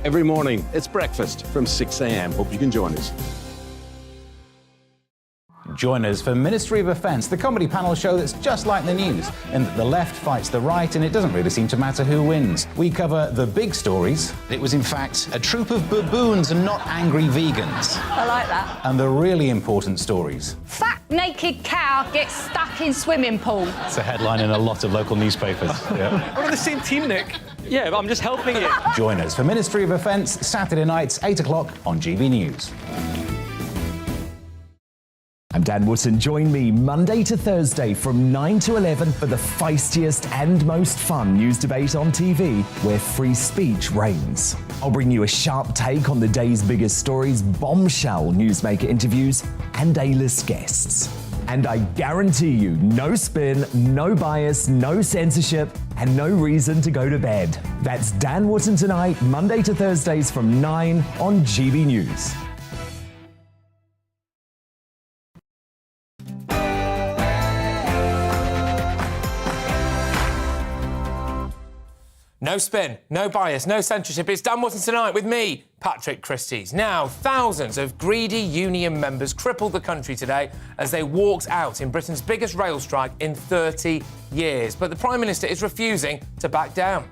Every morning, it's breakfast from 6 a.m. Hope you can join us. Join us for Ministry of Offence, the comedy panel show that's just like the news, in that the left fights the right and it doesn't really seem to matter who wins. We cover the big stories. It was in fact a troop of baboons and not angry vegans. I like that. And the really important stories. Fat naked cow gets stuck in swimming pool. It's a headline in a lot of local newspapers. Yeah. We're on the same team, Nick. Yeah, but I'm just helping you. Join us for Ministry of Offence, Saturday nights, 8 o'clock on GBNews. I'm Dan Wootton. Join me Monday to Thursday from 9 to 11 for the feistiest and most fun news debate on TV, where free speech reigns. I'll bring you a sharp take on the day's biggest stories, bombshell newsmaker interviews, and A-list guests. And I guarantee you, no spin, no bias, no censorship, and no reason to go to bed. That's Dan Wootton tonight, Monday to Thursdays from 9 on GB News. No spin, no bias, no censorship. It's Dan Wootton tonight with me, Patrick Christys. Now, thousands of greedy union members crippled the country today as they walked out in Britain's biggest rail strike in 30 years. But the Prime Minister is refusing to back down.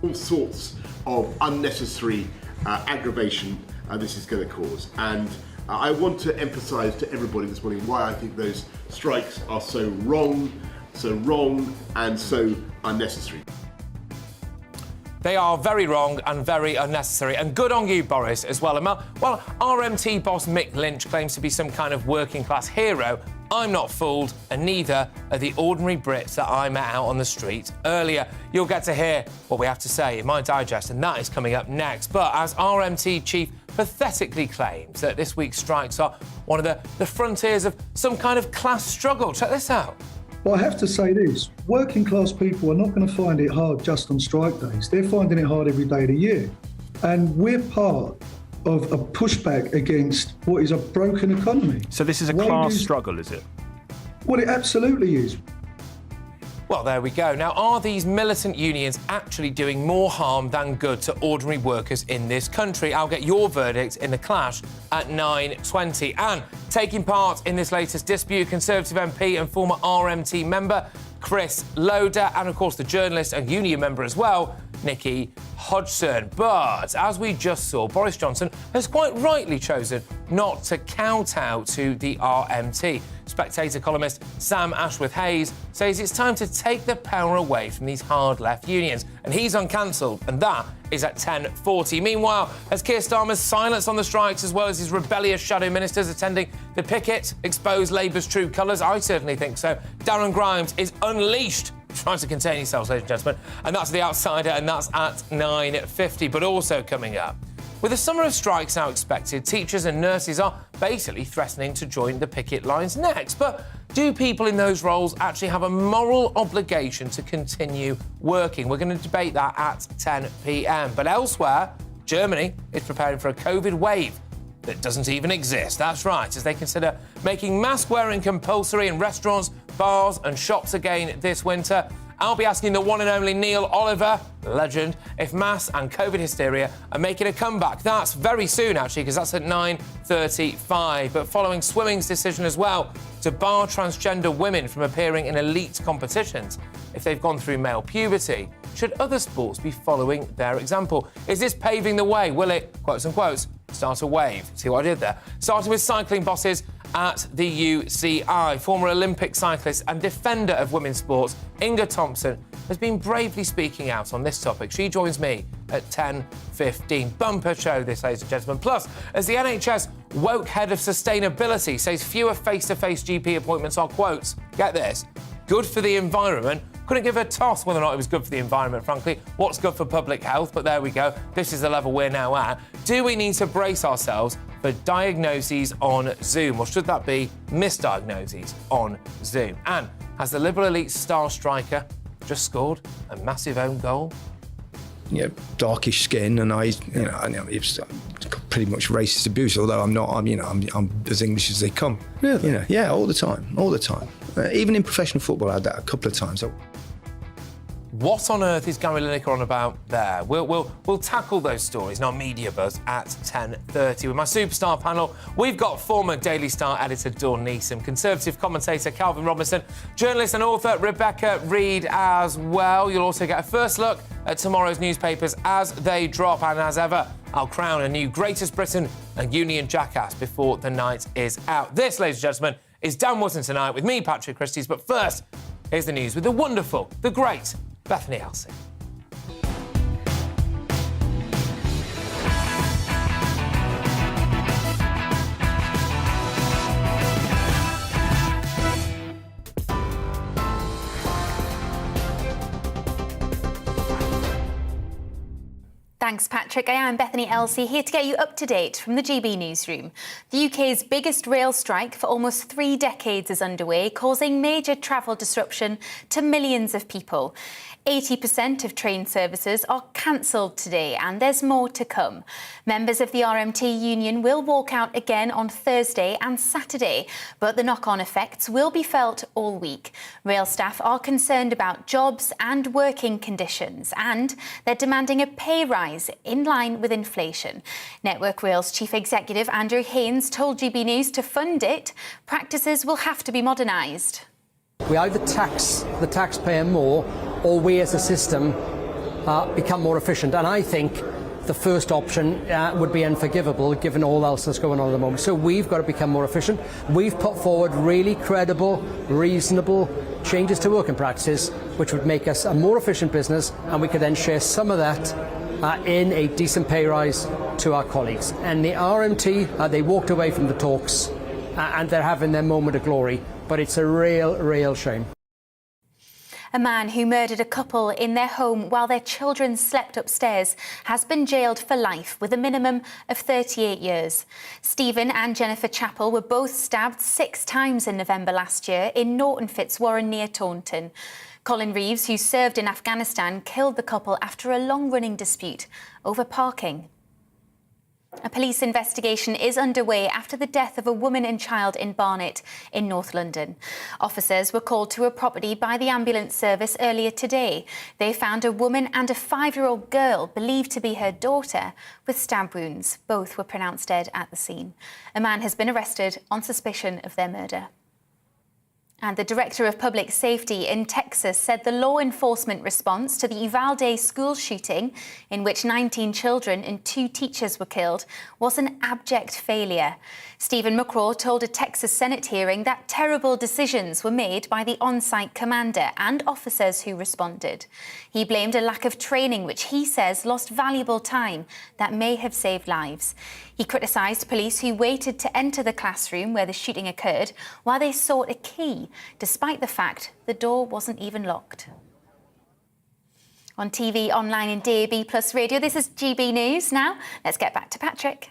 All sorts of unnecessary aggravation this is going to cause. And I want to emphasise to everybody this morning why I think those strikes are so wrong and so unnecessary. They are very wrong and very unnecessary. And good on you, Boris, as well. And well, RMT boss Mick Lynch claims to be some kind of working-class hero. I'm not fooled, and neither are the ordinary Brits that I met out on the street earlier. You'll get to hear what we have to say in my digest, and that is coming up next. But as RMT chief pathetically claims that this week's strikes are one of the frontiers of some kind of class struggle. Check this out. Well, I have to say this, working class people are not going to find it hard just on strike days. They're finding it hard every day of the year. And we're part of a pushback against what is a broken economy. So this is a class struggle, is it? Well, it absolutely is. Well, there we go. Now, are these militant unions actually doing more harm than good to ordinary workers in this country? I'll get your verdict in the clash at 9:20. And taking part in this latest dispute, Conservative MP and former RMT member Chris Loder, and of course the journalist and union member as well, Nicky Hodgson. But as we just saw, Boris Johnson has quite rightly chosen not to kowtow to the RMT. Spectator columnist Sam Ashworth-Hayes says it's time to take the power away from these hard left unions, and he's uncancelled, and that is at 10:40. Meanwhile, has Keir Starmer's silence on the strikes, as well as his rebellious shadow ministers attending the picket, exposed Labour's true colours? I certainly think so. Darren Grimes is unleashed, trying to contain yourselves, ladies and gentlemen, and that's The Outsider, and that's at 9:50. But also coming up, with a summer of strikes now expected, teachers and nurses are basically threatening to join the picket lines next. But do people in those roles actually have a moral obligation to continue working? We're going to debate that at 10 p.m. But elsewhere, Germany is preparing for a COVID wave that doesn't even exist. That's right, as they consider making mask wearing compulsory in restaurants, bars and shops again this winter. I'll be asking the one and only Neil Oliver, legend, if mass and COVID hysteria are making a comeback. That's very soon, actually, because that's at 9:35. But following swimming's decision as well to bar transgender women from appearing in elite competitions if they've gone through male puberty, should other sports be following their example? Is this paving the way? Will it, quotes unquote, start a wave? See what I did there? Starting with cycling bosses at the UCI. Former Olympic cyclist and defender of women's sports, Inga Thompson, has been bravely speaking out on this topic. She joins me at 10:15. Bumper show this, ladies and gentlemen. Plus, as the NHS woke head of sustainability says fewer face-to-face GP appointments are, quotes, get this, good for the environment. Couldn't give a toss whether or not it was good for the environment, frankly. What's good for public health? But there we go. This is the level we're now at. Do we need to brace ourselves for diagnoses on Zoom? Or should that be misdiagnoses on Zoom? And has the Liberal elite star striker just scored a massive own goal? You know, darkish skin, and I know it's pretty much racist abuse. Although I'm as English as they come. Really? You know, yeah, all the time. Even in professional football, I had that a couple of times. What on earth is Gary Lineker on about there? We'll tackle those stories in our Media Buzz at 10:30 with my superstar panel. We've got former Daily Star editor Dawn Neeson, Conservative commentator Calvin Robinson, journalist and author Rebecca Reid as well. You'll also get a first look at tomorrow's newspapers as they drop, and as ever, I'll crown a new Greatest Briton and Union Jackass before the night is out. This, ladies and gentlemen, is Dan Wootton tonight with me, Patrick Christys. But first, here's the news with the wonderful, the great Bethany Elsey. Thanks, Patrick. I am Bethany Elsey, here to get you up to date from the GB newsroom. The UK's biggest rail strike for almost 3 decades is underway, causing major travel disruption to millions of people. 80% of train services are cancelled today, and there's more to come. Members of the RMT union will walk out again on Thursday and Saturday, but the knock-on effects will be felt all week. Rail staff are concerned about jobs and working conditions, and they're demanding a pay rise in line with inflation. Network Rail's chief executive Andrew Haynes told GB News to fund it, practices will have to be modernised. We either tax the taxpayer more, or we as a system become more efficient. And I think the first option would be unforgivable given all else that's going on at the moment. So we've got to become more efficient. We've put forward really credible, reasonable changes to working practices, which would make us a more efficient business, and we could then share some of that in a decent pay rise to our colleagues. And the RMT, they walked away from the talks and they're having their moment of glory, but it's a real shame. A man who murdered a couple in their home while their children slept upstairs has been jailed for life with a minimum of 38 years. Stephen and Jennifer Chappell were both stabbed 6 times in November last year in Norton Fitzwarren near Taunton. Colin Reeves, who served in Afghanistan, killed the couple after a long-running dispute over parking. A police investigation is underway after the death of a woman and child in Barnet in North London. Officers were called to a property by the ambulance service earlier today. They found a woman and a 5-year-old girl, believed to be her daughter, with stab wounds. Both were pronounced dead at the scene. A man has been arrested on suspicion of their murder. And the Director of Public Safety in Texas said the law enforcement response to the Uvalde school shooting, in which 19 children and 2 teachers were killed, was an abject failure. Stephen McCraw told a Texas Senate hearing that terrible decisions were made by the on-site commander and officers who responded. He blamed a lack of training, which he says lost valuable time that may have saved lives. He criticised police who waited to enter the classroom where the shooting occurred while they sought a key, despite the fact the door wasn't even locked. On TV, online and DAB+ radio, this is GB News. Now, let's get back to Patrick.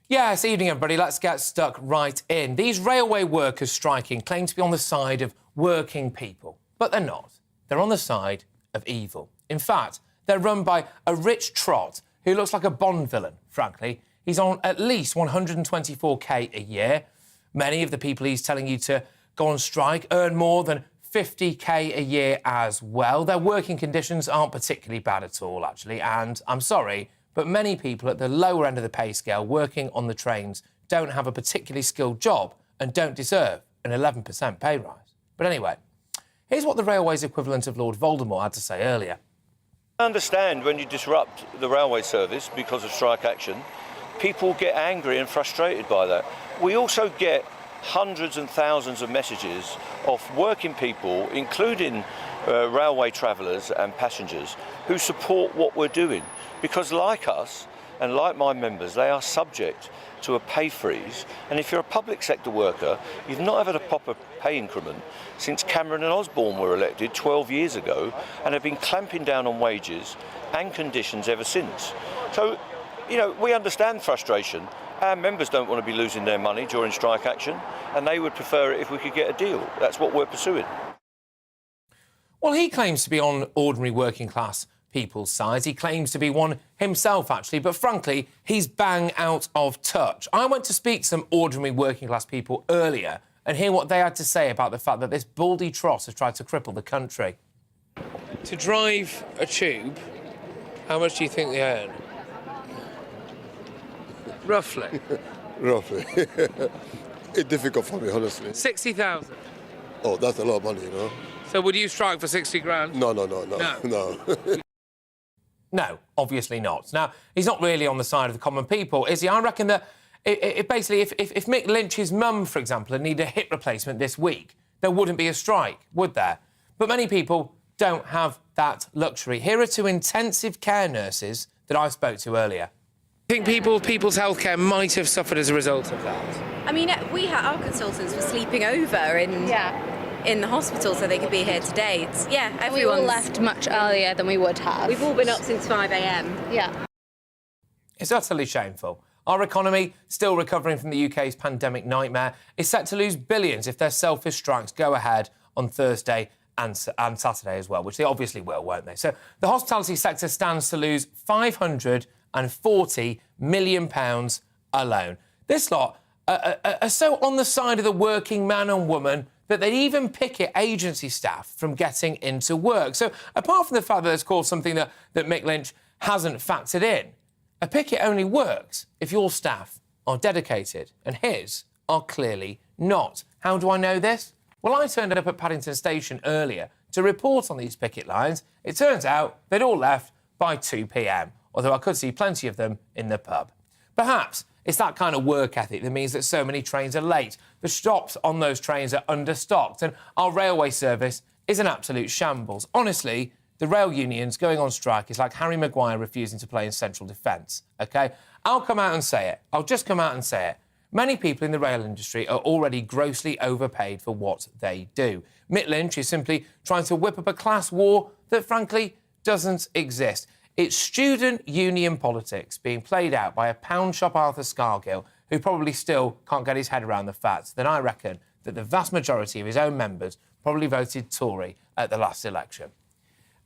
Yes, evening everybody, let's get stuck right in. These railway workers striking claim to be on the side of working people, but they're not. They're on the side of evil. In fact, they're run by a rich trot who looks like a Bond villain, frankly. He's on at least 124k a year. Many of the people he's telling you to go on strike earn more than 50k a year as well. Their working conditions aren't particularly bad at all, actually, and I'm sorry, but many people at the lower end of the pay scale working on the trains don't have a particularly skilled job and don't deserve an 11% pay rise. But anyway, here's what the railway's equivalent of Lord Voldemort had to say earlier. I understand when you disrupt the railway service because of strike action, people get angry and frustrated by that. We also get hundreds and thousands of messages of working people, including railway travellers and passengers, who support what we're doing. Because like us, and like my members, they are subject to a pay freeze. And if you're a public sector worker, you've not had a proper pay increment since Cameron and Osborne were elected 12 years ago, and have been clamping down on wages and conditions ever since. So, you know, we understand frustration. Our members don't want to be losing their money during strike action, and they would prefer it if we could get a deal. That's what we're pursuing. Well, he claims to be on ordinary working class people's sides. He claims to be one himself, actually, but frankly, he's bang out of touch. I went to speak to some ordinary working-class people earlier and hear what they had to say about the fact that this baldy tross has tried to cripple the country. To drive a tube, how much do you think they earn? Roughly? Roughly. It's difficult for me, honestly. 60,000. Oh, that's a lot of money, you know. So would you strike for 60 grand? No. No, obviously not. Now, he's not really on the side of the common people, is he? I reckon that basically, if Mick Lynch's mum, for example, had needed a hip replacement this week, there wouldn't be a strike, would there? But many people don't have that luxury. Here are two intensive care nurses that I spoke to earlier. I think people's healthcare might have suffered as a result of that. I mean, our consultants were sleeping over in the hospital so they could be here today. Everyone's... We all left much earlier than we would have. We've all been up since 5 a.m. Yeah. It's utterly shameful. Our economy, still recovering from the UK's pandemic nightmare, is set to lose billions if their selfish strikes go ahead on Thursday and Saturday as well, which they obviously will, won't they? So the hospitality sector stands to lose £540 million alone. This lot are so on the side of the working man and woman that they'd even picket agency staff from getting into work. So apart from the fact that it's called something that Mick Lynch hasn't factored in, a picket only works if your staff are dedicated, and his are clearly not. How do I know this? Well, I turned up at Paddington Station earlier to report on these picket lines. It turns out they'd all left by 2 p.m, although I could see plenty of them in the pub. Perhaps it's that kind of work ethic that means that so many trains are late. The stops on those trains are understocked, and our railway service is an absolute shambles. Honestly, the rail unions going on strike is like Harry Maguire refusing to play in central defence, OK? I'll come out and say it. I'll just come out and say it. Many people in the rail industry are already grossly overpaid for what they do. Mick Lynch is simply trying to whip up a class war that, frankly, doesn't exist. It's student union politics being played out by a pound shop Arthur Scargill, who probably still can't get his head around the fact that I reckon that the vast majority of his own members probably voted Tory at the last election.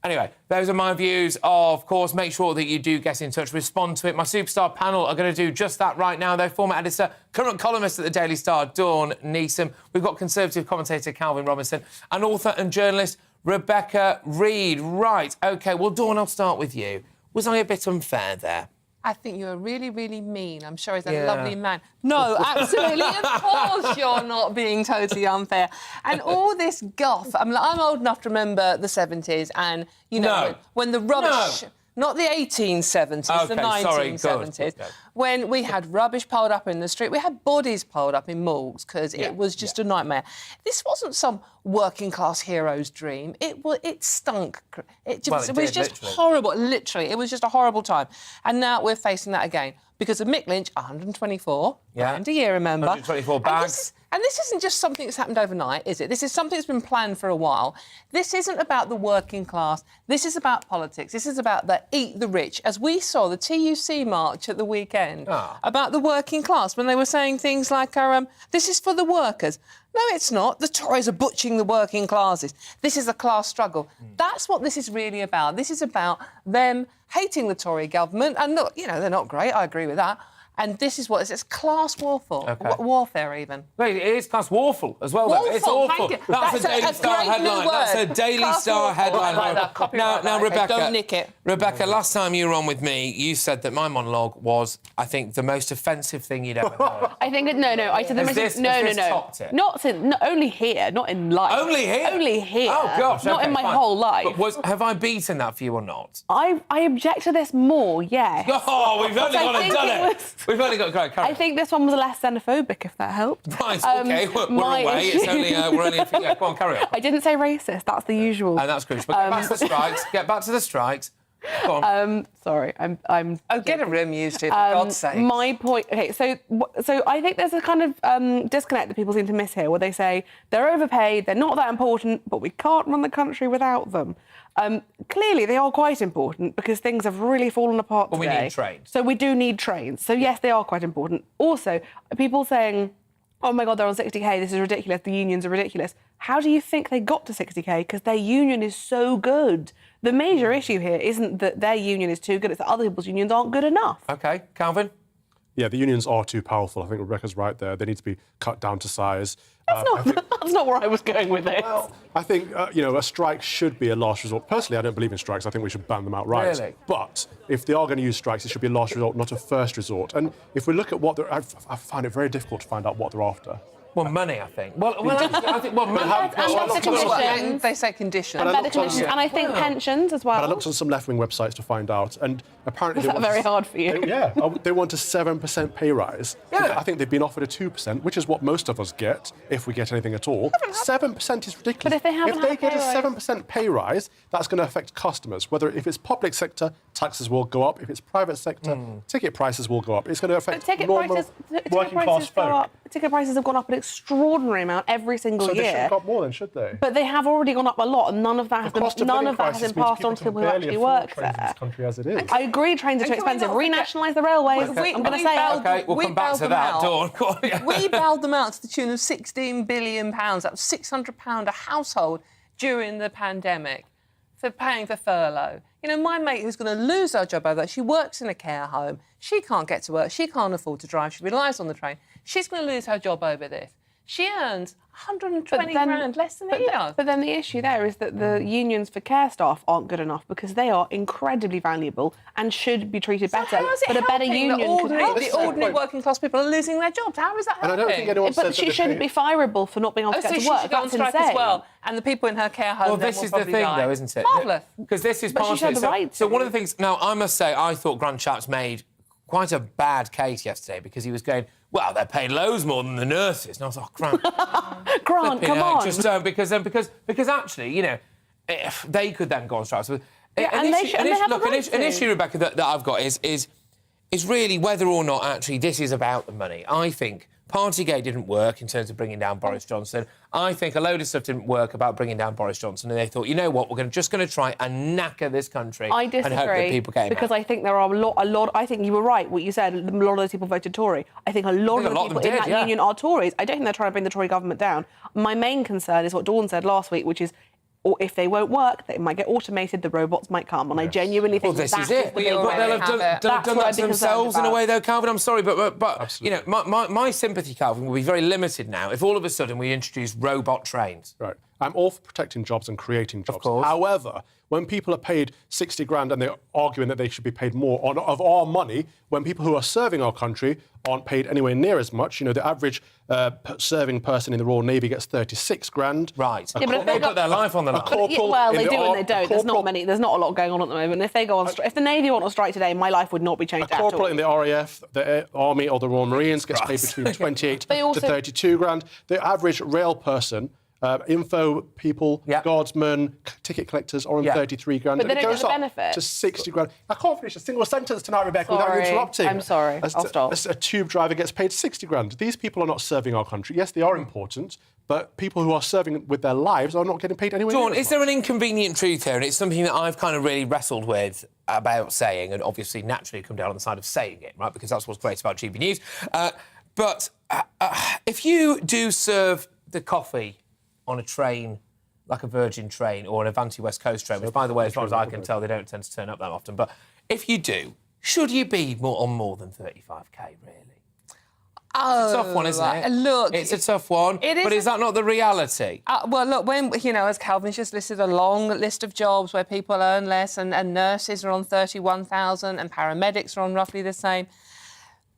Anyway, those are my views. Of course, make sure that you do get in touch, respond to it. My superstar panel are going to do just that right now, though. Former editor, current columnist at the Daily Star, Dawn Neeson. We've got Conservative commentator Calvin Robinson and author and journalist Rebecca Reid. Right, OK, well, Dawn, I'll start with you. Was I a bit unfair there? I think you were really, really mean. I'm sure he's a lovely man. No, absolutely. Of course you're not being totally unfair. And all this guff. I'm old enough to remember the 70s and, you know, when the rubbish... No. Not the 1870s, the 1970s, when we had rubbish piled up in the street. We had bodies piled up in morgues because it was just a nightmare. This wasn't some working-class hero's dream. It stunk. It was just horrible. Literally, it was just a horrible time. And now we're facing that again. Because of Mick Lynch, 124 grand a year, remember? 124 bags. And this isn't just something that's happened overnight, is it? This is something that's been planned for a while. This isn't about the working class. This is about politics. This is about the eat the rich. As we saw the TUC march at the weekend about the working class when they were saying things like, this is for the workers. No, it's not. The Tories are butchering the working classes. This is a class struggle. That's what this is really about. This is about them hating the Tory government. And look, you know, they're not great. I agree with that. And this is what it's class warfare, warfare even. Wait, it is class warful as well. Though. It's awful. That's a Daily Star headline. That's a Daily Star headline. Now, Rebecca. Don't nick it. Rebecca, last time you were on with me, you said that my monologue was, I think, the most offensive thing you'd ever heard. I think no. I said the most. No. Not only here, not in life. Only here. Only here. Oh gosh. Not in my whole life. But have I beaten that for you or not? I object to this more. Yes. Oh, we've only gone and done it. We've only got great. I think this one was less xenophobic, if that helped. Right, OK, we're away. It's only, we're only... Yeah, go on, carry on. I didn't say racist, that's the usual. And that's crucial. But get back to the strikes. Get back to the strikes. Go on. Sorry, I'm... Oh, get a room used to it, for God's sake. My point... OK, so I think there's a kind of disconnect that people seem to miss here, where they say they're overpaid, they're not that important, but we can't run the country without them. Clearly, they are quite important because things have really fallen apart today. But we need trains. So we do need trains. So, yes, they are quite important. Also, people saying oh my God, they're on 60k, this is ridiculous, the unions are ridiculous. How do you think they got to 60k? Because their union is so good. The major issue here isn't that their union is too good, it's that other people's unions aren't good enough. OK, Calvin? Yeah, the unions are too powerful. I think Rebecca's right there. They need to be cut down to size. That's not where I was going with this. Well, I think, a strike should be a last resort. Personally, I don't believe in strikes. I think we should ban them outright. Really? But if they are going to use strikes, it should be a last resort, not a first resort. And if we look at what they're... I find it very difficult to find out what they're after. Well, money, I think. Well, I think... Well, money. They say conditions. And better conditions. And I think pensions as well. But I looked on some left-wing websites to find out, and apparently... Is that very hard for you? They want a 7% pay rise. Yeah. I think they've been offered a 2%, which is what most of us get, if we get anything at all. 7% is ridiculous. But if they get a 7% pay rise, that's going to affect customers. If it's public sector, taxes will go up. If it's private sector, ticket prices will go up. It's going to affect normal working-class folk. Ticket prices have gone up an extraordinary amount every single year. So they should have got more then, should they? But they have already gone up a lot, and none of that has been passed on to people who actually work there. This country as it is. I agree, trains are too expensive. Renationalise the railways. I'm going to say it. OK, we'll come back to that, Dawn. We bailed them out to the tune of £16 billion. That was £600 a household during the pandemic for paying for furlough. My mate who's going to lose her job over that, she works in a care home. She can't get to work. She can't afford to drive. She relies on the train. She's going to lose her job over this. She earns 120 grand less than he does. But then the issue there is that the unions for care staff aren't good enough because they are incredibly valuable and should be treated better. How is it but a better union the ordinary working class people are losing their jobs. How is that happening? And I don't think anyone But she shouldn't be fireable for not being able to get to work. She should go on strike as well. And the people in her care home. Well, this is the thing, though, isn't it? Marvellous. Because this is But part she of should it. have the right So to. one of the things... Now, I must say, I thought Grant Shapps made quite a bad case yesterday because he was going, well, they're paid loads more than the nurses. And I was like, Grant... Grant, come on. Just because actually, if they could then go on strike. So, An issue, Rebecca, that I've got is really whether or not actually this is about the money. I think Partygate didn't work in terms of bringing down Boris Johnson. I think a load of stuff didn't work about bringing down Boris Johnson, and they thought, you know what, we're just going to try and knacker this country. I disagree, and hope that people came because out. I think there are a lot. I think you were right what you said. A lot of those people voted Tory. I think a lot of the people in that union are Tories. I don't think they're trying to bring the Tory government down. My main concern is what Dawn said last week, which is, or if they won't work, they might get automated, the robots might come. And I genuinely think this that is it. the big But they'll have done that to themselves in a way, though, Calvin. I'm sorry, but my sympathy, Calvin, will be very limited now if all of a sudden we introduce robot trains. Right. I'm all for protecting jobs and creating jobs. Of course. However, when people are paid 60 grand and they're arguing that they should be paid more of our money, when people who are serving our country aren't paid anywhere near as much, the average serving person in the Royal Navy gets 36 grand. Right. But if they put their life on the line. Well, they do and they don't. There's not many. There's not a lot going on at the moment. If they go on, if the Navy went on strike today, my life would not be changed at all. A corporal in the RAF, the Army or the Royal Marines gets paid between 28 to 32 grand. The average rail person, info people, guardsmen, ticket collectors are on 33 grand. But they don't get the benefit. To 60 grand. I can't finish a single sentence tonight, Rebecca, without you interrupting. I'm sorry. I'll stop. A tube driver gets paid 60 grand. These people are not serving our country. Yes, they are important, but people who are serving with their lives are not getting paid anywhere. Dawn, is there an inconvenient truth here? And it's something that I've kind of really wrestled with about saying, and obviously naturally come down on the side of saying it, right? Because that's what's great about GBNews. But if you do serve the coffee on a train, like a Virgin train or an Avanti West Coast train, which, by the way, as far as I can tell, they don't tend to turn up that often. But if you do, should you be on more than 35k, really? It's a tough one, isn't it? Look, it's a tough one. But is that not the reality? Well, look, when, as Calvin's just listed a long list of jobs where people earn less and nurses are on 31,000 and paramedics are on roughly the same.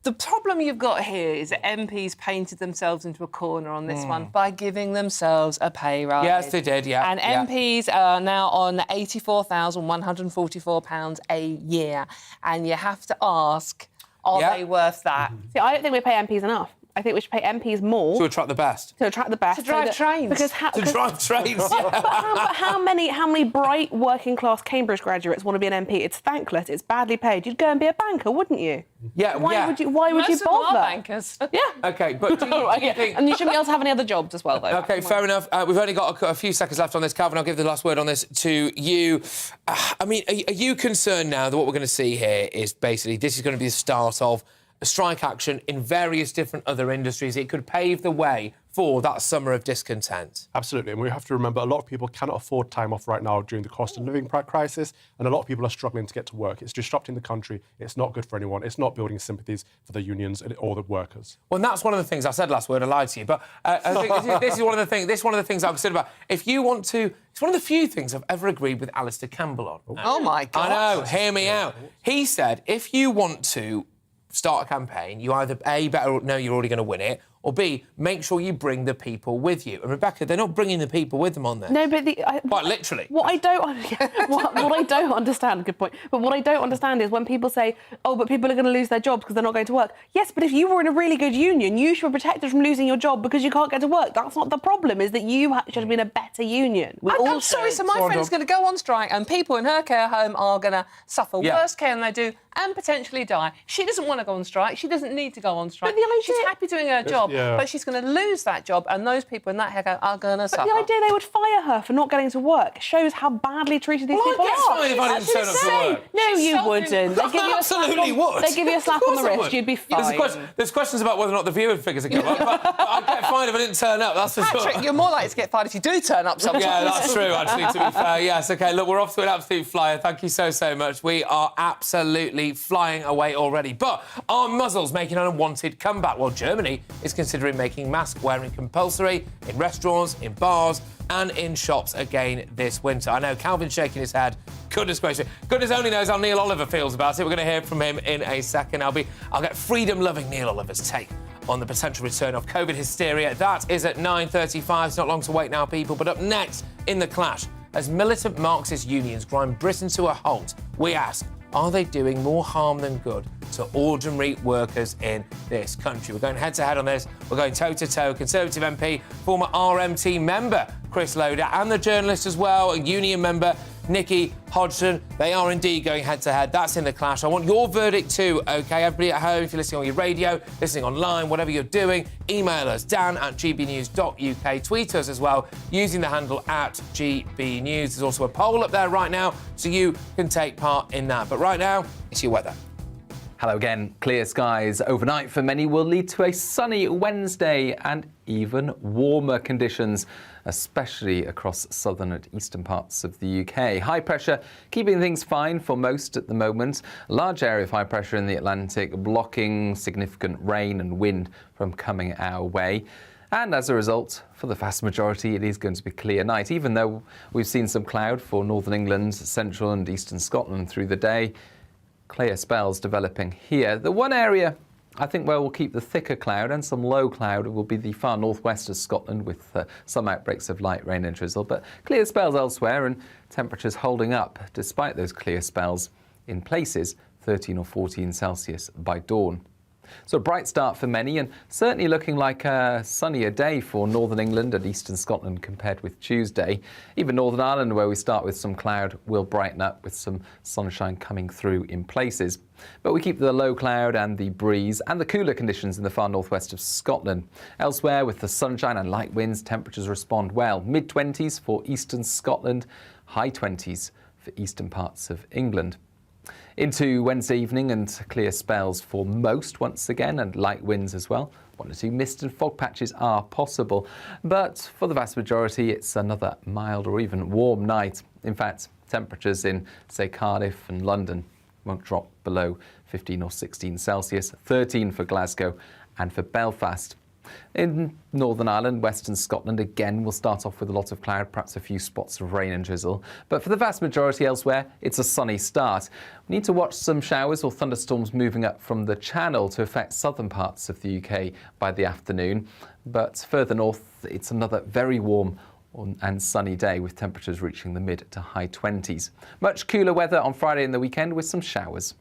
The problem you've got here is that MPs painted themselves into a corner on this one by giving themselves a pay rise. Yes, they did, yeah. And MPs are now on £84,144 a year. And you have to ask, are they worth that? See, I don't think we pay MPs enough. I think we should pay MPs more. To attract the best. To attract the best. To drive trains. To drive trains, But how many bright working-class Cambridge graduates want to be an MP? It's thankless, it's badly paid. You'd go and be a banker, wouldn't you? Yeah, Why would you bother? Most of them are bankers. Yeah. OK, but do you think... And you shouldn't be able to have any other jobs as well, though. OK, fair enough. We've only got a few seconds left on this. Calvin, I'll give the last word on this to you. I mean, are you concerned now that what we're going to see here is basically this is going to be the start of strike action in various different other industries. It could pave the way for that summer of discontent. Absolutely, and we have to remember a lot of people cannot afford time off right now during the cost of living crisis, and a lot of people are struggling to get to work. It's disrupting the country. It's not good for anyone. It's not building sympathies for the unions or the workers. Well, and that's one of the things I said last word. I lied to you, but I think this is one of the things. This is one of the things I've considered about. If you want to, it's one of the few things I've ever agreed with Alistair Campbell on. Oh my God! I know. Hear me out. He said if you want to start a campaign, you either A, better know you're already going to win it, or B, make sure you bring the people with you. And Rebecca, they're not bringing the people with them on there. No, but quite literally. What I don't understand. Good point. But what I don't understand is when people say, "Oh, but people are going to lose their jobs because they're not going to work." Yes, but if you were in a really good union, you should be protected from losing your job because you can't get to work. That's not the problem. Is that you should have been a better union. I'm sorry. So my friend's going to go on strike, and people in her care home are going to suffer worse care than they do, and potentially die. She doesn't want to go on strike. She doesn't need to go on strike. She's happy doing her job. But she's going to lose that job, and those people in that hair are going to suffer. The idea they would fire her for not getting to work shows how badly treated these people are. I'd get fined if I didn't turn up to work. No, you wouldn't. They give you absolutely would. They give you a slap on the wrist. You'd be fine. There's questions about whether or not the viewer figures are going up, but I'd get fined if I didn't turn up. That's for sure. Patrick, you're more likely to get fined if you do turn up sometimes. Yeah, that's true. Actually, to be fair, yes. OK, look, we're off to an absolute flyer. Thank you so much. We are absolutely flying away already. But are muzzles making an unwanted comeback? Well, Germany is considering making mask wearing compulsory in restaurants, in bars and in shops again this winter. I know Calvin's shaking his head. Goodness gracious. Goodness only knows how Neil Oliver feels about it. We're going to hear from him in a second. I'll get freedom-loving Neil Oliver's take on the potential return of COVID hysteria. That is at 9:35. It's not long to wait now, people. But up next in the clash, as militant Marxist unions grind Britain to a halt, we ask, are they doing more harm than good to ordinary workers in this country? We're going head-to-head on this. We're going toe-to-toe. Conservative MP, former RMT member Chris Loder, and the journalist as well, a union member Nikki Hodgson. They are indeed going head-to-head. That's in the clash. I want your verdict too, OK? Everybody at home, if you're listening on your radio, listening online, whatever you're doing, email us, dan@gbnews.uk. Tweet us as well, using the handle @GBNews. There's also a poll up there right now, so you can take part in that. But right now, it's your weather. Hello again. Clear skies overnight for many will lead to a sunny Wednesday and even warmer conditions, especially across southern and eastern parts of the UK. High pressure keeping things fine for most at the moment. A large area of high pressure in the Atlantic blocking significant rain and wind from coming our way. And as a result, for the vast majority, it is going to be a clear night, even though we've seen some cloud for northern England, central and eastern Scotland through the day. Clear spells developing here. The one area I think where we'll keep the thicker cloud and some low cloud will be the far northwest of Scotland with some outbreaks of light rain and drizzle, but clear spells elsewhere and temperatures holding up despite those clear spells in places 13 or 14 Celsius by dawn. So a bright start for many and certainly looking like a sunnier day for northern England and eastern Scotland compared with Tuesday. Even Northern Ireland, where we start with some cloud, will brighten up with some sunshine coming through in places. But we keep the low cloud and the breeze and the cooler conditions in the far northwest of Scotland. Elsewhere, with the sunshine and light winds, temperatures respond well. Mid-20s for eastern Scotland, high 20s for eastern parts of England. Into Wednesday evening and clear spells for most once again and light winds as well. 1 or 2 mist and fog patches are possible, but for the vast majority it's another mild or even warm night. In fact, temperatures in, say, Cardiff and London won't drop below 15 or 16 Celsius, 13 for Glasgow and for Belfast. In Northern Ireland, Western Scotland, again, we'll start off with a lot of cloud, perhaps a few spots of rain and drizzle. But for the vast majority elsewhere, it's a sunny start. We need to watch some showers or thunderstorms moving up from the Channel to affect southern parts of the UK by the afternoon. But further north, it's another very warm and sunny day with temperatures reaching the mid to high 20s. Much cooler weather on Friday and the weekend with some showers.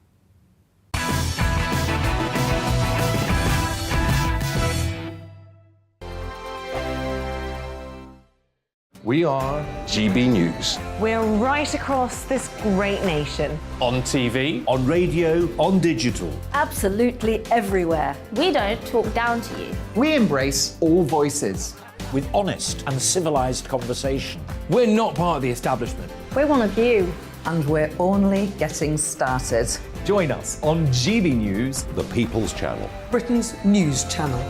We are GB News. We're right across this great nation. On TV, on radio, on digital. Absolutely everywhere. We don't talk down to you. We embrace all voices. With honest and civilised conversation. We're not part of the establishment. We're one of you. And we're only getting started. Join us on GB News, the People's Channel, Britain's news channel.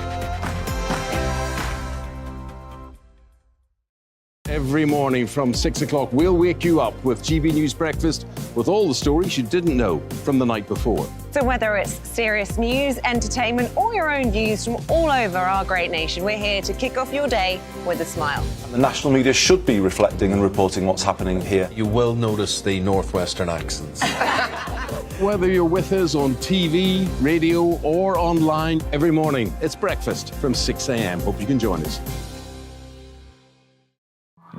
Every morning from 6 o'clock, we'll wake you up with GB News Breakfast with all the stories you didn't know from the night before. So whether it's serious news, entertainment, or your own views from all over our great nation, we're here to kick off your day with a smile. The national media should be reflecting and reporting what's happening here. You will notice the northwestern accents. Whether you're with us on TV, radio, or online, every morning, it's breakfast from 6 a.m. Hope you can join us.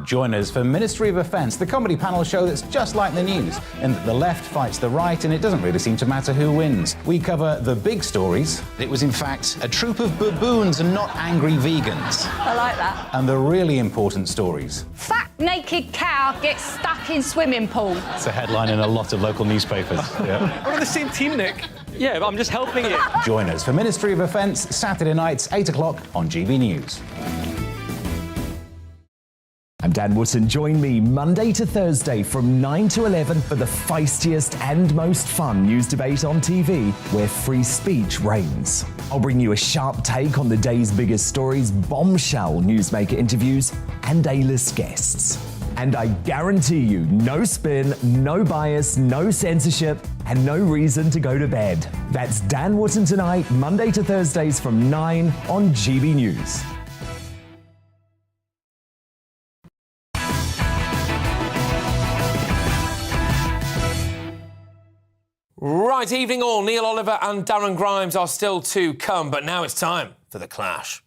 Join us for Ministry of Offence, the comedy panel show that's just like the news, in that the left fights the right and it doesn't really seem to matter who wins. We cover the big stories. It was in fact a troop of baboons and not angry vegans. I like that. And the really important stories. Fat naked cow gets stuck in swimming pool. It's a headline in a lot of local newspapers. Yeah. We're on the same team, Nick. Yeah, but I'm just helping you. Join us for Ministry of Offence, Saturday nights, 8 o'clock on GB News. I'm Dan Wootton. Join me Monday to Thursday from 9 to 11 for the feistiest and most fun news debate on TV, where free speech reigns. I'll bring you a sharp take on the day's biggest stories, bombshell newsmaker interviews, and A-list guests. And I guarantee you, no spin, no bias, no censorship, and no reason to go to bed. That's Dan Wootton tonight, Monday to Thursdays from 9 on GB News. Right, evening all. Neil Oliver and Darren Grimes are still to come, but now it's time for the clash.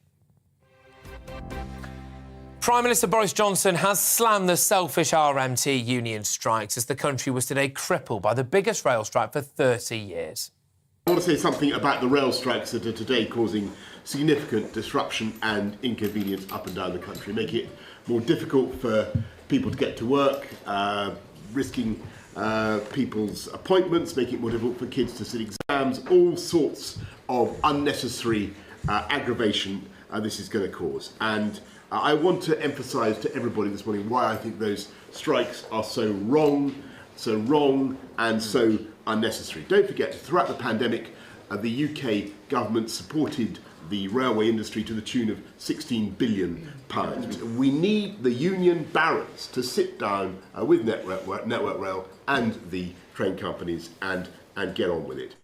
Prime Minister Boris Johnson has slammed the selfish RMT union strikes as the country was today crippled by the biggest rail strike for 30 years. I want to say something about the rail strikes that are today causing significant disruption and inconvenience up and down the country, making it more difficult for people to get to work, risking people's appointments, making it more difficult for kids to sit exams, all sorts of unnecessary aggravation this is going to cause. And I want to emphasise to everybody this morning why I think those strikes are so wrong and so unnecessary. Don't forget, throughout the pandemic, the UK government supported the railway industry to the tune of £16 billion. We need the union barons to sit down with Network Rail and the train companies and get on with it.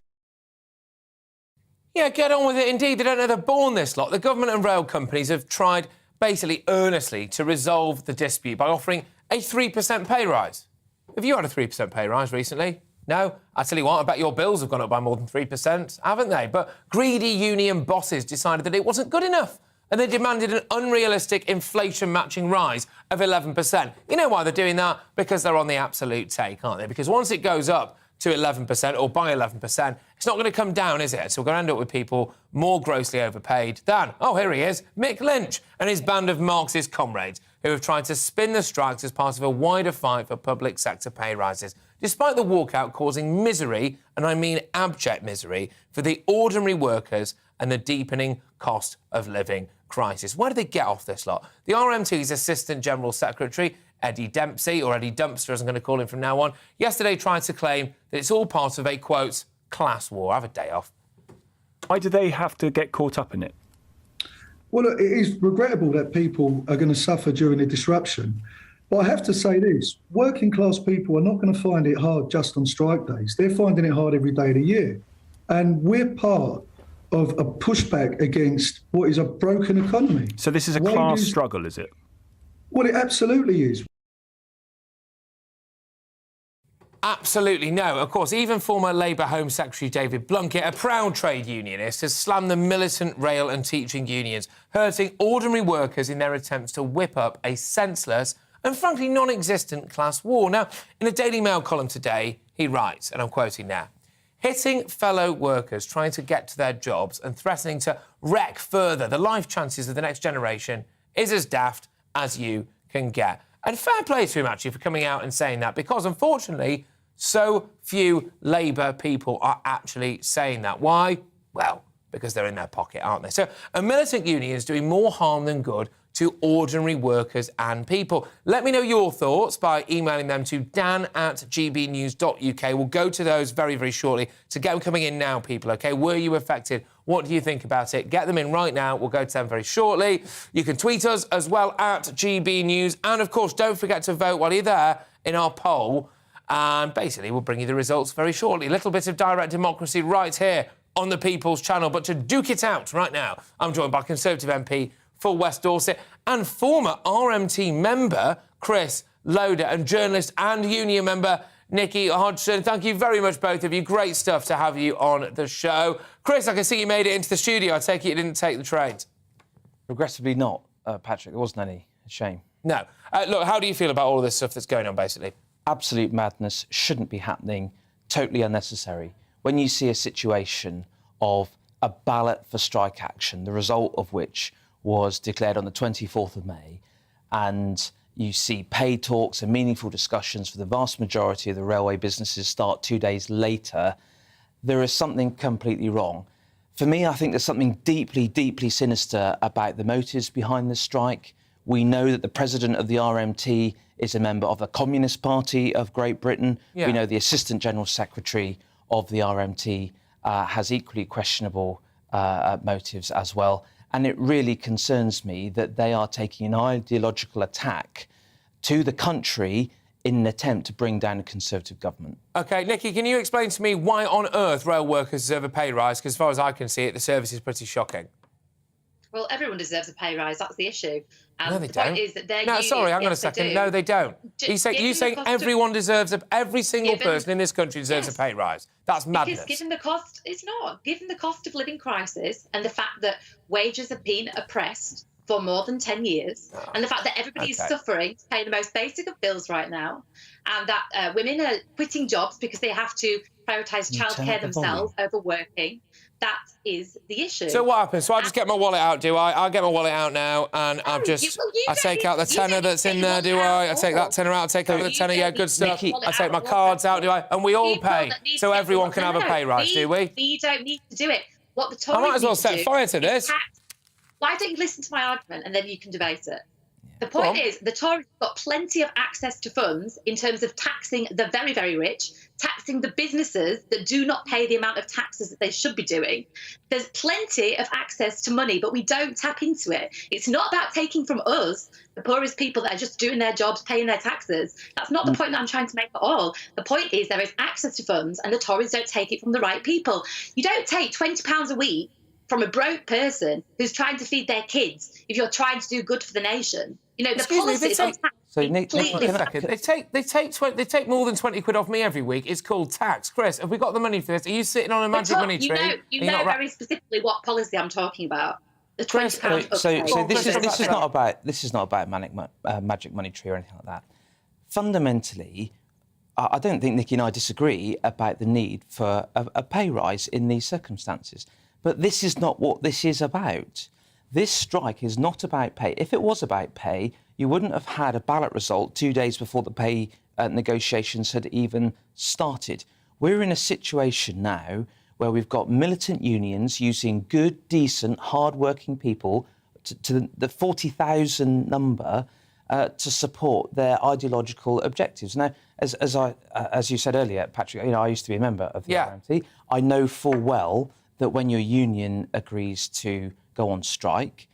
Yeah, get on with it indeed. They don't know they're born this lot. The government and rail companies have tried basically earnestly to resolve the dispute by offering a 3% pay rise. Have you had a 3% pay rise recently? No? I tell you what, I bet your bills have gone up by more than 3%, haven't they? But greedy union bosses decided that it wasn't good enough, and they demanded an unrealistic inflation-matching rise of 11%. You know why they're doing that? Because they're on the absolute take, aren't they? Because once it goes up to 11% or by 11%, it's not going to come down, is it? So we're going to end up with people more grossly overpaid than, oh, here he is, Mick Lynch and his band of Marxist comrades who have tried to spin the strikes as part of a wider fight for public sector pay rises, despite the walkout causing misery, and I mean abject misery, for the ordinary workers and the deepening cost of living crisis. Where do they get off this lot? The RMT's Assistant General Secretary, Eddie Dempsey, or Eddie Dumpster as I'm going to call him from now on, yesterday tried to claim that it's all part of a, quote, class war. Have a day off. Why do they have to get caught up in it? Well, it is regrettable that people are going to suffer during a disruption. But I have to say this, working class people are not going to find it hard just on strike days. They're finding it hard every day of the year. And we're part of a pushback against what is a broken economy. So this is a class struggle, is it? Well, it absolutely is. Absolutely no. Of course, even former Labour Home Secretary David Blunkett, a proud trade unionist, has slammed the militant rail and teaching unions, hurting ordinary workers in their attempts to whip up a senseless and frankly non-existent class war. Now, in a Daily Mail column today, he writes, and I'm quoting now, hitting fellow workers trying to get to their jobs and threatening to wreck further the life chances of the next generation is as daft as you can get. And fair play to him, actually, for coming out and saying that, because, unfortunately, so few Labour people are actually saying that. Why? Well, because they're in their pocket, aren't they? So a militant union is doing more harm than good to ordinary workers and people. Let me know your thoughts by emailing them to dan@gbnews.uk. We'll go to those very, very shortly. So get them coming in now, people, OK? Were you affected? What do you think about it? Get them in right now. We'll go to them very shortly. You can tweet us as well at GB News. And, of course, don't forget to vote while you're there in our poll. And basically, we'll bring you the results very shortly. A little bit of direct democracy right here on the People's Channel. But to duke it out right now, I'm joined by Conservative MP for West Dorset and former RMT member Chris Loader and journalist and union member Nikki Hodgson. Thank you very much, both of you. Great stuff to have you on the show. Chris, I can see you made it into the studio. I take it you didn't take the trains. Regrettably not, Patrick. There wasn't any. Shame. No. Look, how do you feel about all of this stuff that's going on, basically? Absolute madness. Shouldn't be happening. Totally unnecessary. When you see a situation of a ballot for strike action, the result of which was declared on the 24th of May, and you see pay talks and meaningful discussions for the vast majority of the railway businesses start 2 days later, there is something completely wrong. For me, I think there's something deeply, deeply sinister about the motives behind the strike. We know that the president of the RMT is a member of the Communist Party of Great Britain. Yeah. We know the Assistant General Secretary of the RMT has equally questionable motives as well. And it really concerns me that they are taking an ideological attack to the country in an attempt to bring down a Conservative government. OK, Nikki, can you explain to me why on earth rail workers deserve a pay rise? Because as far as I can see it, the service is pretty shocking. Well, everyone deserves a pay rise. That's the issue. No, they the don't. point is that they're No, sorry, hang on a second. No, they don't. You saying everyone deserves every single person in this country deserves a pay rise. That's madness. Because given the cost, it's not. Given the cost of living crisis and the fact that wages have been oppressed for more than 10 years, and the fact that everybody is suffering to pay the most basic of bills right now, and that women are quitting jobs because they have to prioritise childcare themselves over working. That is the issue. So what happens? So I just get my wallet out, do I? I get my wallet out now, and I take out the tenner that's in there, do I? I take that tenner out, I take out the tenner, yeah, good stuff. I take my cards out, do I? And we all pay, so everyone can have a pay rise, do we? You don't need to do it. What the Tories I might as well need to set do fire to this. Why don't you listen to my argument and then you can debate it? The point is, the Tories have got plenty of access to funds in terms of taxing the very, very rich, taxing the businesses that do not pay the amount of taxes that they should be doing. There's plenty of access to money, but we don't tap into it. It's not about taking from us, the poorest people that are just doing their jobs, paying their taxes. That's not the point that I'm trying to make at all. The point is there is access to funds and the Tories don't take it from the right people. You don't take £20 a week from a broke person who's trying to feed their kids if you're trying to do good for the nation. You know, the policies on tax. So, Nick, they take more than 20 quid off me every week. It's called tax. Chris, have we got the money for this? Are you sitting on a magic money tree? You know very specifically what policy I'm talking about. The £20 So this is not about magic money tree or anything like that. Fundamentally, I don't think Nikki and I disagree about the need for a pay rise in these circumstances. But this is not what this is about. This strike is not about pay. If it was about pay, you wouldn't have had a ballot result 2 days before the pay negotiations had even started. We're in a situation now where we've got militant unions using good, decent, hard-working people to the 40,000 number to support their ideological objectives. Now, as you said earlier, Patrick, I used to be a member of the RMT. I know full well that when your union agrees to go on strike,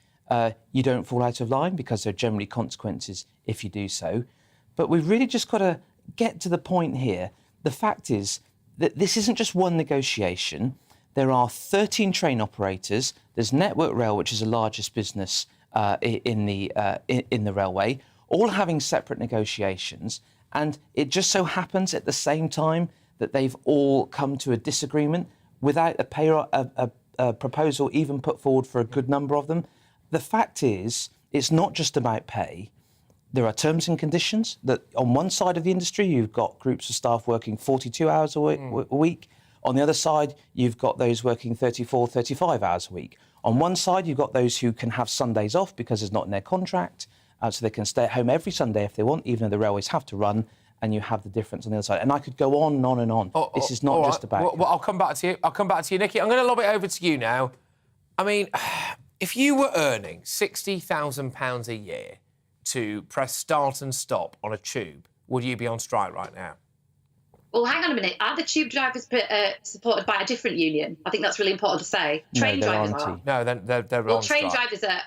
you don't fall out of line because there are generally consequences if you do so. But we've really just got to get to the point here. The fact is that this isn't just one negotiation. There are 13 train operators. There's Network Rail, which is the largest business in the railway, all having separate negotiations. And it just so happens at the same time that they've all come to a disagreement without a proposal even put forward for a good number of them. The fact is, it's not just about pay. There are terms and conditions that on one side of the industry, you've got groups of staff working 42 hours a week. On the other side, you've got those working 34, 35 hours a week. On one side, you've got those who can have Sundays off because it's not in their contract, so they can stay at home every Sunday if they want, even though the railways have to run, and you have the difference on the other side. And I could go on and on and on. This is not just about... Well, I'll come back to you. Nikki. I'm going to lob it over to you now. I mean, if you were earning £60,000 a year to press start and stop on a tube, would you be on strike right now? Well, hang on a minute. Are the tube drivers supported by a different union? I think that's really important to say. Train drivers are. No, they're Well, on train strike. drivers are...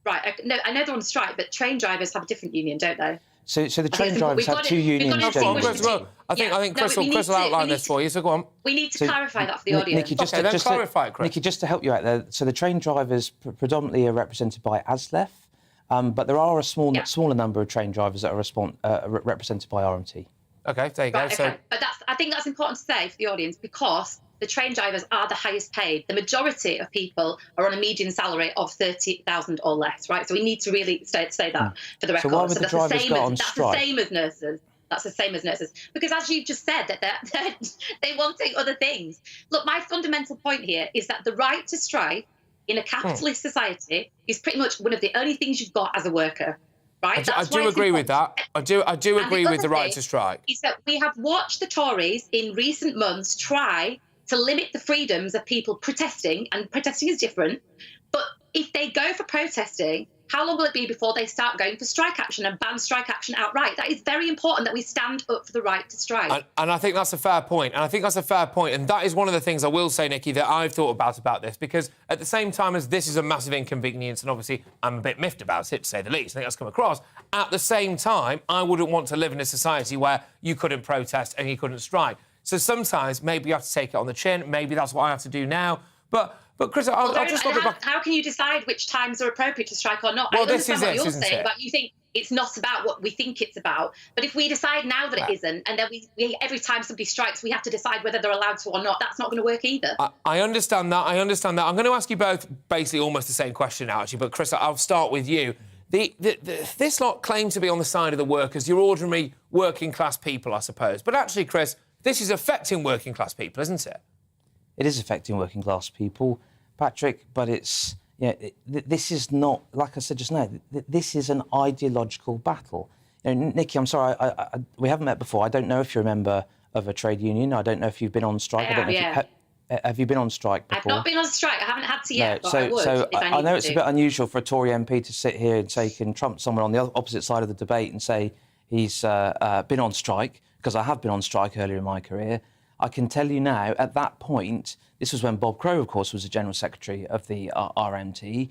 Right, no, I know they're on strike, but train drivers have a different union, don't they? So the train drivers have two unions. I think Chris will outline this for you, so go on. We need to clarify that for the audience. Nikki, just to help you out there, so the train drivers predominantly are represented by ASLEF, but there are a smaller number of train drivers that are represented by RMT. OK, there you go. Right, okay. But I think that's important to say for the audience because the train drivers are the highest paid. The majority of people are on a median salary of 30,000 or less, right? So we need to really say that for the record. So why would the drivers go on strike? That's the same as nurses. That's the same as nurses. Because as you've just said, that they're wanting other things. Look, my fundamental point here is that the right to strike in a capitalist society is pretty much one of the only things you've got as a worker. Right? I do agree with that. I do agree with the right to strike. Is that we have watched the Tories in recent months try to limit the freedoms of people protesting, and protesting is different. But if they go for protesting, how long will it be before they start going for strike action and ban strike action outright? That is very important that we stand up for the right to strike. And I think that's a fair point. And that is one of the things I will say, Nikki, that I've thought about this, because at the same time as this is a massive inconvenience, and obviously I'm a bit miffed about it, to say the least, I think that's come across, at the same time, I wouldn't want to live in a society where you couldn't protest and you couldn't strike. So sometimes maybe you have to take it on the chin. Maybe that's what I have to do now. But Chris, I'll just look back. How can you decide which times are appropriate to strike or not? Well, I understand what you're saying, it? but you think it's not about what we think it's about. But if we decide now that it isn't, and then we every time somebody strikes, we have to decide whether they're allowed to or not, that's not going to work either. I understand that. I'm going to ask you both basically almost the same question now, actually. But Chris, I'll start with you. This lot claim to be on the side of the workers, your ordinary working class people, I suppose. But actually, Chris, this is affecting working class people, isn't it? It is affecting working class people, Patrick, but it's... this is not, like I said just now, this is an ideological battle. Nikki, I'm sorry, we haven't met before. I don't know if you're a member of a trade union. I don't know if you've been on strike. Have you been on strike before? I've not been on strike. I haven't had to yet, but I would if I I know it's a bit unusual for a Tory MP to sit here and say he can trump someone on the opposite side of the debate and say he's been on strike, because I have been on strike earlier in my career. I can tell you now, at that point, this was when Bob Crow, of course, was the General Secretary of the RMT.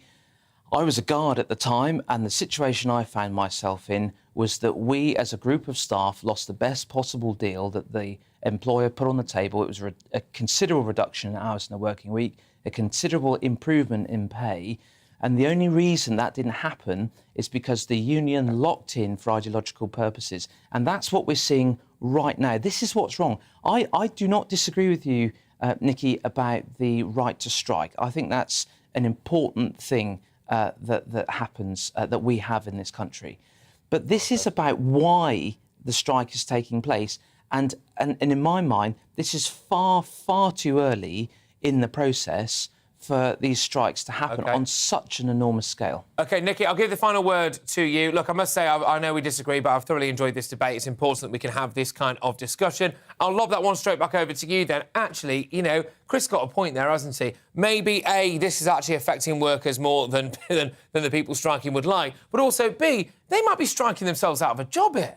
I was a guard at the time, and the situation I found myself in was that we, as a group of staff, lost the best possible deal that the employer put on the table. It was a considerable reduction in hours in the working week, a considerable improvement in pay, and the only reason that didn't happen is because the union locked in for ideological purposes, and that's what we're seeing right now. This is what's wrong. I do not disagree with you, Nikki, about the right to strike. I think that's an important thing that happens, that we have in this country. But this is about why the strike is taking place. And in my mind, this is far, far too early in the process for these strikes to happen on such an enormous scale. OK, Nikki, I'll give the final word to you. Look, I must say, I know we disagree, but I've thoroughly enjoyed this debate. It's important that we can have this kind of discussion. I'll lob that one straight back over to you then. Actually, Chris got a point there, hasn't he? Maybe, A, this is actually affecting workers more than the people striking would like, but also, B, they might be striking themselves out of a job here.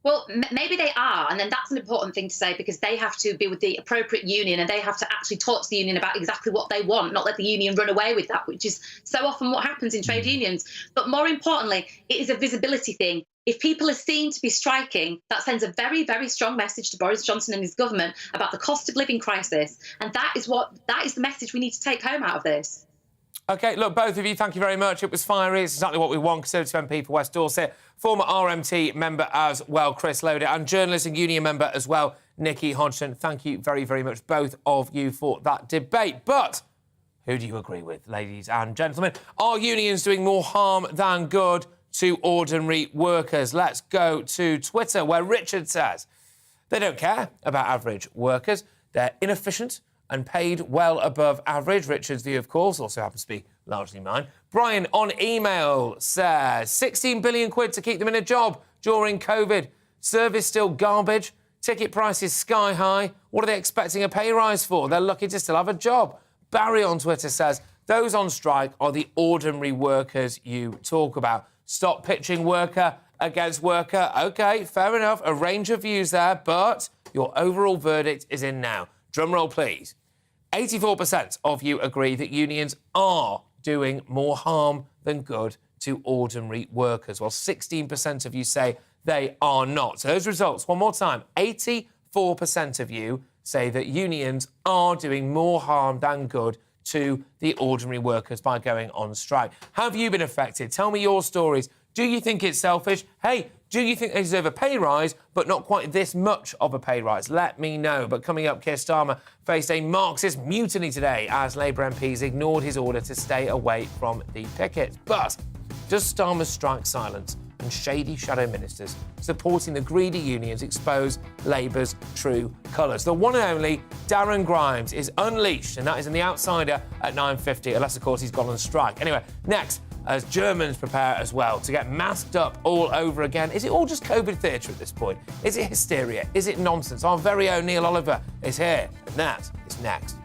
Well, maybe they are, and then that's an important thing to say because they have to be with the appropriate union and they have to actually talk to the union about exactly what they want, not let the union run away with that, which is so often what happens in trade unions. But more importantly, it is a visibility thing. If people are seen to be striking, that sends a very, very strong message to Boris Johnson and his government about the cost of living crisis. And that is the message we need to take home out of this. OK, look, both of you, thank you very much. It was fiery. It's exactly what we want. Conservative MP for West Dorset, former RMT member as well, Chris Loder, and journalist and union member as well, Nikki Hodgson. Thank you very, very much, both of you, for that debate. But who do you agree with, ladies and gentlemen? Are unions doing more harm than good to ordinary workers? Let's go to Twitter, where Richard says they don't care about average workers. They're inefficient and paid well above average. Richard's view, of course, also happens to be largely mine. Brian on email says 16 billion quid to keep them in a job during COVID. Service still garbage. Ticket prices sky high. What are they expecting a pay rise for? They're lucky to still have a job. Barry on Twitter says those on strike are the ordinary workers you talk about. Stop pitching worker against worker. OK, fair enough, a range of views there, but your overall verdict is in now. Drum roll, please. 84% of you agree that unions are doing more harm than good to ordinary workers, while 16% of you say they are not. So those results, one more time, 84% of you say that unions are doing more harm than good to the ordinary workers by going on strike. Have you been affected? Tell me your stories. Do you think it's selfish? Hey, do you think they deserve a pay rise, but not quite this much of a pay rise? Let me know. But coming up, Keir Starmer faced a Marxist mutiny today as Labour MPs ignored his order to stay away from the picket. But does Starmer's strike silence and shady shadow ministers supporting the greedy unions expose Labour's true colours? The one and only Darren Grimes is unleashed, and that is in The Outsider at 9:50, unless, of course, he's gone on strike. Anyway, next, as Germans prepare as well to get masked up all over again. Is it all just COVID theatre at this point? Is it hysteria? Is it nonsense? Our very own Neil Oliver is here, and that is next.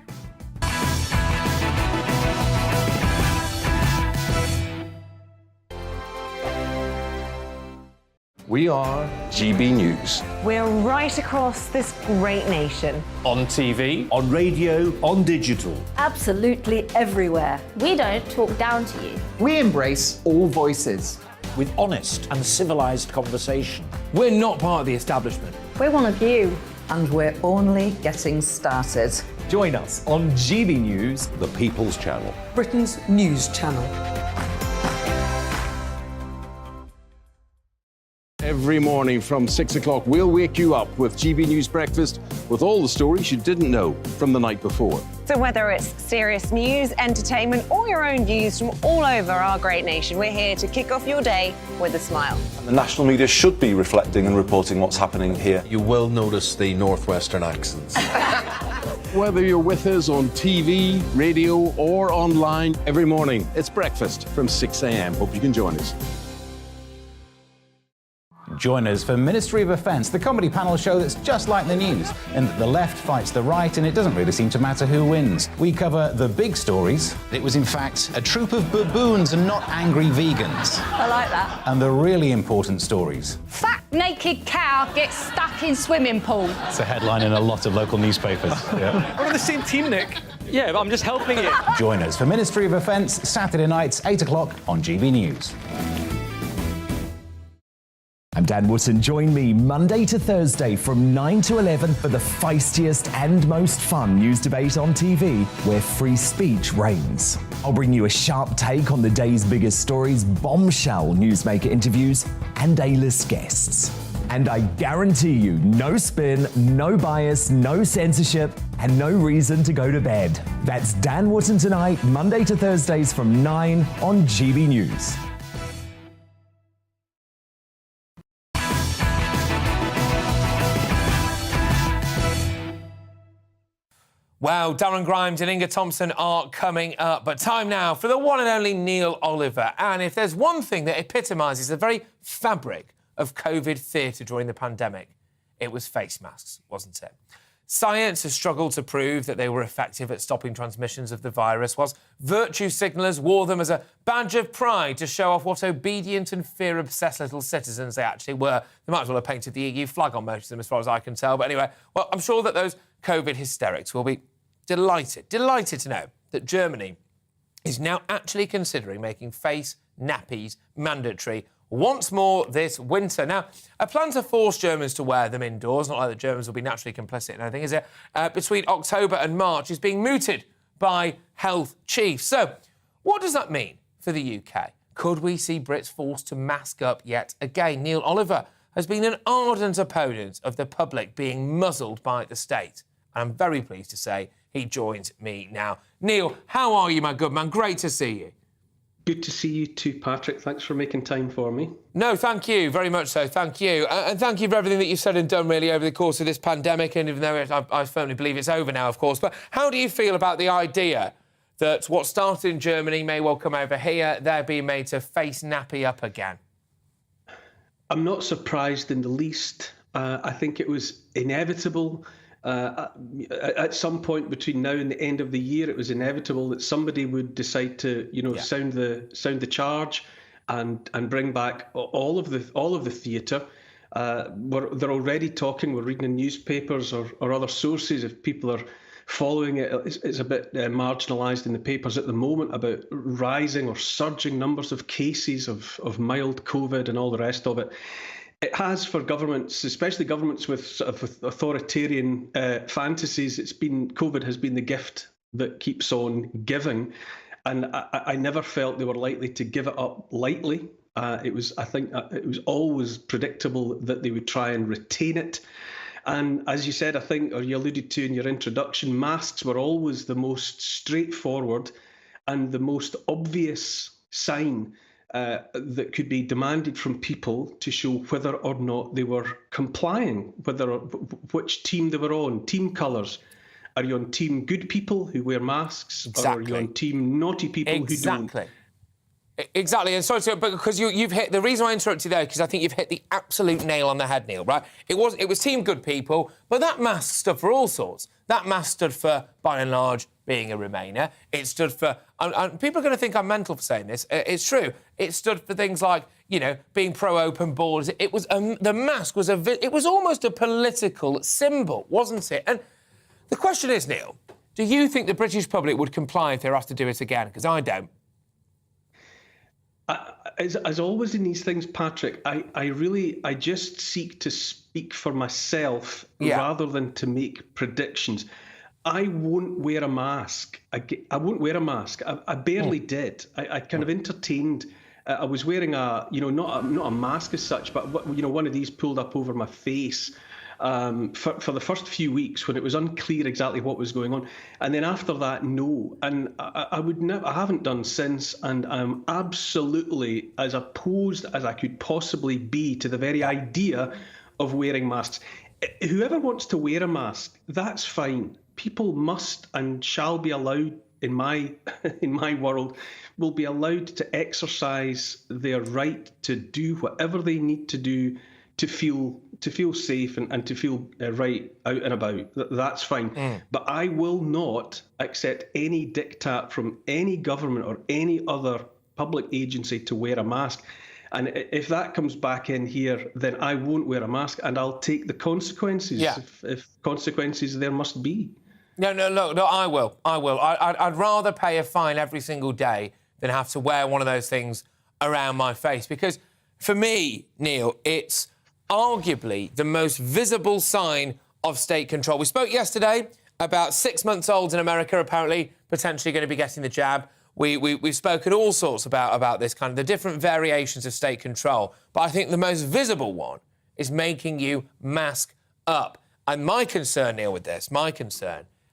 We are GB News. We're right across this great nation. On TV, on radio, on digital. Absolutely everywhere. We don't talk down to you. We embrace all voices. With honest and civilised conversation. We're not part of the establishment. We're one of you. And we're only getting started. Join us on GB News, the People's Channel. Britain's news channel. Every morning from 6 o'clock, we'll wake you up with GB News Breakfast with all the stories you didn't know from the night before. So whether it's serious news, entertainment, or your own views from all over our great nation, we're here to kick off your day with a smile. The national media should be reflecting and reporting what's happening here. You will notice the northwestern accents. Whether you're with us on TV, radio, or online, every morning, it's breakfast from 6 a.m. Hope you can join us. Join us for Ministry of Offence, the comedy panel show that's just like the news, in that the left fights the right and it doesn't really seem to matter who wins. We cover the big stories. It was in fact a troop of baboons and not angry vegans. I like that. And the really important stories. Fat naked cow gets stuck in swimming pool. It's a headline in a lot of local newspapers. Yeah. We're on the same team, Nick. Yeah, but I'm just helping you. Join us for Ministry of Offence, Saturday nights, 8 o'clock on GB News. I'm Dan Wootton. Join me Monday to Thursday from 9 to 11 for the feistiest and most fun news debate on TV, where free speech reigns. I'll bring you a sharp take on the day's biggest stories, bombshell newsmaker interviews, and A-list guests. And I guarantee you, no spin, no bias, no censorship, and no reason to go to bed. That's Dan Wootton tonight, Monday to Thursdays from 9 on GB News. Wow, Darren Grimes and Inga Thompson are coming up. But time now for the one and only Neil Oliver. And if there's one thing that epitomises the very fabric of COVID theatre during the pandemic, it was face masks, wasn't it? Science has struggled to prove that they were effective at stopping transmissions of the virus, whilst virtue signallers wore them as a badge of pride to show off what obedient and fear-obsessed little citizens they actually were. They might as well have painted the EU flag on most of them, as far as I can tell. But anyway, well, I'm sure that those COVID hysterics will be delighted to know that Germany is now actually considering making face nappies mandatory once more this winter. Now, a plan to force Germans to wear them indoors, not like the Germans will be naturally complicit in anything, is it? Between October and March is being mooted by health chiefs. So, what does that mean for the UK? Could we see Brits forced to mask up yet again? Neil Oliver has been an ardent opponent of the public being muzzled by the state. And I'm very pleased to say he joins me now. Neil, how are you, my good man? Great to see you. Good to see you too, Patrick. Thanks for making time for me. No, thank you, very much so, thank you. And thank you for everything that you've said and done, really, over the course of this pandemic, and even though I firmly believe it's over now, of course. But how do you feel about the idea that what started in Germany may well come over here, they're being made to face nappy up again? I'm not surprised in the least. I think it was inevitable. At some point between now and the end of the year, it was inevitable that somebody would decide to, sound the charge and bring back all of the theatre. They're already talking. We're reading in newspapers or other sources. If people are following it, it's a bit marginalised in the papers at the moment about rising or surging numbers of cases of mild COVID and all the rest of it. It has for governments, especially governments with sort of authoritarian fantasies. COVID has been the gift that keeps on giving, and I never felt they were likely to give it up lightly. It was always predictable that they would try and retain it. And as you said, I think, or you alluded to in your introduction, masks were always the most straightforward and the most obvious sign that could be demanded from people to show whether or not they were complying, which team they were on, team colours. Are you on team good people who wear masks, or are you on team naughty people who don't? Exactly, and sorry, but because you've hit the reason I interrupted you there, because I think you've hit the absolute nail on the head, Neil. Right? It was team good people, but that mask stood for all sorts. That mask stood for, by and large, being a Remainer. It stood for, and people are going to think I'm mental for saying this. It's true. It stood for things like, being pro-open borders. It was the mask was it was almost a political symbol, wasn't it? And the question is, Neil, do you think the British public would comply if they were asked to do it again? Because I don't. As always in these things, Patrick, I just seek to speak for myself rather than to make predictions. I won't wear a mask. I won't wear a mask. I barely did. I kind of entertained. I was wearing not a mask as such, but one of these pulled up over my face. For the first few weeks when it was unclear exactly what was going on, and then after that, no. And I haven't done since, and I'm absolutely as opposed as I could possibly be to the very idea of wearing masks. Whoever wants to wear a mask, that's fine. People must and shall be allowed in my world, will be allowed to exercise their right to do whatever they need to do to feel safe and to feel right out and about. That's fine. But I will not accept any diktat from any government or any other public agency to wear a mask. And if that comes back in here, then I won't wear a mask, and I'll take the consequences if consequences there must be. No, I will. I'd rather pay a fine every single day than have to wear one of those things around my face. Because for me, Neil, it's arguably the most visible sign of state control. We spoke yesterday about 6-month-olds in America apparently potentially going to be getting the jab. We've spoken all sorts about this kind of the different variations of state control. But I think the most visible one is making you mask up. And my concern, Neil, with this,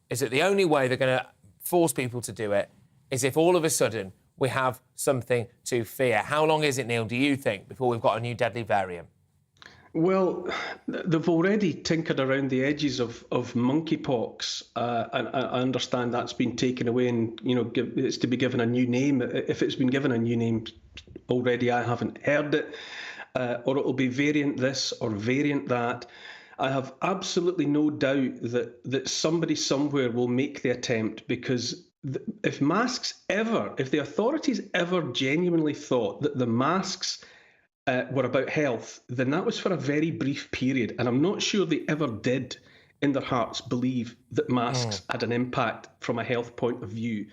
is that the only way they're going to force people to do it is if all of a sudden we have something to fear. How long is it, Neil, do you think, before we've got a new deadly variant? Well, they've already tinkered around the edges of monkeypox, and I understand that's been taken away and, it's to be given a new name. If it's been given a new name already, I haven't heard it, or it'll be variant this or variant that. I have absolutely no doubt that somebody somewhere will make the attempt, because if the authorities ever genuinely thought that the masks were about health, then that was for a very brief period. And I'm not sure they ever did, in their hearts, believe that masks had an impact from a health point of view.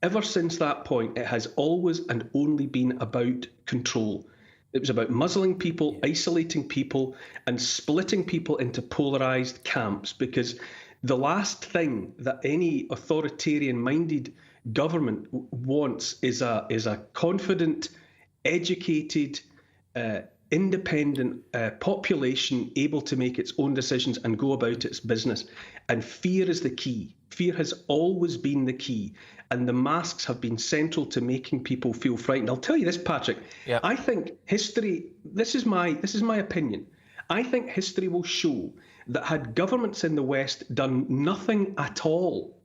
Ever since that point, it has always and only been about control. It was about muzzling people, isolating people, and splitting people into polarised camps, because the last thing that any authoritarian-minded government wants is a confident, educated, independent population able to make its own decisions and go about its business. And fear is the key. Fear has always been the key. And the masks have been central to making people feel frightened. I'll tell you this, Patrick. Yeah. I think history, this is my opinion. I think history will show that had governments in the West done nothing at all,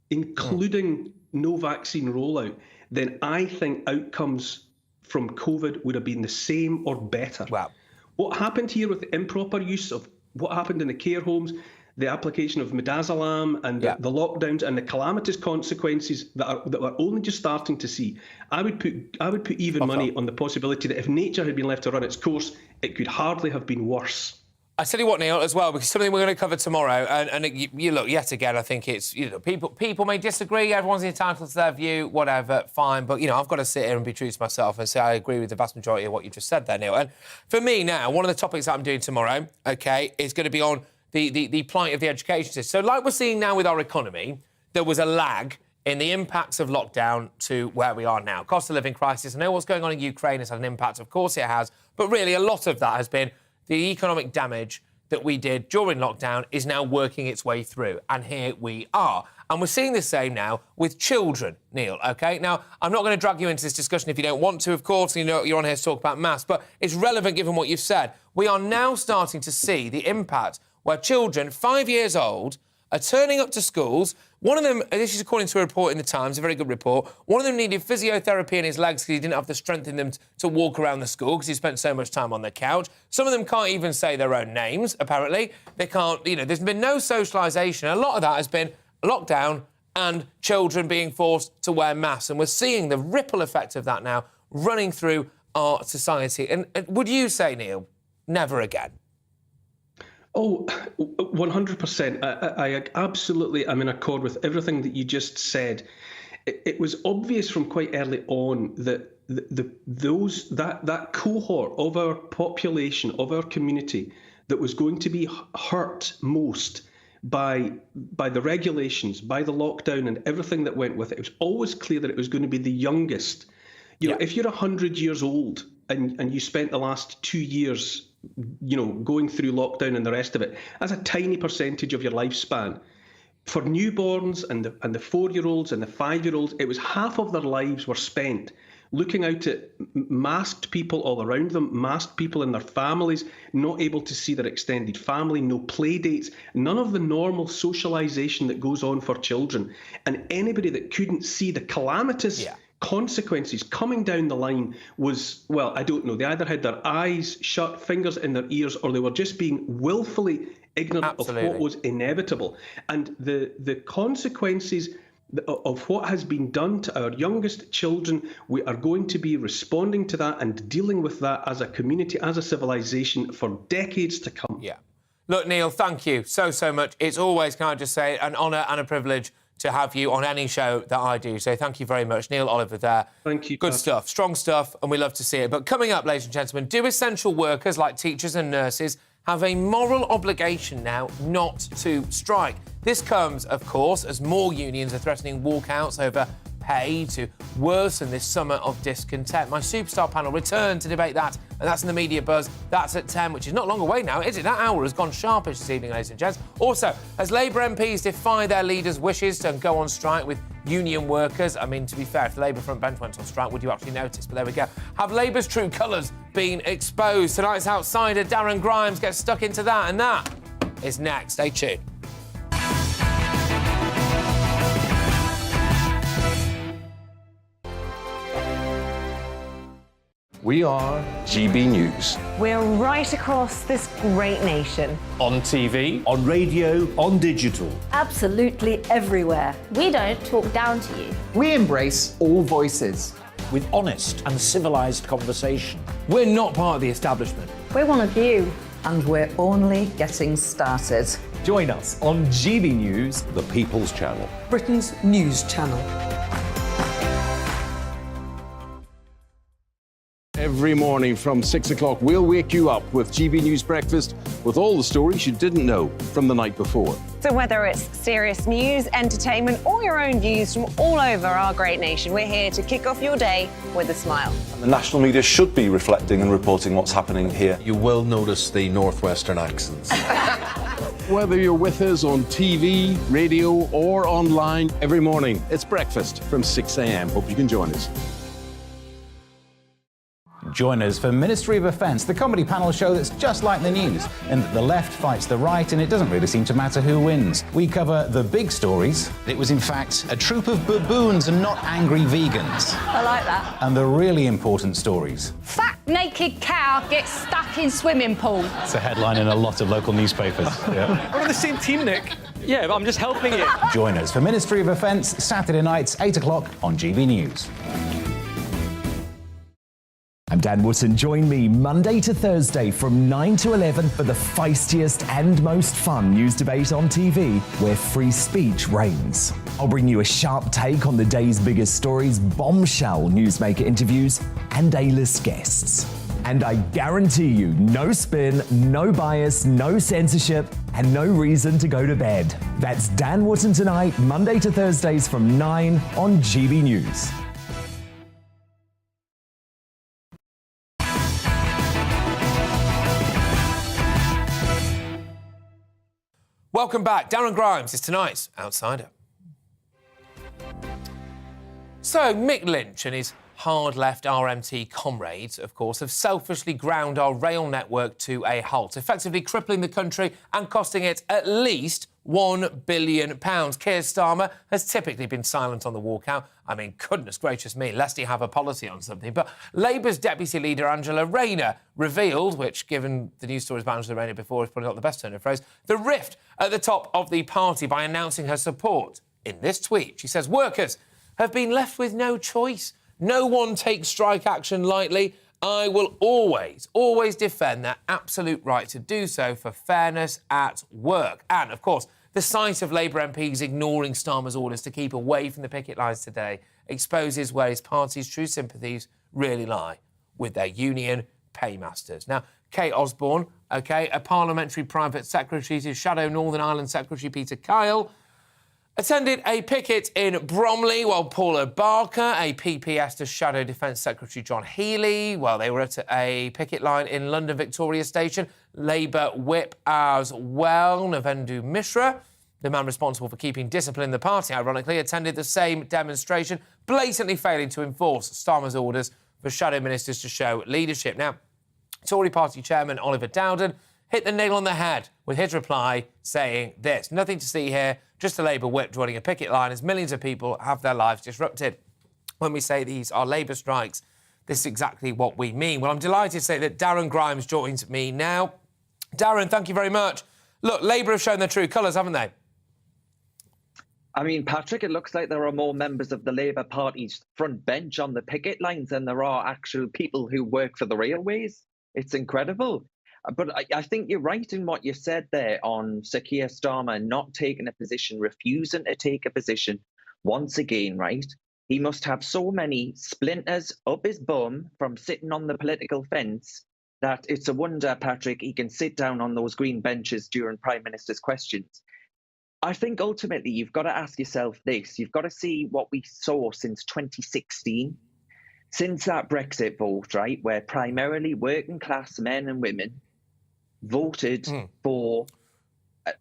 including no vaccine rollout, then I think outcomes from COVID would have been the same or better. Wow. What happened here with the improper use of what happened in the care homes, the application of midazolam and the lockdowns and the calamitous consequences that we're only just starting to see, I would put even money on the possibility that if nature had been left to run its course, it could hardly have been worse. I tell you what, Neil, as well, because something we're going to cover tomorrow, and you look, yet again, I think it's, people may disagree, everyone's entitled to their view, whatever, fine, but, I've got to sit here and be true to myself and say I agree with the vast majority of what you just said there, Neil. And for me now, one of the topics that I'm doing tomorrow, OK, is going to be on the plight of the education system. So like we're seeing now with our economy, there was a lag in the impacts of lockdown to where we are now. Cost of living crisis, I know what's going on in Ukraine has had an impact, of course it has, but really a lot of that has been the economic damage that we did during lockdown is now working its way through. And here we are. And we're seeing the same now with children, Neil, OK? Now, I'm not going to drag you into this discussion if you don't want to, of course. You're on here to talk about maths, but it's relevant given what you've said. We are now starting to see the impact where children 5 years old are turning up to schools. One of them, this is according to a report in The Times, a very good report, one of them needed physiotherapy in his legs because he didn't have the strength in them to walk around the school because he spent so much time on the couch. Some of them can't even say their own names, apparently. They can't, there's been no socialisation. A lot of that has been lockdown and children being forced to wear masks. And we're seeing the ripple effect of that now running through our society. And would you say, Neil, never again? Oh, 100%. I absolutely am in accord with everything that you just said. It was obvious from quite early on that that cohort of our population, of our community, that was going to be hurt most by the regulations, by the lockdown and everything that went with it. It was always clear that it was going to be the youngest. You know, if you're 100 years old and you spent the last 2 years going through lockdown and the rest of it, that's a tiny percentage of your lifespan. For newborns and the 4-year-olds and the 5-year-olds, it was half of their lives were spent looking out at masked people all around them, masked people in their families, not able to see their extended family, no play dates, none of the normal socialisation that goes on for children. And anybody that couldn't see the calamitous consequences coming down the line was, well, I don't know, they either had their eyes shut, fingers in their ears, or they were just being willfully ignorant of what was inevitable. And the consequences of what has been done to our youngest children, we are going to be responding to that and dealing with that as a community, as a civilization for decades to come. Yeah. Look, Neil, thank you so much. It's always, can I just say, an honour and a privilege to have you on any show that I do. So thank you very much. Neil Oliver there. Thank you. Good stuff, strong stuff, and we love to see it. But coming up, ladies and gentlemen, do essential workers like teachers and nurses have a moral obligation now not to strike? This comes, of course, as more unions are threatening walkouts over pay to worsen this summer of discontent. My superstar panel return to debate that, and that's in the Media Buzz. That's at 10, which is not long away now, is it? That hour has gone sharpish this evening, ladies and gents. Also, as Labour MPs defy their leaders' wishes to go on strike with union workers, I mean, to be fair, if the Labour front bench went on strike, would you actually notice? But there we go. Have Labour's true colours been exposed? Tonight's outsider, Darren Grimes, gets stuck into that, and that is next. Stay tuned. We are GB News. We're right across this great nation. On TV, on radio, on digital. Absolutely everywhere. We don't talk down to you. We embrace all voices. With honest and civilised conversation. We're not part of the establishment. We're one of you. And we're only getting started. Join us on GB News, The People's Channel. Britain's news channel. Every morning from 6 o'clock, we'll wake you up with GB News Breakfast with all the stories you didn't know from the night before. So whether it's serious news, entertainment, or your own views from all over our great nation, we're here to kick off your day with a smile. And the national media should be reflecting and reporting what's happening here. You will notice the northwestern accents. Whether you're with us on TV, radio, or online, every morning, it's breakfast from 6 a.m. Hope you can join us. Join us for Ministry of Offence, the comedy panel show that's just like the news, in that the left fights the right and it doesn't really seem to matter who wins. We cover the big stories. It was in fact a troop of baboons and not angry vegans. I like that. And the really important stories. Fact Naked cow gets stuck in swimming pool. It's a headline in a lot of local newspapers. Yeah. We're on the same team, Nick. Yeah, but I'm just helping you. Join us for Ministry of Offence, Saturday nights, 8 o'clock on GB News. I'm Dan Wootton. Join me Monday to Thursday from 9 to 11 for the feistiest and most fun news debate on TV, where free speech reigns. I'll bring you a sharp take on the day's biggest stories, bombshell newsmaker interviews, and A-list guests. And I guarantee you, no spin, no bias, no censorship, and no reason to go to bed. That's Dan Wootton tonight, Monday to Thursdays from 9 on GB News. Welcome back. Darren Grimes is tonight's Outsider. So, Mick Lynch and his hard-left RMT comrades, of course, have selfishly ground our rail network to a halt, effectively crippling the country and costing it at least £1 billion. Keir Starmer has typically been silent on the walkout. I mean, goodness gracious me, lest he have a policy on something. But Labour's Deputy Leader Angela Rayner revealed, which, given the news stories about Angela Rayner before, is probably not the best turn of phrase, the rift at the top of the party by announcing her support. In this tweet, she says, workers have been left with no choice. No one takes strike action lightly. I will always defend their absolute right to do so for fairness at work. And, of course, the sight of Labour MPs ignoring Starmer's orders to keep away from the picket lines today exposes where his party's true sympathies really lie, with their union paymasters. Now, Kate Osborne, OK, a parliamentary private secretary to shadow Northern Ireland Secretary Peter Kyle, attended a picket in Bromley, while Paula Barker, a PPS to shadow Defence Secretary John Healey, while they were at a picket line in London Victoria Station. Labour whip as well, Navendu Mishra, the man responsible for keeping discipline in the party, ironically, attended the same demonstration, blatantly failing to enforce Starmer's orders for shadow ministers to show leadership. Now, Tory party chairman Oliver Dowden hit the nail on the head with his reply saying this: nothing to see here, just a Labour whip joining a picket line as millions of people have their lives disrupted. When we say these are Labour strikes, this is exactly what we mean. Well, I'm delighted to say that Darren Grimes joins me now. Darren, thank you very much. Look, Labour have shown their true colours, haven't they? I mean, Patrick, it looks like there are more members of the Labour Party's front bench on the picket lines than there are actual people who work for the railways. It's incredible. But I think you're right in what you said there on Sir Keir Starmer not taking a position, refusing to take a position once again, right? He must have so many splinters up his bum from sitting on the political fence that it's a wonder, Patrick, he can sit down on those green benches during Prime Minister's questions. I think ultimately you've got to ask yourself this. You've got to see what we saw since 2016. Since that Brexit vote, right, where primarily working class men and women voted for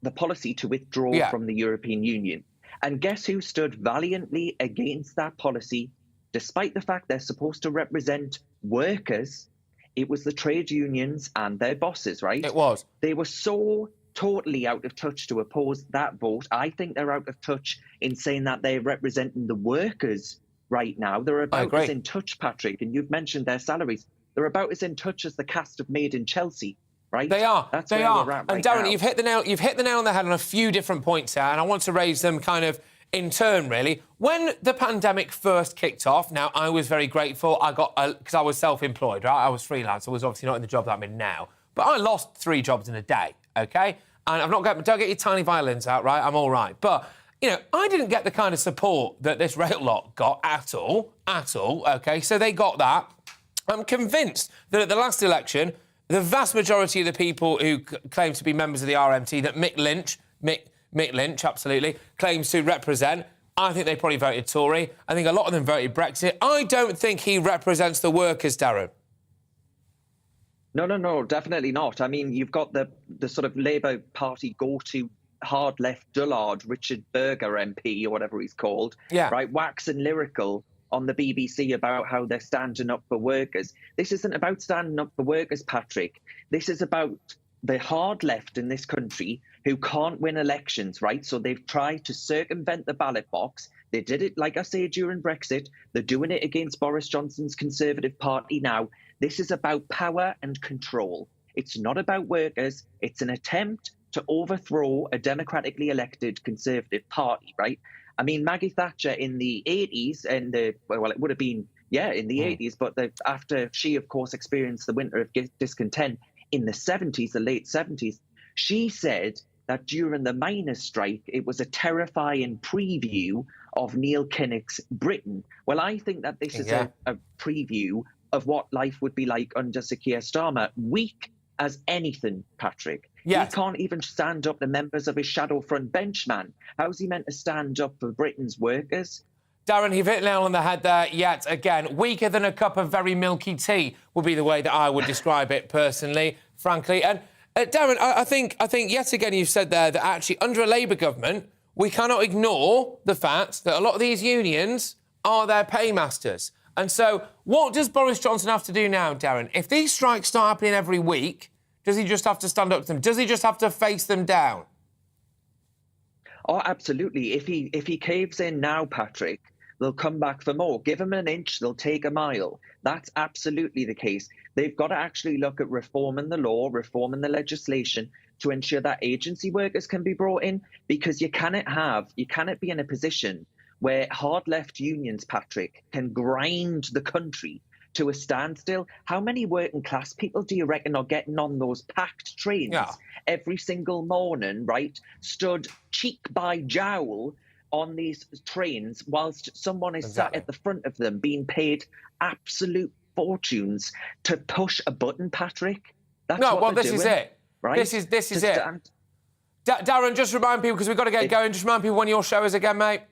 the policy to withdraw from the European Union. And guess who stood valiantly against that policy, despite the fact they're supposed to represent workers? It was the trade unions and their bosses, right? It was. They were so totally out of touch to oppose that vote. I think they're out of touch in saying that they're representing the workers right now. They're about as in touch, Patrick, and you've mentioned their salaries. They're about as in touch as the cast of Made in Chelsea. Right? They are. That's they where are. We're at and right Darren, now. you've hit the nail on the head on a few different points here, and I want to raise them kind of in turn, really. When the pandemic first kicked off, now I was very grateful. I got because I was self-employed, right? I was freelance. I was obviously not in the job that I'm in now, but I lost 3 jobs in a day. Okay, and I've not got. Don't get your tiny violins out, right? I'm all right, but. You know, I didn't get the kind of support that this rail lot got at all, OK? So they got that. I'm convinced that at the last election, the vast majority of the people who claim to be members of the RMT that Mick Lynch, absolutely, claims to represent, I think they probably voted Tory. I think a lot of them voted Brexit. I don't think he represents the workers, Darren. No, definitely not. I mean, you've got the sort of Labour Party go-to hard left dullard, Richard Berger MP or whatever he's called, right, waxing lyrical on the BBC about how they're standing up for workers. This isn't about standing up for workers, Patrick. This is about the hard left in this country who can't win elections, right? So they've tried to circumvent the ballot box. They did it, like I say, during Brexit. They're doing it against Boris Johnson's Conservative Party now. This is about power and control. It's not about workers. It's an attempt to overthrow a democratically elected Conservative Party, right? I mean, Maggie Thatcher in the 80s, and well, it would have been, in the 80s, but after she, of course, experienced the winter of discontent in the 70s, the late 70s, she said that during the miners' strike, it was a terrifying preview of Neil Kinnock's Britain. Well, I think that this is a preview of what life would be like under Sir Keir Starmer. Weak as anything, Patrick. He can't even stand up to members of his shadow front bench, man. How's he meant to stand up for Britain's workers? Darren, you've hit the nail on the head there yet again. Weaker than a cup of very milky tea would be the way that I would describe it personally, frankly. And Darren, I think yet again you've said there that actually under a Labour government, we cannot ignore the fact that a lot of these unions are their paymasters. And so what does Boris Johnson have to do now, Darren? If these strikes start happening every week, does he just have to stand up to them? Does he just have to face them down? Oh, absolutely. If he caves in now, Patrick, they'll come back for more. Give them an inch, they'll take a mile. That's absolutely the case. They've got to actually look at reforming the law, reforming the legislation to ensure that agency workers can be brought in, because you cannot be in a position where hard left unions, Patrick, can grind the country to a standstill. How many working class people do you reckon are getting on those packed trains every single morning, right? Stood cheek by jowl on these trains whilst someone is sat at the front of them being paid absolute fortunes to push a button, Patrick? That's this is it. Right? This is it. Darren, just remind people, because we've got to get going, just remind people when your show is again, mate.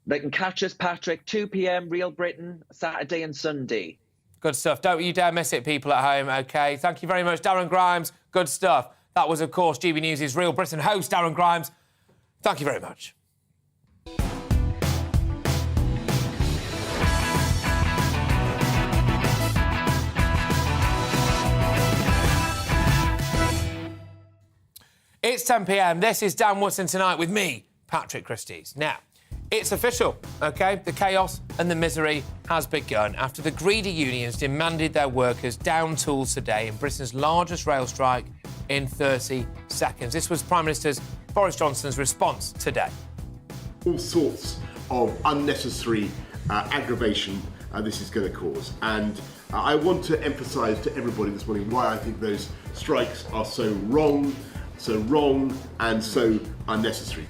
They can catch us, Patrick, 2 p.m, Real Britain, Saturday and Sunday. Good stuff. Don't you dare miss it, people at home, OK? Thank you very much, Darren Grimes. Good stuff. That was, of course, GBNews' Real Britain host, Darren Grimes. Thank you very much. It's 10 p.m. This is Dan Wootton Tonight with me, Patrick Christys. Now, it's official, OK? The chaos and the misery has begun after the greedy unions demanded their workers down tools today in Britain's largest rail strike in 30 seconds. This was Prime Minister Boris Johnson's response today. All sorts of unnecessary aggravation this is going to cause. And I want to emphasise to everybody this morning why I think those strikes are so wrong and so unnecessary.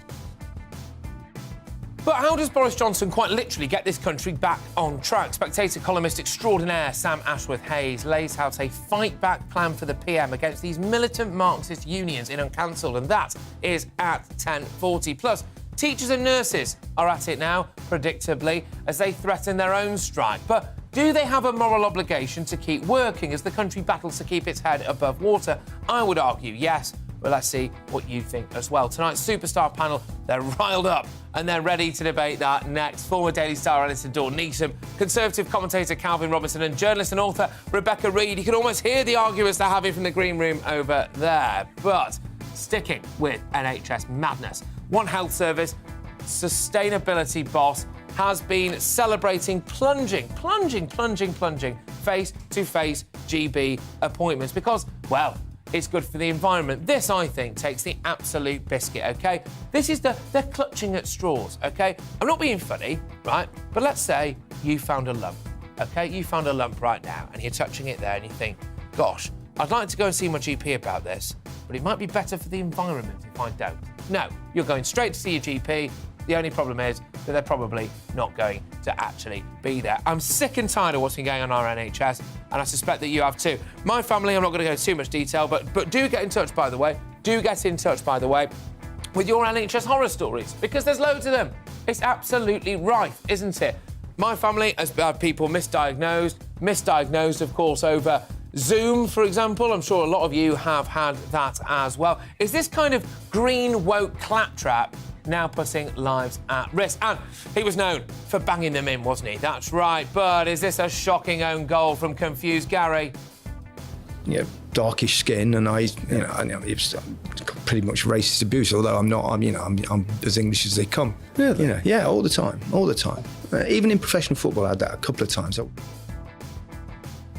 But how does Boris Johnson quite literally get this country back on track? Spectator columnist extraordinaire Sam Ashworth-Hayes lays out a fight-back plan for the PM against these militant Marxist unions in Uncancelled, and that is at 10:40. Plus, teachers and nurses are at it now, predictably, as they threaten their own strike. But do they have a moral obligation to keep working as the country battles to keep its head above water? I would argue yes. But let's see what you think as well. Tonight's superstar panel, they're riled up and they're ready to debate that next. Former Daily Star editor Dawn Neeson, Conservative commentator Calvin Robinson and journalist and author Rebecca Reid. You can almost hear the arguments they're having from the green room over there. But sticking with NHS madness, One Health Service sustainability boss has been celebrating plunging face-to-face GB appointments because, well, it's good for the environment. This, I think, takes the absolute biscuit, OK? This is they're clutching at straws, OK? I'm not being funny, right? But let's say you found a lump, OK? You found a lump right now and you're touching it there and you think, gosh, I'd like to go and see my GP about this, but it might be better for the environment if I don't. No, you're going straight to see your GP. The only problem is that they're probably not going to actually be there. I'm sick and tired of what's been going on in our NHS, and I suspect that you have too. My family, I'm not going to go into too much detail, but do get in touch, by the way. Do get in touch, by the way, with your NHS horror stories, because there's loads of them. It's absolutely rife, isn't it? My family has had people misdiagnosed, of course, over Zoom, for example. I'm sure a lot of you have had that as well. Is this kind of green woke claptrap now putting lives at risk? And he was known for banging them in, wasn't he? That's right. But is this a shocking own goal from confused Gary? Darkish skin and eyes, it was pretty much racist abuse. Although I'm not, I'm as English as they come. Really? You know, yeah, all the time. Even in professional football, I had that a couple of times.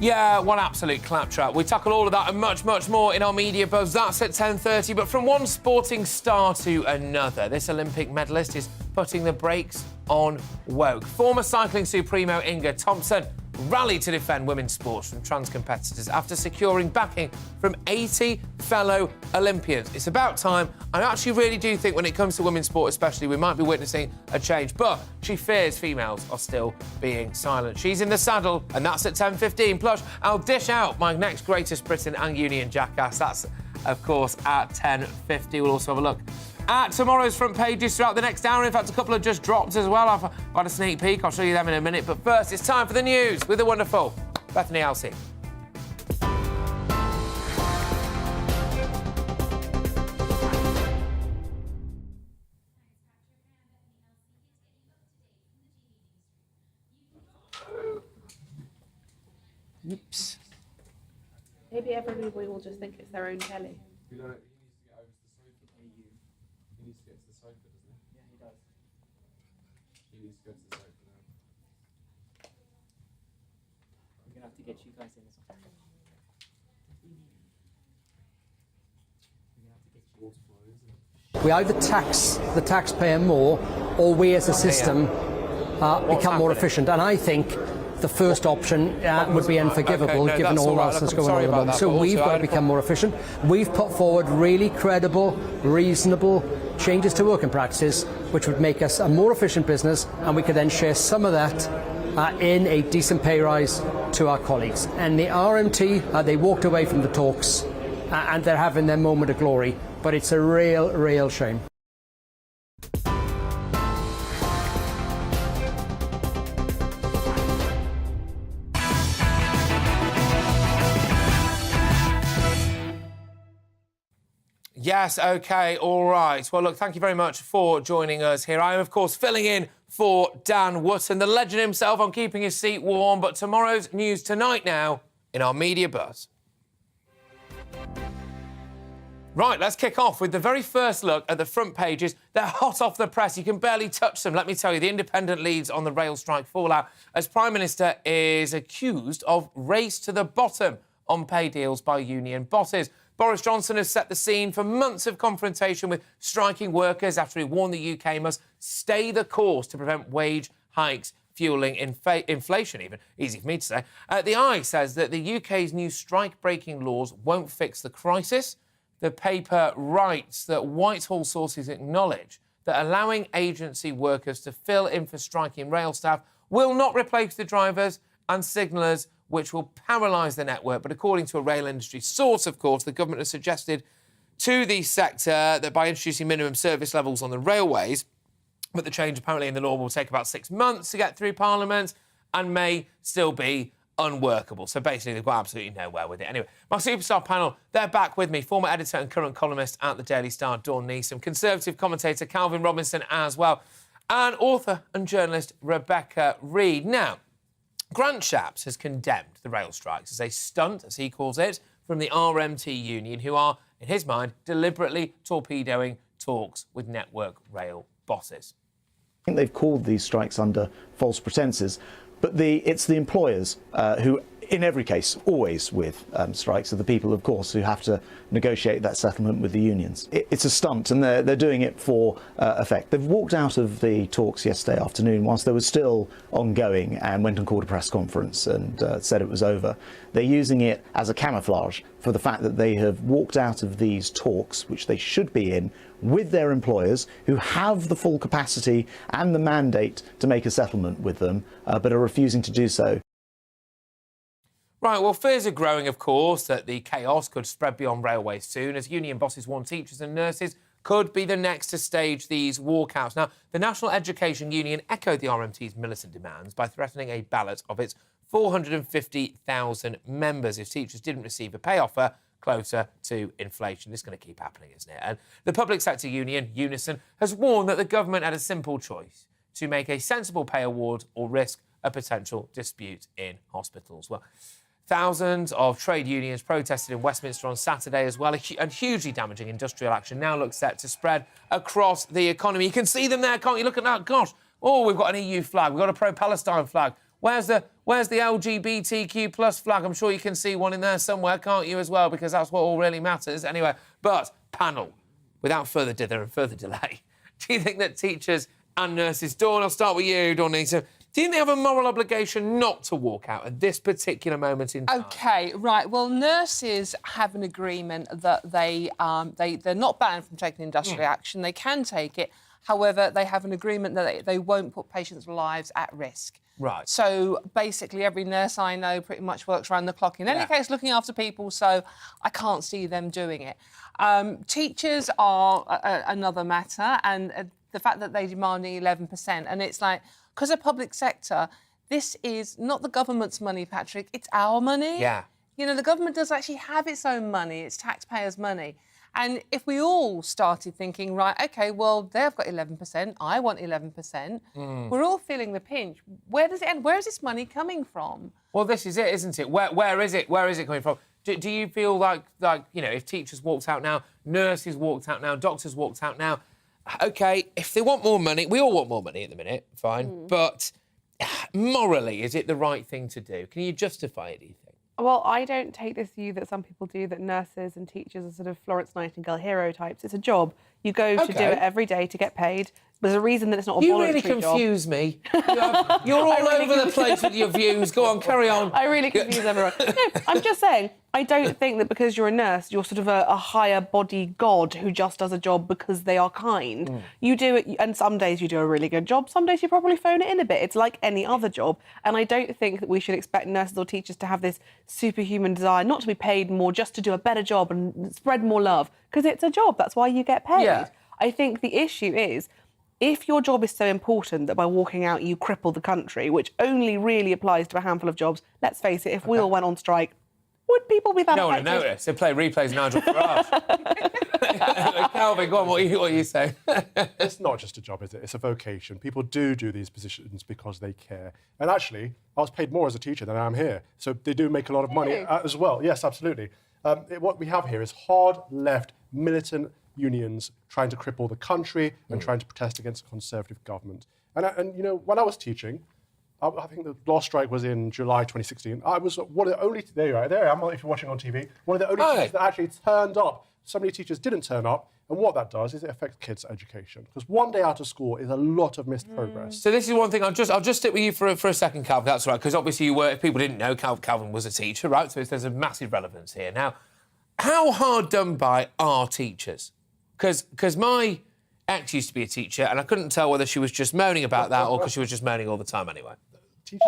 Yeah, one absolute claptrap. We tackle all of that and much, much more in our media buzz. That's at 10:30. But from one sporting star to another, this Olympic medalist is putting the brakes on woke. Former cycling supremo Inga Thompson rallied to defend women's sports from trans competitors after securing backing from 80 fellow Olympians. It's about time. I actually really do think when it comes to women's sport especially, we might be witnessing a change, but she fears females are still being silent. She's in the saddle, and that's at 10:15. Plus, I'll dish out my next greatest Briton and Union Jackass. That's, of course, at 10:50. We'll also have a look at tomorrow's front pages throughout the next hour. In fact, a couple have just dropped as well. I've got a sneak peek. I'll show you them in a minute. But first, it's time for the news with the wonderful Bethany Alsey. Oops. Maybe everybody will just think it's their own telly. To get you guys in as well. We either tax the taxpayer more, or we as a system become more efficient. And I think the first option would be unforgivable, given all else that's going on at the moment. So we've got to become more efficient. We've put forward really credible, reasonable changes to working practices, which would make us a more efficient business, and we could then share some of that in a decent pay rise to our colleagues. And the RMT, they walked away from the talks and they're having their moment of glory, but it's a real shame. Yes, OK, all right. Well, look, thank you very much for joining us here. I am, of course, filling in for Dan Wootton, the legend himself, on keeping his seat warm. But tomorrow's news tonight now in our media buzz. Right, let's kick off with the very first look at the front pages. They're hot off the press. You can barely touch them. Let me tell you, the Independent leads on the rail strike fallout as Prime Minister is accused of race to the bottom on pay deals by union bosses. Boris Johnson has set the scene for months of confrontation with striking workers after he warned the UK must stay the course to prevent wage hikes fuelling inflation, even. Easy for me to say. The Eye says that the UK's new strike-breaking laws won't fix the crisis. The paper writes that Whitehall sources acknowledge that allowing agency workers to fill in for striking rail staff will not replace the drivers and signallers, which will paralyse the network. But according to a rail industry source, of course, the government has suggested to the sector that by introducing minimum service levels on the railways, but the change apparently in the law will take about 6 months to get through Parliament and may still be unworkable. So basically, they've got absolutely nowhere with it. Anyway, my superstar panel, they're back with me. Former editor and current columnist at the Daily Star, Dawn Neeson, Conservative commentator Calvin Robinson as well, and author and journalist Rebecca Reid. Now, Grant Shapps has condemned the rail strikes as a stunt, as he calls it, from the RMT union, who are, in his mind, deliberately torpedoing talks with Network Rail bosses. I think they've called these strikes under false pretences, but it's the employers who, in every case, always with strikes, are the people, of course, who have to negotiate that settlement with the unions. It's a stunt, and they're doing it for effect. They've walked out of the talks yesterday afternoon whilst they were still ongoing and went and called a press conference and said it was over. They're using it as a camouflage for the fact that they have walked out of these talks, which they should be in, with their employers who have the full capacity and the mandate to make a settlement with them, but are refusing to do so. Right, well, fears are growing, of course, that the chaos could spread beyond railways soon, as union bosses warn teachers and nurses could be the next to stage these walkouts. Now, the National Education Union echoed the RMT's militant demands by threatening a ballot of its 450,000 members if teachers didn't receive a pay offer closer to inflation. This is going to keep happening, isn't it? And the public sector union, Unison, has warned that the government had a simple choice: to make a sensible pay award or risk a potential dispute in hospitals. Well, Thousands of trade unions protested in Westminster on Saturday as well, and hugely damaging industrial action now looks set to spread across the economy. You can see them there, can't you? Look at that. Gosh. Oh, we've got an EU flag. We've got a pro-Palestine flag. Where's the LGBTQ plus flag? I'm sure you can see one in there somewhere, can't you, as well? Because that's what all really matters. Anyway, but, panel, without further dither and further delay, do you think that teachers and nurses... Dawn, I'll start with you, Dawn. So, do you think they have a moral obligation not to walk out at this particular moment in time? OK, right. Well, nurses have an agreement that they're not banned from taking industrial action. They can take it. However, they have an agreement that they won't put patients' lives at risk. Right. So, basically, every nurse I know pretty much works around the clock in any case looking after people, so I can't see them doing it. Teachers are another matter, and the fact that they demand 11%, and it's like, because of public sector, this is not the government's money, Patrick, it's our money. Yeah. You know, the government does actually have its own money, it's taxpayers' money. And if we all started thinking, right, OK, well, they've got 11%, I want 11%, we're all feeling the pinch. Where does it end? Where is this money coming from? Well, this is it, isn't it? Where is it? Where is it coming from? Do you feel like, you know, if teachers walked out now, nurses walked out now, doctors walked out now, OK, if they want more money, we all want more money at the minute, fine, but morally, is it the right thing to do? Can you justify it, do you think? Well, I don't take this view that some people do, that nurses and teachers are sort of Florence Nightingale hero types. It's a job. You go to do it every day to get paid. There's a reason that it's not a voluntary job. You really confuse me. You're all over the place with your views. Go on, carry on. I really confuse everyone. No, I'm just saying, I don't think that because you're a nurse, you're sort of a higher body god who just does a job because they are kind. You do it, and some days you do a really good job, some days you probably phone it in a bit. It's like any other job. And I don't think that we should expect nurses or teachers to have this superhuman desire not to be paid more, just to do a better job and spread more love, because it's a job. That's why you get paid. Yeah. I think the issue is, if your job is so important that by walking out you cripple the country, which only really applies to a handful of jobs, let's face it, if we all went on strike, would people be that No one affected? would notice. They play replays Nigel Farage. Calvin, go on, what are you saying? It's not just a job, is it? It's a vocation. People do these positions because they care. And actually, I was paid more as a teacher than I am here. So they do make a lot of money as well. Yes, absolutely. What we have here is hard left militant unions trying to cripple the country and trying to protest against a Conservative government. And you know, when I was teaching, I think the last strike was in July 2016. I was one of the only... There you are. There I am, if you're watching on TV. One of the only teachers that actually turned up. So many teachers didn't turn up. And what that does is it affects kids' education. Because one day out of school is a lot of missed progress. So this is one thing, I'll just stick with you for a second, Calvin, that's right, because obviously you were, if people didn't know, Calvin was a teacher, right? So there's a massive relevance here. Now, how hard done by are teachers? Because my ex used to be a teacher, and I couldn't tell whether she was just moaning about that or because she was just moaning all the time anyway. Teachers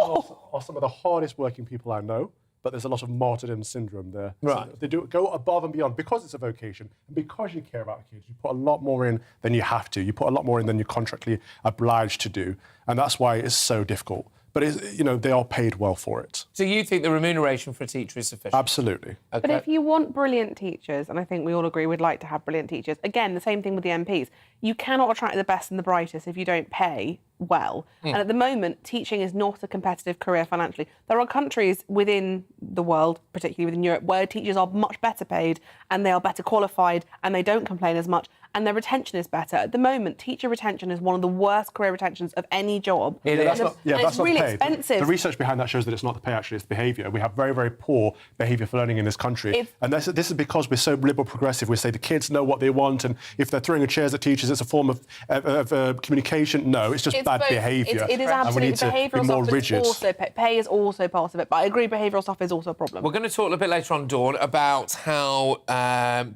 are some of the hardest working people I know, but there's a lot of martyrdom syndrome there. Right. So they do go above and beyond because it's a vocation and because you care about the kids. You put a lot more in than you have to. You put a lot more in than you're contractually obliged to do, and that's why it's so difficult. But you know, they are paid well for it. So you think the remuneration for a teacher is sufficient? Absolutely. Okay. But if you want brilliant teachers, and I think we all agree we'd like to have brilliant teachers, again, the same thing with the MPs, you cannot attract the best and the brightest if you don't pay well. And at the moment, teaching is not a competitive career financially. There are countries within the world, particularly within Europe, where teachers are much better paid and they are better qualified and they don't complain as much and their retention is better. At the moment, teacher retention is one of the worst career retentions of any job. That's it's really expensive. The research behind that shows that it's not the pay, actually, it's the behaviour. We have very, very poor behaviour for learning in this country. And this is because we're so liberal progressive. We say the kids know what they want, and if they're throwing chairs at teachers, it's a form of communication. No, it's just bad behaviour. It is absolutely be behavioural more stuff, rigid. but also pay is also part of it. But I agree, behavioural stuff is also a problem. We're going to talk a little bit later on, Dawn, about how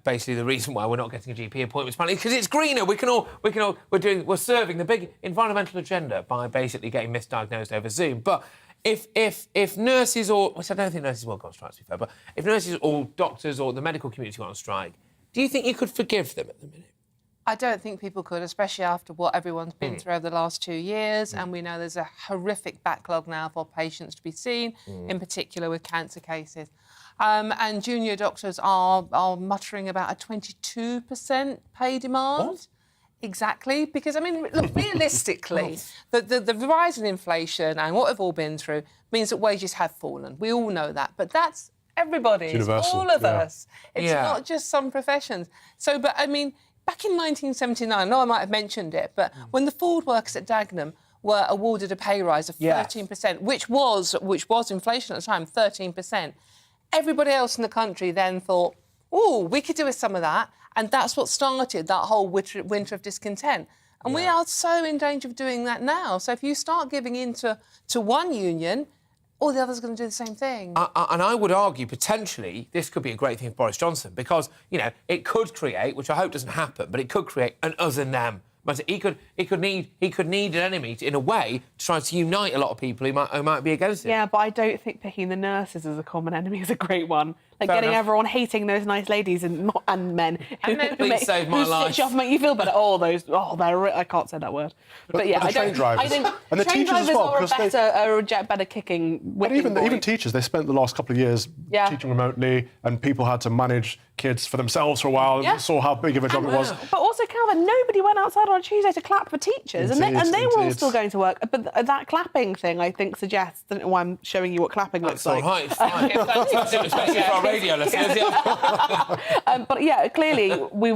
basically the reason why we're not getting a GP appointment is because it's greener. We're serving the big environmental agenda by basically getting misdiagnosed over Zoom. But if nurses or, which I don't think nurses will go on strike, to be fair, but if nurses or doctors or the medical community go on strike, do you think you could forgive them at the minute? I don't think people could, especially after what everyone's been through over the last 2 years. And we know there's a horrific backlog now for patients to be seen, in particular with cancer cases. And junior doctors are muttering about a 22% pay demand. What? Exactly, because, I mean, look, realistically, the rise in inflation and what we've all been through means that wages have fallen. We all know that, but that's everybody. It's all of us. It's not just some professions. So, but, I mean, back in 1979, I know I might have mentioned it, but when the Ford workers at Dagenham were awarded a pay rise of 13%, which was inflation at the time, 13%, everybody else in the country then thought, oh, we could do with some of that. And that's what started that whole winter of discontent. And we are so in danger of doing that now. So if you start giving in to one union, all the others are going to do the same thing. And I would argue, potentially, this could be a great thing for Boris Johnson because, you know, it could create, which I hope doesn't happen, but it could create an us and them. But he could need an enemy in a way to try to unite a lot of people who might be against it. Yeah, but I don't think picking the nurses as a common enemy is a great one. Like Fair getting enough. everyone hating those nice ladies and men Please save my life. Switch off, make you feel better. I can't say that I think and the train teachers drivers as well, are because better kicking. But even teachers, they spent the last couple of years teaching remotely, and people had to manage kids for themselves for a while. And saw how big of a job it was. But also, Calvin, nobody went outside on a Tuesday to clap for teachers, and they were all still going to work. But that clapping thing, I think, suggests. I don't know why I'm showing you what clapping looks like. All right, fine. Especially for our radio listeners. But yeah, clearly,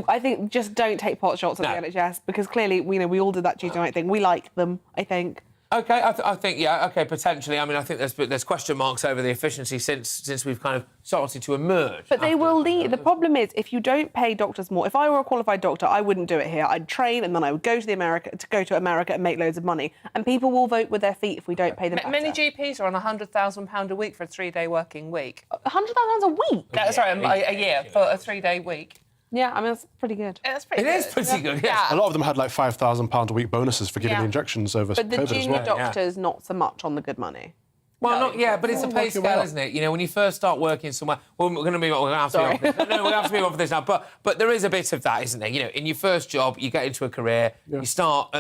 I think just don't take pot shots at the NHS because clearly, we all did that Tuesday night thing. We like them, I think. OK, I think, potentially. I mean, I think there's question marks over the efficiency since we've kind of started to emerge. But they will leave. The problem is, if you don't pay doctors more, if I were a qualified doctor, I wouldn't do it here. I'd train and then I would go to America and make loads of money. And people will vote with their feet if we don't pay them better. Many GPs are on £100,000 a week for a 3-day working week. £100,000 a week? A year for a 3-day week. Yeah, I mean, that's pretty good. That's pretty good. It is pretty good, yes. A lot of them had like £5,000 a week bonuses for giving the injections over COVID as well. But the junior doctors, not so much on the good money. Well, but it's a pay scale, isn't it? You know, when you first start working somewhere, we're going to move on. We're going to have to move on. No, we're going to have to move on for this now. But there is a bit of that, isn't there? You know, in your first job, you get into a career, you start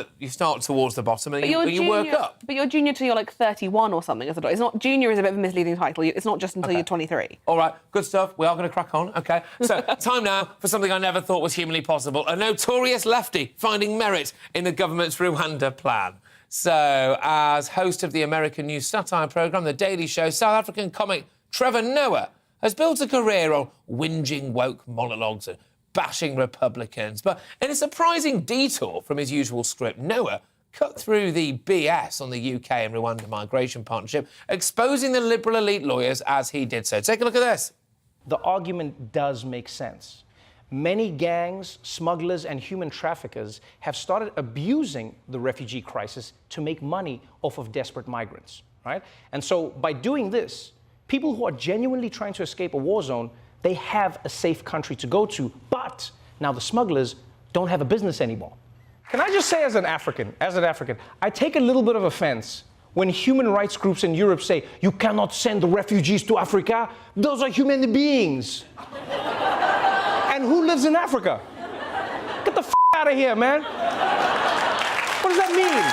towards the bottom, and you work up. But you're junior till you're like 31 or something as a doctor. It's not junior is a bit of a misleading title. It's not just until you're 23. All right, good stuff. We are going to crack on. OK, so time now for something I never thought was humanly possible: a notorious lefty finding merit in the government's Rwanda plan. So, as host of the American news satire programme, The Daily Show, South African comic Trevor Noah has built a career on whinging woke monologues and bashing Republicans. But in a surprising detour from his usual script, Noah cut through the BS on the UK and Rwanda migration partnership, exposing the liberal elite lawyers as he did so. Take a look at this. The argument does make sense. Many gangs, smugglers, and human traffickers have started abusing the refugee crisis to make money off of desperate migrants, right? And so by doing this, people who are genuinely trying to escape a war zone, they have a safe country to go to, but now the smugglers don't have a business anymore. Can I just say as an African, I take a little bit of offense when human rights groups in Europe say, you cannot send the refugees to Africa. Those are human beings. And who lives in Africa? Get the f*** out of here, man. What does that mean?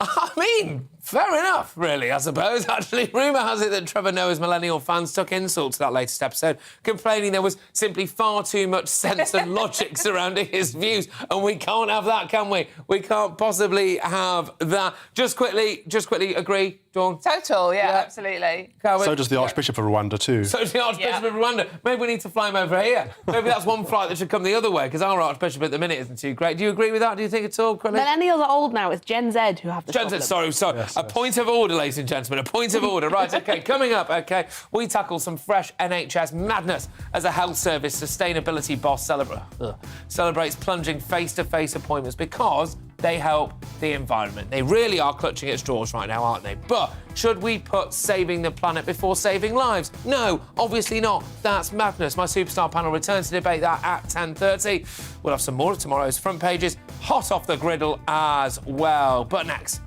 I mean, fair enough, really, I suppose. Actually, rumour has it that Trevor Noah's millennial fans took insult to that latest episode, complaining there was simply far too much sense and logic surrounding his views. And we can't have that, can we? We can't possibly have that. Just quickly agree, Dawn? Total, yeah, absolutely. So does the Archbishop of Rwanda too. So does the Archbishop of Rwanda. Maybe we need to fly him over here. Maybe that's one flight that should come the other way, because our Archbishop at the minute isn't too great. Do you agree with that? Do you think at all, Quilly? Millennials are old now. It's Gen Z who have the problem. Sorry. Yes, a point of order, ladies and gentlemen. A point of order. Right, OK, coming up, OK, we tackle some fresh NHS madness as a health service sustainability boss celebrates plunging face-to-face appointments because they help the environment. They really are clutching at straws right now, aren't they? But should we put saving the planet before saving lives? No, obviously not. That's madness. My superstar panel returns to debate that at 10:30. We'll have some more of tomorrow's front pages, hot off the griddle as well. But next,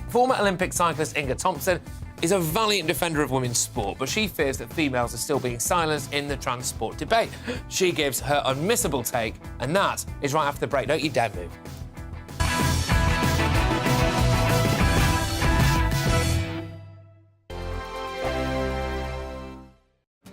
former Olympic cyclist Inga Thompson is a valiant defender of women's sport, but she fears that females are still being silenced in the trans sport debate. She gives her unmissable take, and that is right after the break. Don't you dare move.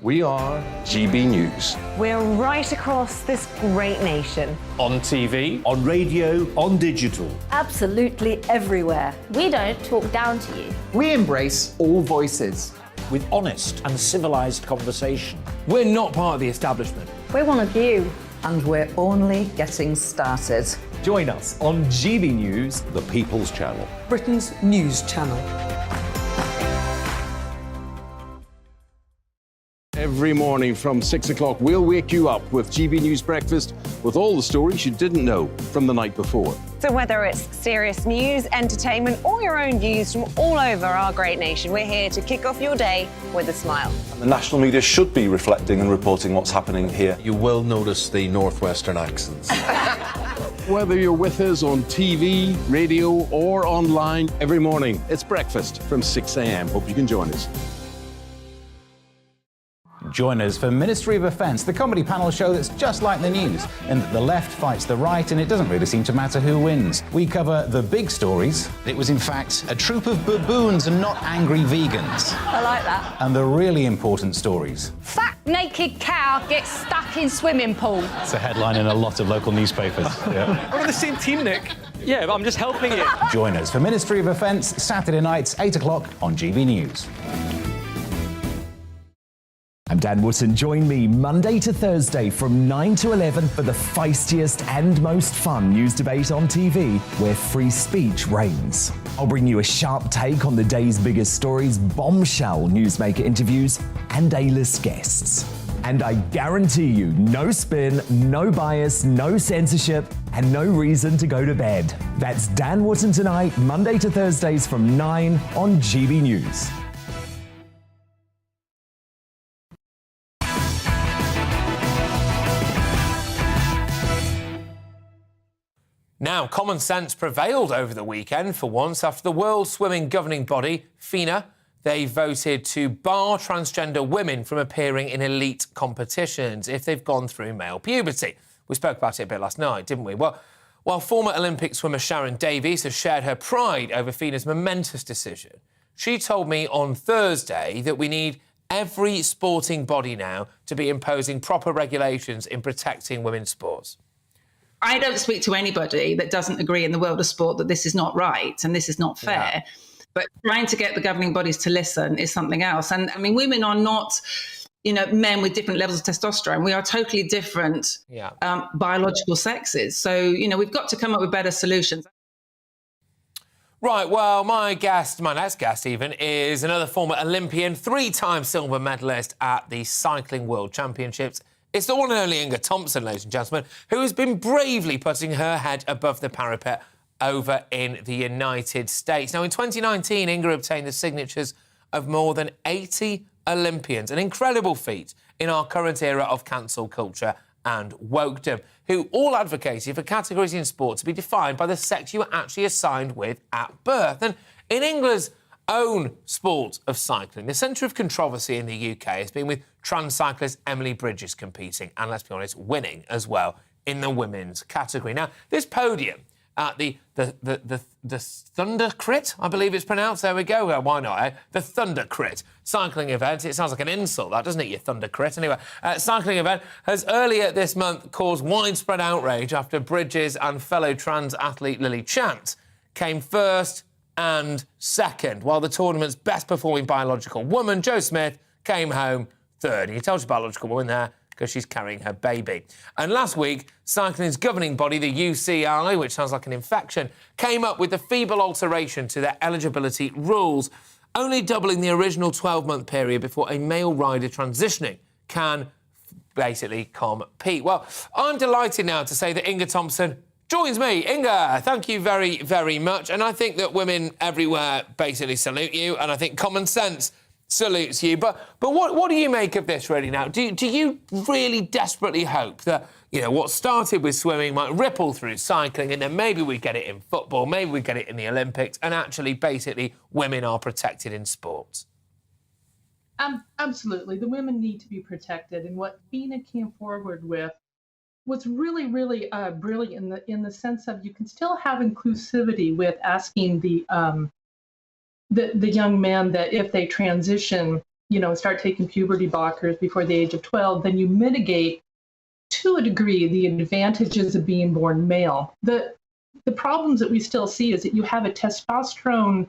We are GB News. We're right across this great nation. On TV, on radio, on digital. Absolutely everywhere. We don't talk down to you. We embrace all voices. With honest and civilised conversation. We're not part of the establishment. We're one of you. And we're only getting started. Join us on GB News, the People's Channel, Britain's news channel. Every morning from 6 o'clock, we'll wake you up with GB News Breakfast with all the stories you didn't know from the night before. So whether it's serious news, entertainment, or your own views from all over our great nation, we're here to kick off your day with a smile. The national media should be reflecting and reporting what's happening here. You will notice the northwestern accents. Whether you're with us on TV, radio, or online, every morning, it's breakfast from 6 a.m. Hope you can join us. Join us for Ministry of Offence, the comedy panel show that's just like the news, in that the left fights the right and it doesn't really seem to matter who wins. We cover the big stories. It was in fact a troop of baboons and not angry vegans. I like that. And the really important stories. Fat naked cow gets stuck in swimming pool. It's a headline in a lot of local newspapers. Yeah. We're on the same team, Nick. Yeah, but I'm just helping you. Join us for Ministry of Offence, Saturday nights, 8 o'clock on GB News. I'm Dan Wootton. Join me Monday to Thursday from 9 to 11 for the feistiest and most fun news debate on TV, where free speech reigns. I'll bring you a sharp take on the day's biggest stories, bombshell newsmaker interviews, and A-list guests. And I guarantee you, no spin, no bias, no censorship, and no reason to go to bed. That's Dan Wootton tonight, Monday to Thursdays from 9 on GB News. Now, common sense prevailed over the weekend for once after the World Swimming Governing Body, FINA, they voted to bar transgender women from appearing in elite competitions if they've gone through male puberty. We spoke about it a bit last night, didn't we? Well, while former Olympic swimmer Sharon Davies has shared her pride over FINA's momentous decision, she told me on Thursday that we need every sporting body now to be imposing proper regulations in protecting women's sports. I don't speak to anybody that doesn't agree in the world of sport that this is not right and this is not fair. Yeah. But trying to get the governing bodies to listen is something else. And I mean, women are not, men with different levels of testosterone. We are totally different biological sexes. So, we've got to come up with better solutions. Right, well, my next guest even, is another former Olympian, 3-time silver medalist at the Cycling World Championships. It's the one and only Inga Thompson, ladies and gentlemen, who has been bravely putting her head above the parapet over in the United States. Now, in 2019, Inga obtained the signatures of more than 80 Olympians, an incredible feat in our current era of cancel culture and wokedom, who all advocated for categories in sport to be defined by the sex you were actually assigned with at birth. And in England's own sport of cycling, the centre of controversy in the UK has been with trans cyclist Emily Bridges competing and, let's be honest, winning as well in the women's category. Now, this podium at the Thunder Crit, I believe it's pronounced. There we go. Well, why not, eh? The Thunder Crit cycling event. It sounds like an insult, that, doesn't it, you Thunder Crit? Anyway, cycling event has earlier this month caused widespread outrage after Bridges and fellow trans athlete Lily Chant came first and second, while the tournament's best-performing biological woman, Jo Smith, came home third. And you told your biological woman there because she's carrying her baby. And last week, cycling's governing body, the UCI, which sounds like an infection, came up with a feeble alteration to their eligibility rules, only doubling the original 12-month period before a male rider transitioning can basically compete. Well, I'm delighted now to say that Inga Thompson joins me. Inga, thank you very, very much. And I think that women everywhere basically salute you, and I think common sense salutes you. But what do you make of this really now? Do you really desperately hope that, what started with swimming might ripple through cycling, and then maybe we get it in football, maybe we get it in the Olympics, and actually basically women are protected in sports? Absolutely. The women need to be protected. And what FINA came forward with was really, really brilliant in the sense of you can still have inclusivity with asking the young men that if they transition, start taking puberty blockers before the age of 12, then you mitigate to a degree the advantages of being born male. The problems that we still see is that you have a testosterone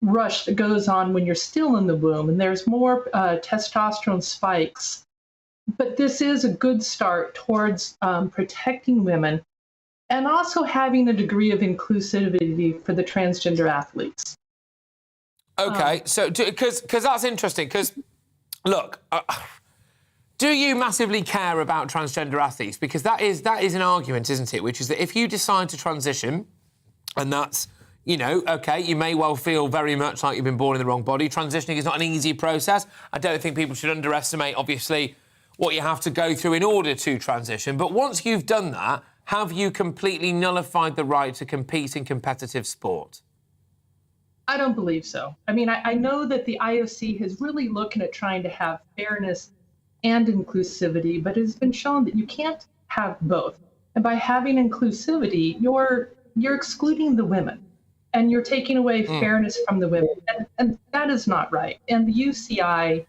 rush that goes on when you're still in the womb, and there's more testosterone spikes. But this is a good start towards protecting women and also having a degree of inclusivity for the transgender athletes. Okay, so because that's interesting. Because look, do you massively care about transgender athletes? Because that is an argument, isn't it? Which is that if you decide to transition, and that's, okay, you may well feel very much like you've been born in the wrong body. Transitioning is not an easy process. I don't think people should underestimate, obviously, what you have to go through in order to transition. But once you've done that, have you completely nullified the right to compete in competitive sport? I don't believe so. I mean, I know that the IOC is really looking at trying to have fairness and inclusivity, but it has been shown that you can't have both. And by having inclusivity, you're excluding the women, and you're taking away fairness from the women, and that is not right. And the UCI,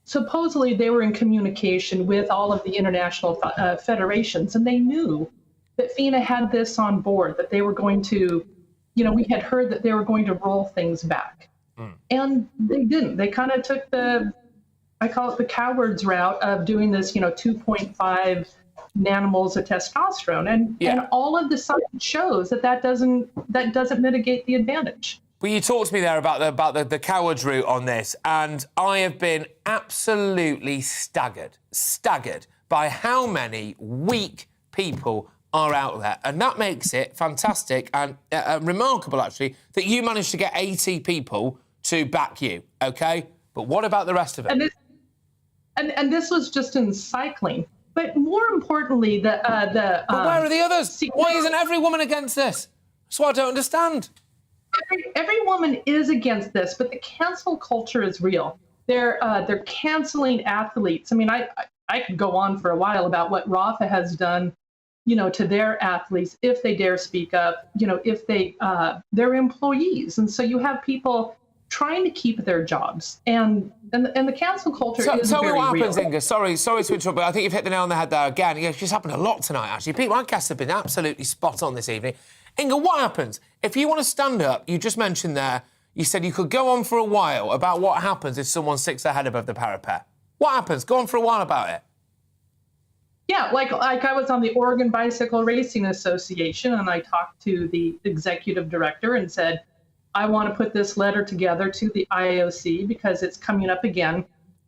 supposedly they were in communication with all of the international federations, and they knew that FINA had this on board, that they were going to, we had heard that they were going to roll things back. And they didn't. They kind of took I call it the coward's route of doing this, 2.5 nanomoles of testosterone. And all of the science shows that doesn't mitigate the advantage. Well, you talked to me there about the coward's route on this, and I have been absolutely staggered by how many weak people are out there. And that makes it fantastic and remarkable, actually, that you managed to get 80 people to back you, OK? But what about the rest of it? And this was just in cycling. But more importantly, but where are the others? Why isn't every woman against this? That's what I don't understand. Every woman is against this, but the cancel culture is real. They're canceling athletes. I mean, I could go on for a while about what Rafa has done, to their athletes if they dare speak up, if they're employees. And so you have people trying to keep their jobs, and the cancel culture is very real. Tell me what happens, Inga. Sorry to interrupt, but I think you've hit the nail on the head there again. Yeah, it's just happened a lot tonight, actually. People, our guests have been absolutely spot on this evening. Inga, what happens if you want to stand up? You just mentioned there, you said you could go on for a while about what happens if someone sticks their head above the parapet. What happens? Go on for a while about it. Yeah, like I was on the Oregon Bicycle Racing Association, and I talked to the executive director and said, I want to put this letter together to the IOC because it's coming up again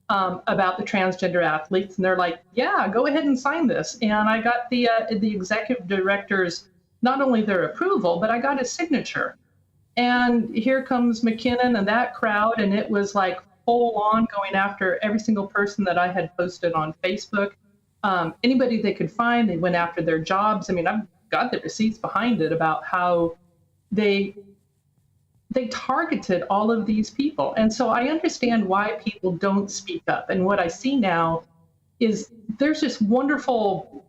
about the transgender athletes. And they're like, yeah, go ahead and sign this. And I got the executive director's, not only their approval, but I got his signature. And here comes McKinnon and that crowd, and it was like full on going after every single person that I had posted on Facebook. Anybody they could find, they went after their jobs. I mean, I've got the receipts behind it about how they targeted all of these people. And so I understand why people don't speak up. And what I see now is there's this domino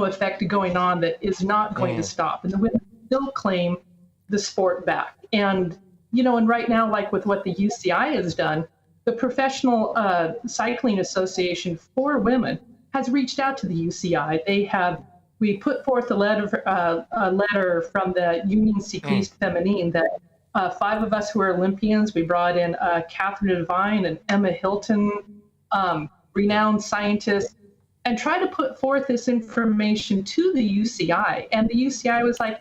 effect going on that is not going to stop. And the women still claim the sport back. And, and right now, like with what the UCI has done, the Professional Cycling Association for Women has reached out to the UCI. We put forth a letter from the Union Cycliste Féminine that 5 of us who are Olympians, we brought in Catherine Devine and Emma Hilton, renowned scientists, and tried to put forth this information to the UCI. And the UCI was like,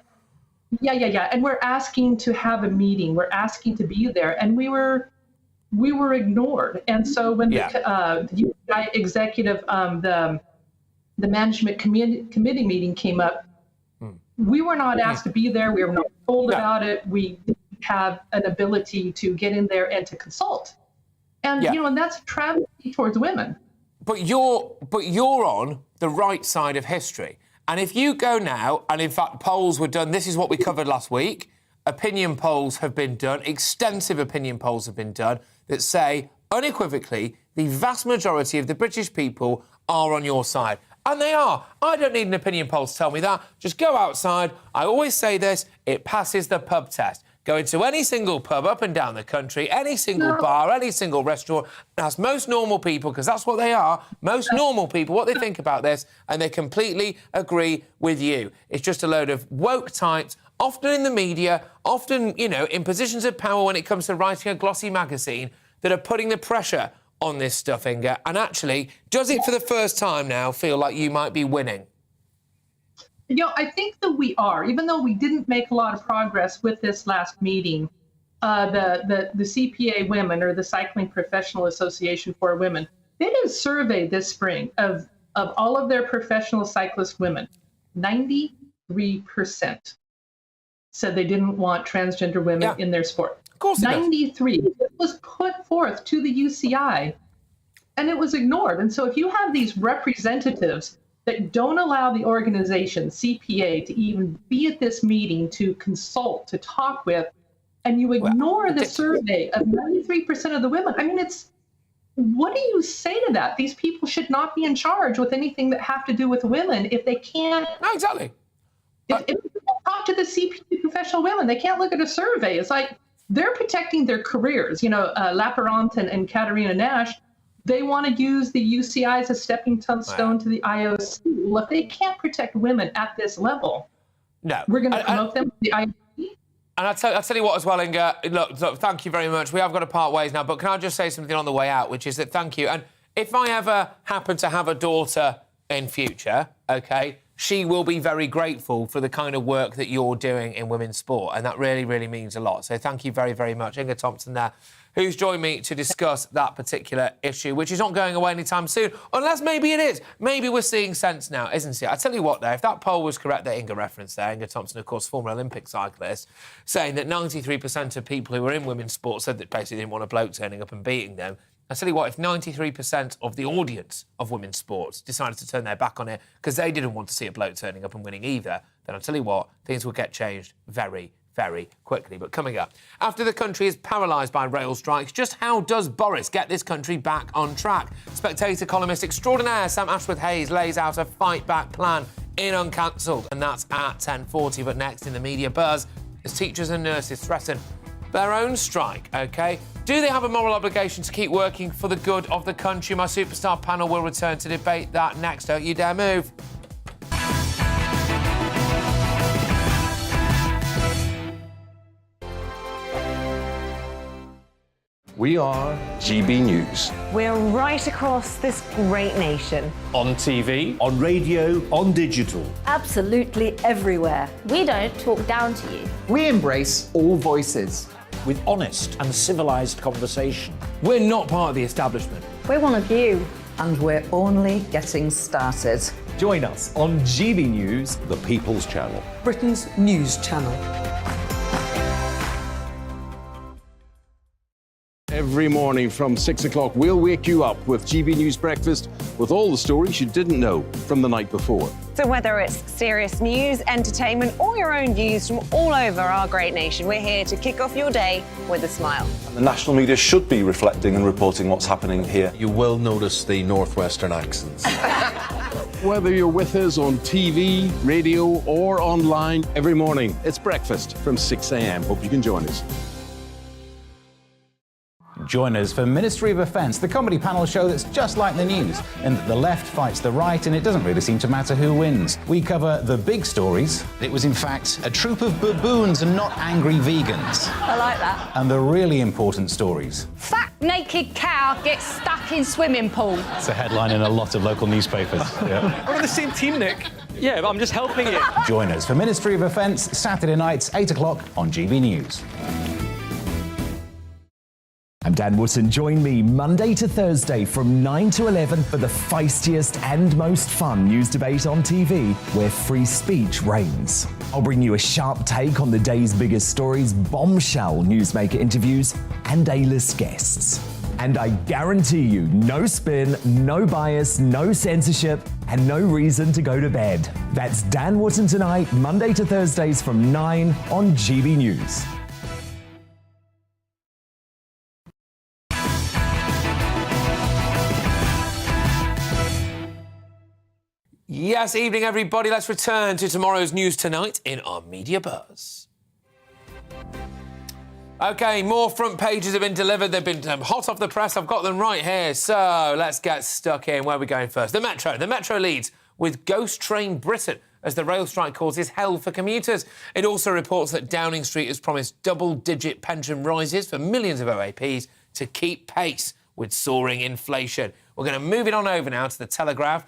yeah. And we're asking to have a meeting. We're asking to be there. And we were ignored. And so when the UCI executive, the management committee meeting came up, we were not asked to be there. We were not told about it. We didn't have an ability to get in there and to consult. And, and that's a travesty towards women. But you're on the right side of history. And if you go now, and in fact, polls were done, this is what we covered last week, opinion polls have been done, extensive opinion polls have been done, that say, unequivocally, the vast majority of the British people are on your side. And they are. I don't need an opinion poll to tell me that. Just go outside. I always say this, it passes the pub test. Go into any single pub up and down the country, any single bar, any single restaurant, ask most normal people, because that's what they are, most normal people, what they think about this, and they completely agree with you. It's just a load of woke types, often in the media, often, you know, in positions of power when it comes to writing a glossy magazine, that are putting the pressure on this stuff, Inga. And actually, does it for the first time now feel like you might be winning? You know, I think that we are, even though we didn't make a lot of progress with this last meeting. The CPA women, or the Cycling Professional Association for Women, they did a survey this spring of all of their professional cyclist women. 93% said they didn't want transgender women in their sport. Of course, 93. It was put forth to the UCI, and it was ignored. And so, if you have these representatives that don't allow the organization, CPA, to even be at this meeting to consult, to talk with, and you ignore the survey of 93% of the women. I mean, what do you say to that? These people should not be in charge with anything that have to do with women if they can't. No, exactly. If they talk to the CPA professional women, they can't look at a survey. It's like they're protecting their careers. You know, Laperant and Katarina Nash, they want to use the UCI as a stepping stone to the IOC. Well, if they can't protect women at this level, we're going to promote them to the IOC. And I'll tell you what as well, Inga, look, thank you very much. We have got to part ways now, but can I just say something on the way out, which is that thank you. And if I ever happen to have a daughter in future, OK, she will be very grateful for the kind of work that you're doing in women's sport, and that really, really means a lot. So thank you very, very much. Inga Thompson there, who's joined me to discuss that particular issue, which is not going away anytime soon, unless maybe it is. Maybe we're seeing sense now, isn't it? I tell you what, though, if that poll was correct that Inga referenced there, Inga Thompson, of course, former Olympic cyclist, saying that 93% of people who were in women's sport said that basically didn't want a bloke turning up and beating them. I tell you what, if 93% of the audience of women's sports decided to turn their back on it because they didn't want to see a bloke turning up and winning either, then I'll tell you what, things will get changed very, very quickly. But coming up, after the country is paralysed by rail strikes, just how does Boris get this country back on track? Spectator columnist extraordinaire Sam Ashworth-Hayes lays out a fight-back plan in Uncancelled, and that's at 10:40. But next in the media buzz, as teachers and nurses threaten their own strike, OK? Do they have a moral obligation to keep working for the good of the country? My superstar panel will return to debate that next. Don't you dare move. We are GB News. We're right across this great nation. On TV, on radio, on digital. Absolutely everywhere. We don't talk down to you. We embrace all voices. With honest and civilised conversation. We're not part of the establishment. We're one of you. And we're only getting started. Join us on GB News, the People's Channel. Britain's news channel. Every morning from 6 o'clock, we'll wake you up with GB News Breakfast with all the stories you didn't know from the night before. So whether it's serious news, entertainment, or your own views from all over our great nation, we're here to kick off your day with a smile. And the national media should be reflecting and reporting what's happening here. You will notice the northwestern accents. Whether you're with us on TV, radio, or online, every morning, it's breakfast from 6 a.m. Hope you can join us. Join us for Ministry of Offence, the comedy panel show that's just like the news, in that the left fights the right and it doesn't really seem to matter who wins. We cover the big stories. It was in fact a troop of baboons and not angry vegans. I like that. And the really important stories. Fat naked cow gets stuck in swimming pool. It's a headline in a lot of local newspapers. Yeah. We're on the same team, Nick. Yeah, but I'm just helping you. Join us for Ministry of Offence, Saturday nights, 8 o'clock on GB News. I'm Dan Wootton. Join me Monday to Thursday from 9 to 11 for the feistiest and most fun news debate on TV, where free speech reigns. I'll bring you a sharp take on the day's biggest stories, bombshell newsmaker interviews, and A-list guests. And I guarantee you, no spin, no bias, no censorship, and no reason to go to bed. That's Dan Wootton tonight, Monday to Thursdays from 9 on GB News. Yes, evening, everybody. Let's return to tomorrow's news tonight in our Media Buzz. OK, more front pages have been delivered. They've been hot off the press. I've got them right here. So let's get stuck in. Where are we going first? The Metro. The Metro leads with Ghost Train Briton as the rail strike causes hell for commuters. It also reports that Downing Street has promised double-digit pension rises for millions of OAPs to keep pace with soaring inflation. We're going to move it on over now to the Telegraph.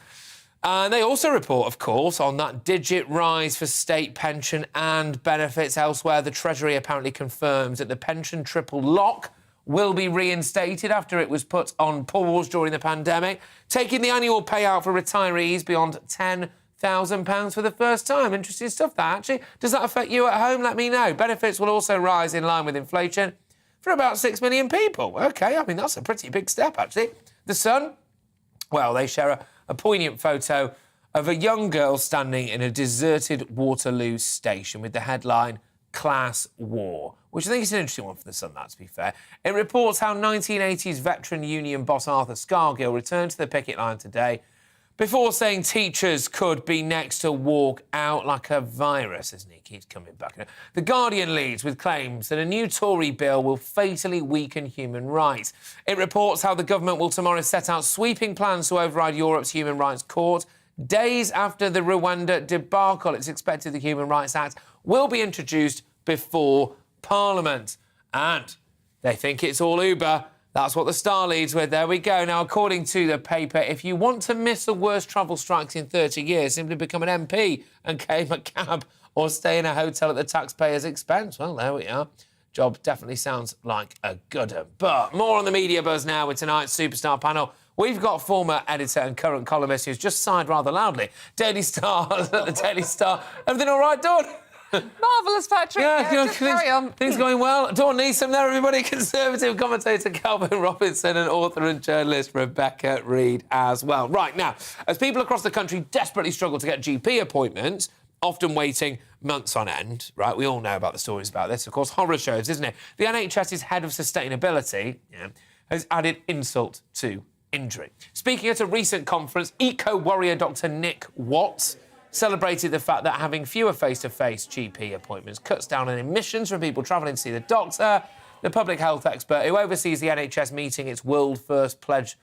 They also report, of course, on that digit rise for state pension and benefits elsewhere. The Treasury apparently confirms that the pension triple lock will be reinstated after it was put on pause during the pandemic, taking the annual payout for retirees beyond £10,000 for the first time. Interesting stuff, that, actually. Does that affect you at home? Let me know. Benefits will also rise in line with inflation for about 6 million people. OK, I mean, that's a pretty big step, actually. The Sun, well, they share a poignant photo of a young girl standing in a deserted Waterloo station with the headline, Class War, which I think is an interesting one for the Sun, that, to be fair. It reports how 1980s veteran union boss Arthur Scargill returned to the picket line today before saying teachers could be next to walk out like a virus, isn't he? Keeps coming back. The Guardian leads with claims that a new Tory bill will fatally weaken human rights. It reports how the government will tomorrow set out sweeping plans to override Europe's Human Rights Court. Days after the Rwanda debacle, it's expected the Human Rights Act will be introduced before Parliament. And they think it's all Uber. That's what the Star leads with. There we go. Now, according to the paper, if you want to miss the worst travel strikes in 30 years, simply become an MP and claim a cab or stay in a hotel at the taxpayer's expense. Well, there we are. Job definitely sounds like a good one. But more on the media buzz now with tonight's superstar panel. We've got former editor and current columnist who's just sighed rather loudly. Daily Star, at the Daily Star. Everything all right, Dawn? Marvellous, Patrick. Yeah, just carry on. Things going well. Dawn Neeson there, everybody. Conservative commentator Calvin Robinson and author and journalist Rebecca Reid as well. Right, now, as people across the country desperately struggle to get GP appointments, often waiting months on end, right? We all know about the stories about this. Of course, horror shows, isn't it? The NHS's head of sustainability has added insult to injury. Speaking at a recent conference, eco-warrior Dr Nick Watts celebrated the fact that having fewer face-to-face GP appointments cuts down on emissions from people travelling to see the doctor. The public health expert who oversees the NHS meeting its world-first pledge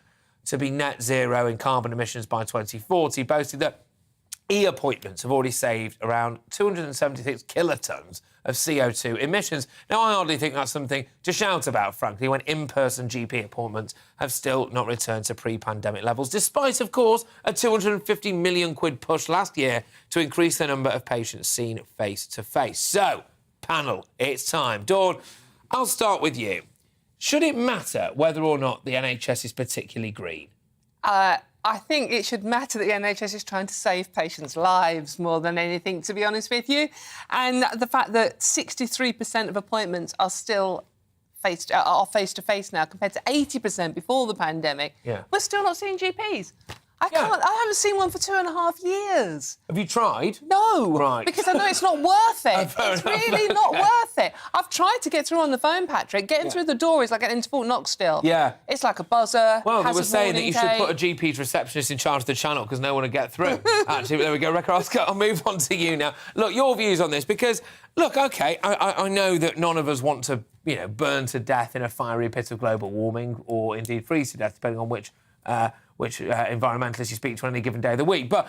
to be net zero in carbon emissions by 2040 boasted that e-appointments have already saved around 276 kilotons of CO2 emissions. Now, I hardly think that's something to shout about, frankly, when in-person GP appointments have still not returned to pre-pandemic levels, despite, of course, a 250 million quid push last year to increase the number of patients seen face-to-face. So, panel, it's time. Dawn, I'll start with you. Should it matter whether or not the NHS is particularly green? I think it should matter that the NHS is trying to save patients' lives more than anything, to be honest with you. And the fact that 63% of appointments are still face-to-face now, compared to 80% before the pandemic. Yeah. We're still not seeing GPs. I haven't seen one for 2.5 years. Have you tried? No. Right. Because I know it's not worth it. It's really not worth it. I've tried to get through on the phone, Patrick. Getting through the door is like getting into Fort Knox still. Yeah. It's like a buzzer. Well, they were saying that you should put a GP's receptionist in charge of the channel because no one would get through. Actually, there we go. Rebecca, I'll move on to you now. Look, your views on this, because, look, OK, I know that none of us want to, burn to death in a fiery pit of global warming or indeed freeze to death, depending on which environmentalists you speak to on any given day of the week. But,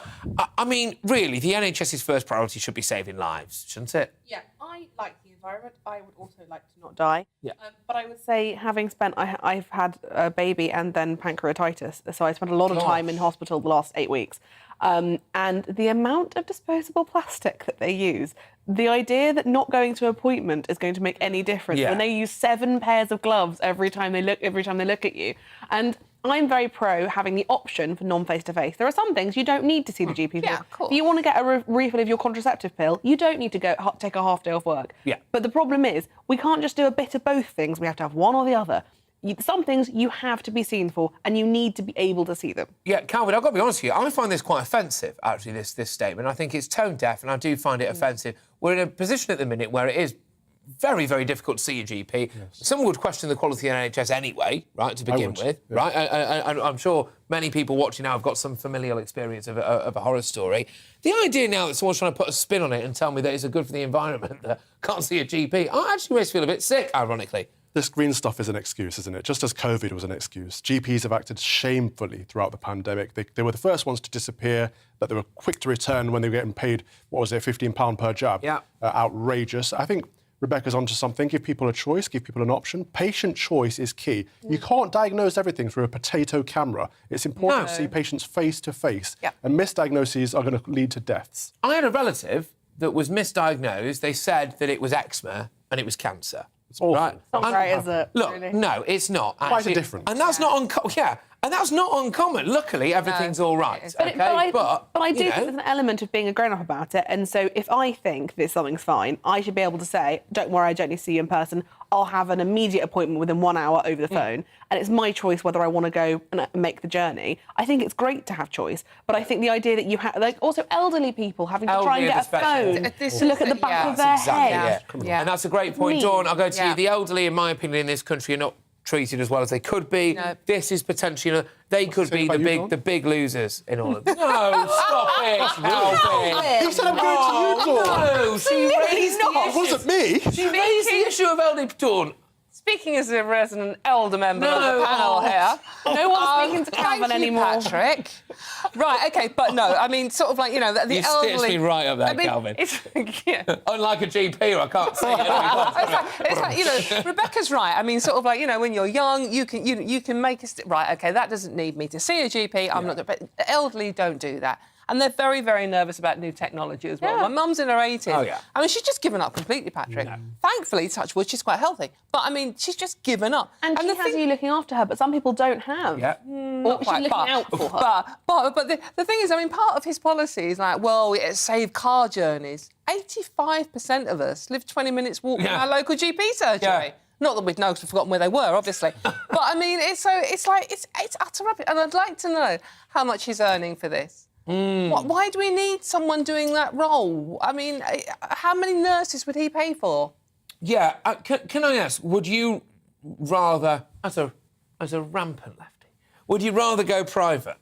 I mean, really, the NHS's first priority should be saving lives, shouldn't it? Yeah, I like the environment. I would also like to not die. Yeah. But I would say, having spent... I've had a baby and then pancreatitis, so I spent a lot of time in hospital the last 8 weeks. And the amount of disposable plastic that they use, the idea that not going to an appointment is going to make any difference when they use 7 pairs of gloves every time they look at you. And I'm very pro having the option for non-face-to-face. There are some things you don't need to see the GP for. Yeah, of course. If you want to get a refill of your contraceptive pill, you don't need to go take a half day off work. Yeah. But the problem is, we can't just do a bit of both things. We have to have one or the other. Some things you have to be seen for, and you need to be able to see them. Yeah, Calvin, I've got to be honest with you. I find this quite offensive, actually, this statement. I think it's tone deaf, and I do find it offensive. We're in a position at the minute where it is very, very difficult to see your GP. Some would question the quality of the NHS anyway, right, to begin with, right? And I'm sure many people watching now have got some familial experience of a horror story. The idea now that someone's trying to put a spin on it and tell me that it's good for the environment that can't see a GP, I actually makes me feel a bit sick, ironically. This green stuff is an excuse, isn't it? Just as COVID was an excuse. GPs have acted shamefully throughout the pandemic. They were the first ones to disappear, but they were quick to return when they were getting paid, what was it, £15 per jab? Yeah. Outrageous. I think Rebecca's onto something. Give people a choice, give people an option. Patient choice is key. You can't diagnose everything through a potato camera. It's important to see patients face to face. And misdiagnoses are going to lead to deaths. I had a relative that was misdiagnosed. They said that it was eczema and it was cancer. It's awful. Right? It's not great, is it? Look, really? no, it's not. Why is it different? And that's not uncommon. Yeah, and that's not uncommon. Luckily, everything's all right. But I do think there's an element of being a grown-up about it. And so if I think that something's fine, I should be able to say, don't worry, I don't need to see you in person. I'll have an immediate appointment within 1 hour over the phone. And it's my choice whether I want to go and make the journey. I think it's great to have choice. But I think the idea that you have, like, also elderly people having to try and get a phone to look at the back of their head. And that's a great point, Dawn. I'll go to you. The elderly, in my opinion, in this country are not treated as well as they could be. No. This is potentially, they could be the big losers in all of this. No, stop it, Alvin. He said I'm going to you, Dawn. No, she raised the issue. It wasn't me. She raised the issue of elderly, Dawn. Speaking as a resident elder member of the panel here, no one's speaking to Calvin anymore. Patrick. Right, OK, but no, I mean, sort of like, you know, the you elderly... You stitched me right up there, Calvin. Unlike a GP, I can't see it. It's like, you know, Rebecca's right. I mean, sort of like, you know, when you're young, you can make a... Right, OK, that doesn't need me to see a GP. I'm not... But the elderly don't do that. And they're very, very nervous about new technology as well. My mum's in her 80s. Oh, yeah. I mean, she's just given up completely, Patrick. No. Thankfully, touch wood, she's quite healthy. But, I mean, she's just given up. And she has you looking after her, but some people don't have. Yeah. Or she's looking out for her. But the thing is, I mean, part of his policy is like, well, it saved car journeys. 85% of us live 20 minutes walk from our local GP surgery. Yeah. Not that we'd know because we've forgotten where they were, obviously. But, I mean, it's utter rubbish. And I'd like to know how much he's earning for this. Why do we need someone doing that role? I mean, how many nurses would he pay for? Yeah, can I ask, would you rather, as a rampant lefty, would you rather go private?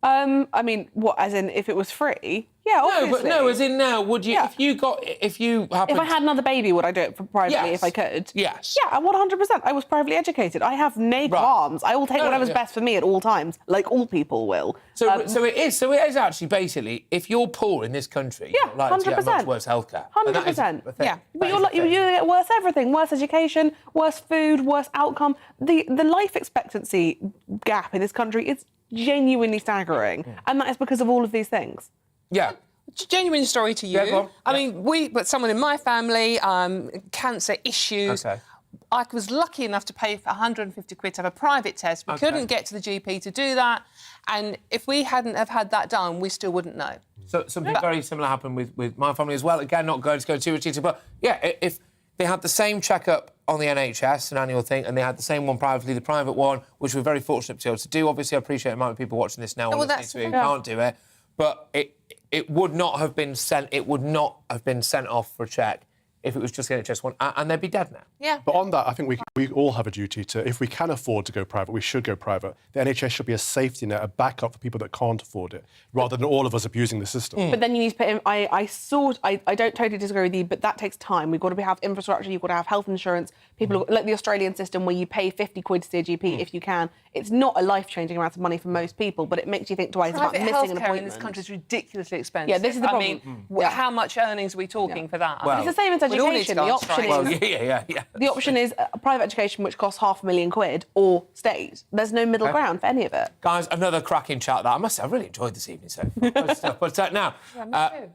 I mean, what, as in if it was free? Yeah, obviously. No, as in now, would you, if I had another baby, would I do it privately if I could? Yes. Yeah, 100%. I was privately educated. I have no qualms. I will take whatever's best for me at all times, like all people will. So it is actually basically, if you're poor in this country, you're likely to get much worse healthcare. 100%. Yeah. But you get worse everything, worse education, worse food, worse outcome. The life expectancy gap in this country is genuinely staggering. And that is because of all of these things. Yeah. Genuine story to you. Yeah, I mean, but someone in my family, cancer issues. Okay. I was lucky enough to pay for 150 quid to have a private test. We couldn't get to the GP to do that. And if we hadn't have had that done, we still wouldn't know. So something very similar happened with my family as well. Again, not going to go too much into, but yeah, if they had the same checkup on the NHS, an annual thing, and they had the same one privately, the private one, which we're very fortunate to be able to do. Obviously, I appreciate it might be people watching this now and listening to it who can't do it. But it would not have been sent. It would not have been sent off for a check if it was just the NHS one, and they'd be dead now. Yeah. But on that, I think we all have a duty to, if we can afford to go private, we should go private. The NHS should be a safety net, a backup for people that can't afford it, rather than all of us abusing the system. But then you need to put in... I don't totally disagree with you, but that takes time. We've got to have infrastructure, you've got to have health insurance. People like the Australian system where you pay 50 quid to see a GP if you can. It's not a life-changing amount of money for most people, but it makes you think twice about missing an appointment. In this country is ridiculously expensive. Yeah, this is the problem. I mean, how much earnings are we talking for that? Well, it's the same as education. The option is the option is private education, which costs £500,000 quid, or state. There's no middle ground for any of it. Guys, another cracking chat. That I must say, I really enjoyed this evening so far. But now,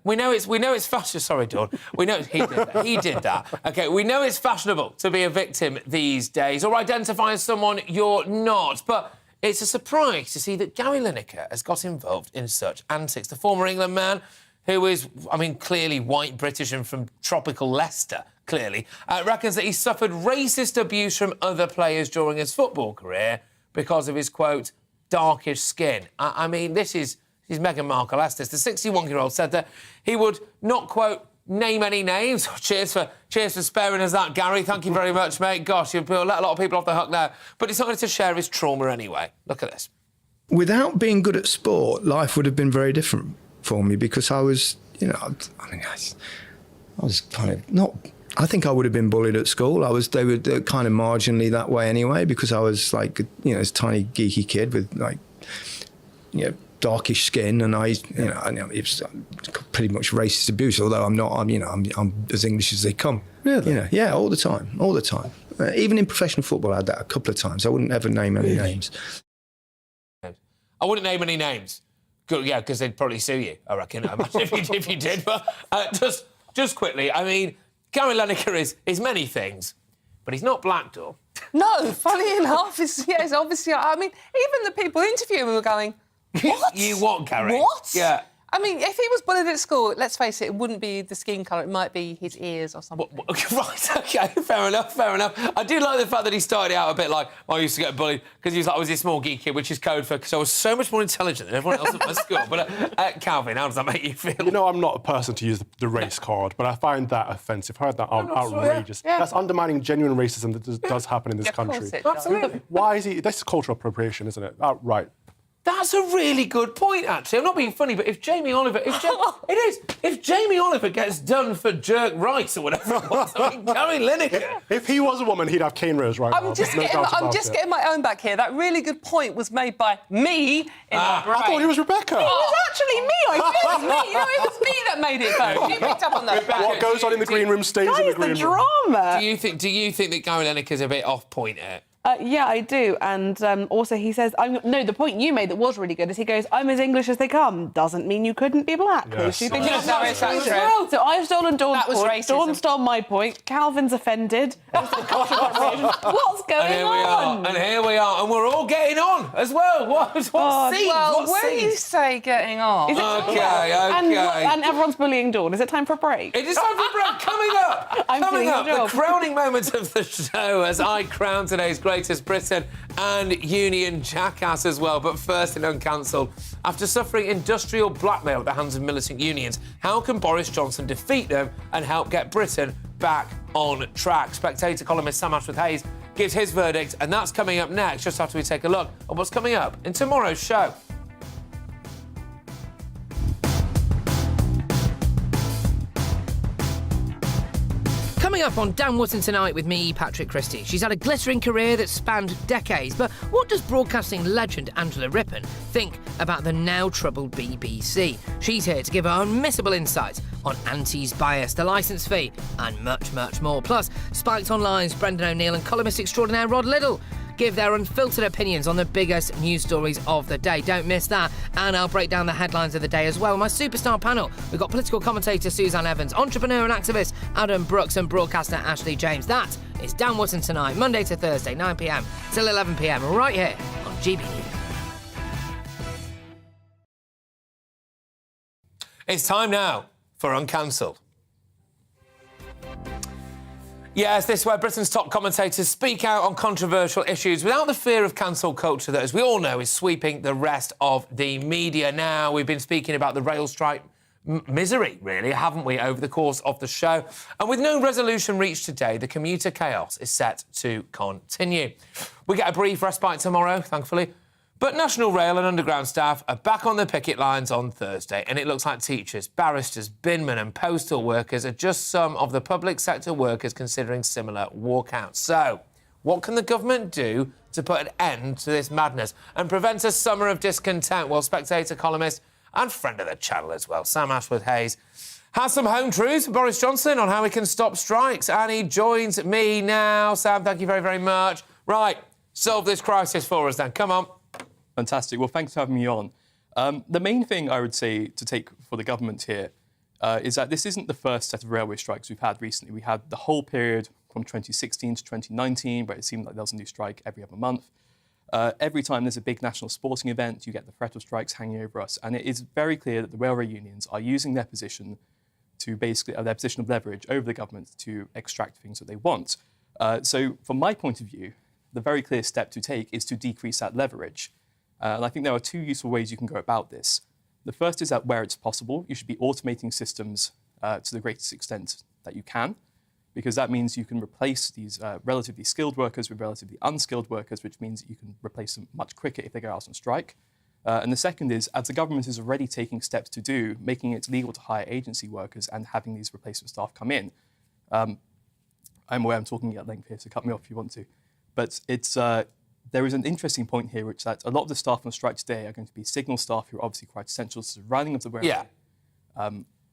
we know it's fashion. Sorry, Dawn. We know he did that. Okay, we know it's fashionable to be a victim these days, or identify as someone you're not. But it's a surprise to see that Gary Lineker has got involved in such antics. The former England man, who is, I mean, clearly white British and from tropical Leicester, clearly, reckons that he suffered racist abuse from other players during his football career because of his, quote, darkish skin. I mean, this is Meghan Markle asked this. The 61-year-old said that he would not, quote, name any names. Cheers for sparing us that, Gary. Thank you very much, mate. Gosh, you've let a lot of people off the hook now. But he's not going to share his trauma anyway. Look at this. Without being good at sport, life would have been very different for me because I was, I was kind of not. I think I would have been bullied at school. They were kind of marginally that way anyway because I was like, this tiny geeky kid with like, darkish skin, and it was pretty much racist abuse. Although I'm not, I'm as English as they come. Really? Yeah, all the time. Even in professional football, I had that a couple of times. I wouldn't ever name any names. I wouldn't name any names. Good, yeah, because they'd probably sue you, I reckon. Imagine if you did. But just quickly, I mean, Gary Lineker is many things, but he's not black, though. No, funny enough, it's obviously. I mean, even the people interviewing me were going, "What? You what, Gary? What?" Yeah. I mean, if he was bullied at school, let's face it, it wouldn't be the skin colour, it might be his ears or something. Right, OK, fair enough. I do like the fact that he started out a bit like, I used to get bullied, because he was like, I was this small geek kid, which is code for, because I was so much more intelligent than everyone else at my school. But, Calvin, how does that make you feel? I'm not a person to use the race card, but I find that offensive. I find that outrageous. Yeah. That's undermining genuine racism that does happen in this country. Of course it does. Absolutely. Why is he... That's cultural appropriation, isn't it? Outright. That's a really good point, actually. I'm not being funny, but if Jamie Oliver... If Jamie Oliver gets done for jerk rice or whatever it was, I mean, Gary Lineker... If he was a woman, he'd have cane rows right now. I'm just getting my own back here. That really good point was made by me in my brain. I thought it was Rebecca. It was actually me. I feel it's me. It was me that made it first. You picked up on that. What goes on in the green room stays in the green room. Drama. Do you think that Gary Lineker's a bit off-point here? Yeah, I do. And also he says, the point you made that was really good is he goes, I'm as English as they come. Doesn't mean you couldn't be black. Yes. So I've stolen Dawn's point. racism. Dawn stole my point. Calvin's offended. What's going on? And here we are. And we're all getting on as well. What scenes? Well, what when scenes? you say getting on... Okay. And everyone's bullying Dawn. Is it time for a break? It is time for a break. Coming up, the crowning moment of the show as I crown today's greatest Briton and union Jackass as well. But first in Uncancelled, after suffering industrial blackmail at the hands of militant unions, how can Boris Johnson defeat them and help get Britain back on track? Spectator columnist Sam Ashworth-Hayes gives his verdict, and that's coming up next, just after we take a look at what's coming up in tomorrow's show. Coming up on Dan Wootton tonight with me, Patrick Christie. She's had a glittering career that spanned decades, but what does broadcasting legend Angela Rippon think about the now troubled BBC? She's here to give her unmissable insights on Auntie's bias, the licence fee, and much, much more. Plus, Spiked Online's Brendan O'Neill and columnist extraordinaire Rod Liddle give their unfiltered opinions on the biggest news stories of the day. Don't miss that. And I'll break down the headlines of the day as well. My superstar panel, we've got political commentator Suzanne Evans, entrepreneur and activist Adam Brooks, and broadcaster Ashley James. That is Dan Wootton tonight, Monday to Thursday, 9 p.m. till 11 p.m, right here on GBNews. It's time now for Uncancelled. Yes, this is where Britain's top commentators speak out on controversial issues without the fear of cancel culture that, as we all know, is sweeping the rest of the media. Now, we've been speaking about the rail strike misery, really, haven't we, over the course of the show? And with no resolution reached today, the commuter chaos is set to continue. We get a brief respite tomorrow, thankfully. But National Rail and Underground staff are back on the picket lines on Thursday, and it looks like teachers, barristers, binmen and postal workers are just some of the public sector workers considering similar walkouts. So, what can the government do to put an end to this madness and prevent a summer of discontent? Well, Spectator columnist and friend of the channel as well, Sam Ashworth-Hayes, has some home truths for Boris Johnson on how he can stop strikes, and he joins me now. Sam, thank you very, very much. Right, solve this crisis for us then. Come on. Fantastic. Well, thanks for having me on. The main thing I would say to take for the government here is that this isn't the first set of railway strikes we've had recently. We had the whole period from 2016 to 2019, where it seemed like there was a new strike every other month. Every time there's a big national sporting event, you get the threat of strikes hanging over us. And it is very clear that the railway unions are using their position to basically, their position of leverage over the government to extract things that they want. So from my point of view, the very clear step to take is to decrease that leverage. And I think there are two useful ways you can go about this. The first is that where it's possible, you should be automating systems to the greatest extent that you can, because that means you can replace these relatively skilled workers with relatively unskilled workers, which means that you can replace them much quicker if they go out on strike. And the second is, as the government is already taking steps to do, making it legal to hire agency workers and having these replacement staff come in. I'm aware I'm talking at length here, so cut me off if you want to. But it's there is an interesting point here, which is that a lot of the staff on strike today are going to be signal staff who are obviously quite essential to the running of the railway. Yeah.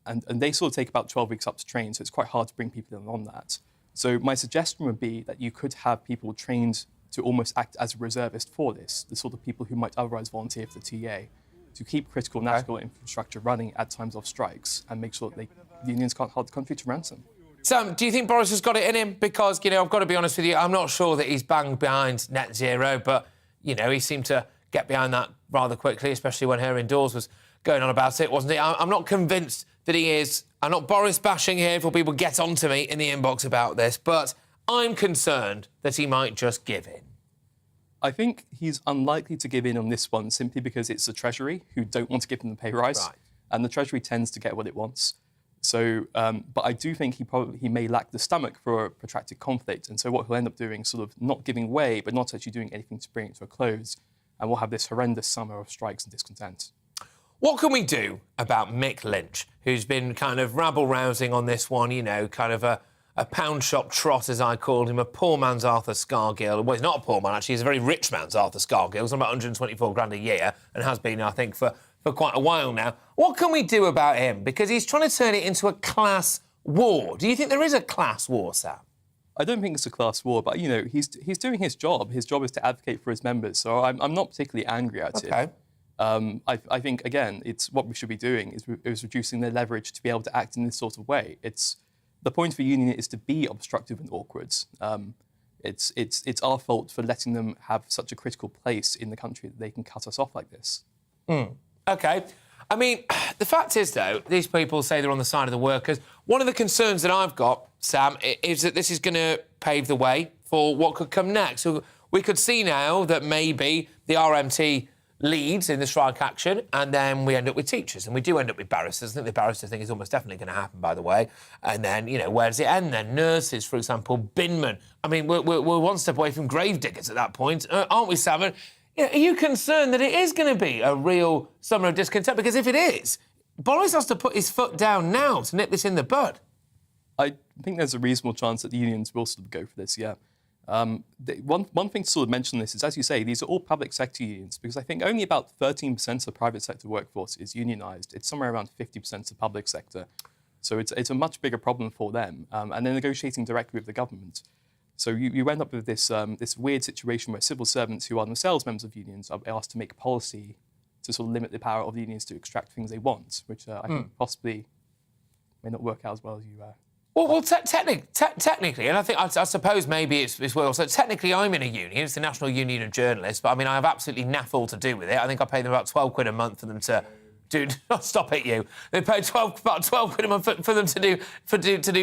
And they sort of take about 12 weeks up to train, so it's quite hard to bring people in on that. So my suggestion would be that you could have people trained to almost act as a reservist for this, the sort of people who might otherwise volunteer for the TA, to keep critical national infrastructure running at times of strikes and make sure that unions can't hold the country to ransom. Sam, do you think Boris has got it in him? Because, you know, I've got to be honest with you, I'm not sure that he's banged behind net zero, but, you know, he seemed to get behind that rather quickly, especially when her indoors was going on about it, wasn't he? I'm not convinced that he is. I'm not Boris bashing here for people get onto me in the inbox about this, but I'm concerned that he might just give in. I think he's unlikely to give in on this one simply because it's the Treasury who don't want to give him the pay rise, and the Treasury tends to get what it wants. So, but I do think he may lack the stomach for a protracted conflict, and so what he'll end up doing, sort of not giving way, but not actually doing anything to bring it to a close, and we'll have this horrendous summer of strikes and discontent. What can we do about Mick Lynch, who's been kind of rabble-rousing on this one, you know, kind of a pound shop trot, as I called him, a poor man's Arthur Scargill. Well, he's not a poor man, actually. He's a very rich man's Arthur Scargill. He's on about 124 grand a year and has been, I think, for quite a while now. What can we do about him? Because he's trying to turn it into a class war. Do you think there is a class war, Sam? I don't think it's a class war, but, you know, he's doing his job. His job is to advocate for his members, so I'm not particularly angry at it. I think, again, it's what we should be doing is reducing their leverage to be able to act in this sort of way. The point of a union is to be obstructive and awkward. It's our fault for letting them have such a critical place in the country that they can cut us off like this. OK. I mean, the fact is, though, these people say they're on the side of the workers. One of the concerns that I've got, Sam, is that this is going to pave the way for what could come next. So we could see now that maybe the RMT leads in the strike action, and then we end up with teachers, and we do end up with barristers. I think the barrister thing is almost definitely going to happen, by the way. And then, you know, where does it end then? Nurses, for example, binmen. I mean, we're one step away from gravediggers at that point, aren't we, Sam? You know, are you concerned that it is going to be a real summer of discontent? Because if it is, Boris has to put his foot down now to nip this in the bud. I think there's a reasonable chance that the unions will sort of go for this, yeah. One thing to sort of mention this is, as you say, these are all public sector unions, because I think only about 13% of the private sector workforce is unionised. It's somewhere around 50% of the public sector. So it's a much bigger problem for them, and they're negotiating directly with the government. So you end up with this weird situation where civil servants who are themselves members of unions are asked to make policy to sort of limit the power of the unions to extract things they want, which I think possibly may not work out as well as you... Well, technically, and I suppose maybe it's well. So technically, I'm in a union. It's the National Union of Journalists, but I mean, I have absolutely naff all to do with it. I think I pay them about £12 a month for them to do. Stop it, you! They pay about £12 a month for them to do